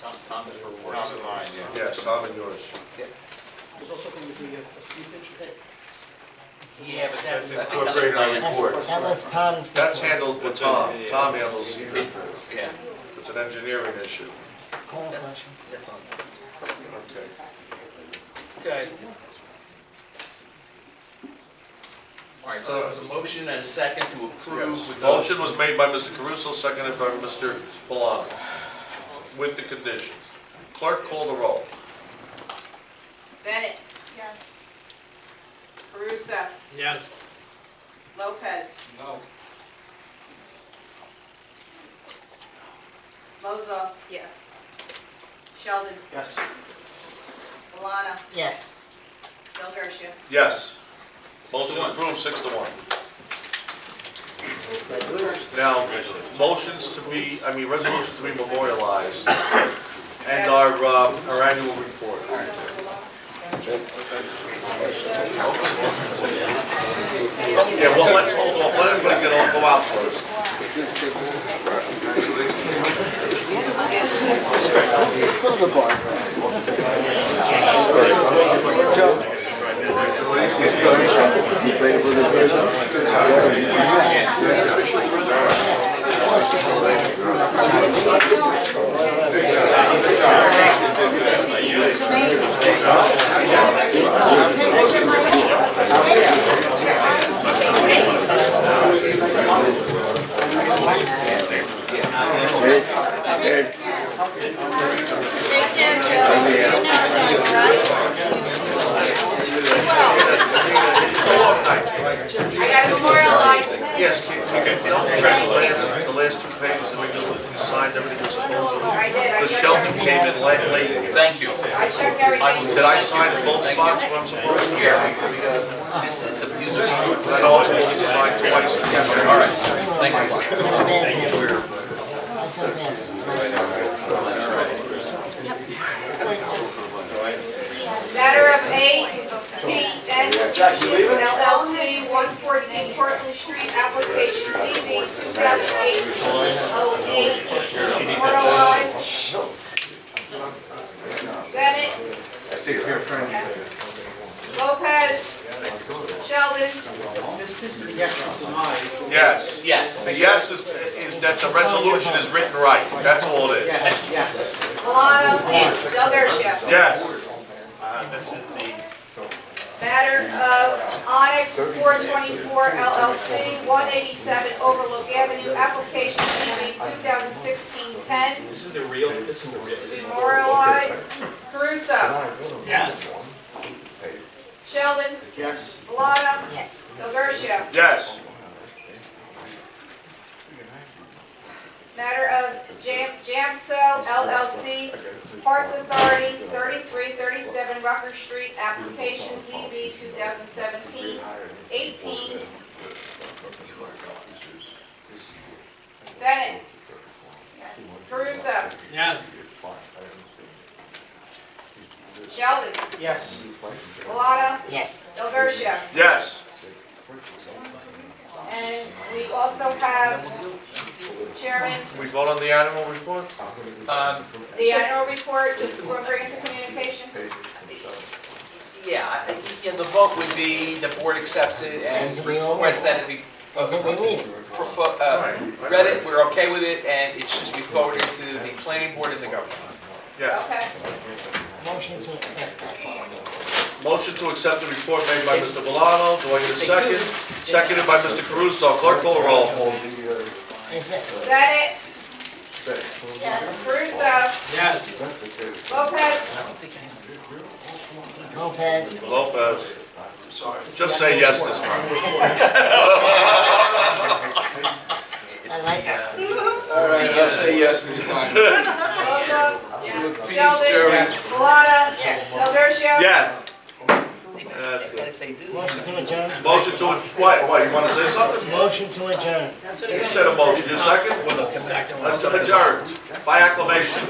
Tom is for work. Tom and mine, yeah. Yes, Tom and yours. There's also going to be a seepage pit. Yeah, but That's I think incorporated in our That's- report. That was Tom's. That's handled with Tom. Yeah. Tom handles it. Yeah, It's an engineering issue. Call a question. that's on. Okay. Okay. All right, so there was a motion and a second to approve with those. Motion was made by Mr. Caruso, seconded by Mr. Valano, with the conditions. Clerk, call the roll. Bennett. Yes. Caruso. Yes. Lopez. No. Lozo. Yes. Sheldon. Yes. Valano. Yes. Del Garcia. Yes. Motion approved, 6-1. Now, motions to be, resolutions to be memorialized, and our annual report. Yeah, well, let's hold off, let everybody go out first. Let's go to the bar. It's a long night. I got memorialized. Yes, can you double check the last 2 pages, and make sure you signed everything you're supposed to? I did. The Sheldon came in late. Thank you. I checked everything. Did I sign both spots when I'm supposed to? This is abusive. I know I'm supposed to sign twice. All right, thanks a lot. Matter of ATN Construction LLC, 114 Portland Street, application ZB 2018-08, memorialized. Bennett. Lopez. Sheldon. This is a yes or deny. Yes. Yes. The yes is that the resolution is written right, that's all it is. Yes, yes. Valano. Del Garcia. Yes. This is the Matter of Onyx 424 LLC, 187 Overlook Avenue, application ZB 2016-10, This is the real, memorialized. Caruso. Yes. Sheldon. Yes. Valano. Yes. Del Garcia. Yes. Matter of Jamso LLC, Parts Authority, 3337 Rucker Street, application ZB 2017-18. Bennett. Caruso. Yes. Sheldon. Yes. Valano. Yes. Del Garcia. Yes. And we also have, Chairman, We vote on the annual report? the annual report, we're bringing to communications. Yeah, the vote would be, the board accepts it and And do we all requests that it be, Until we read it. read it, we're okay with it, and it should be forwarded to the planning board and the government. Yes. Okay. Motion to accept that. Motion to accept the report made by Mr. Valano, do I get a second? Seconded by Mr. Caruso, clerk call the roll. Accept. Bennett. Caruso. Yes. Lopez. Lopez. Lopez. Just say yes this time. I like it. All right, I'll say yes this time. Lozo. Peace, Sheldon. Jerry. Valano. Del Garcia. Yes. That's it. Motion to adjourn. Motion to, what, you want to say something? Motion to adjourn. You said a motion, you second? Let's adjourn by acclamation.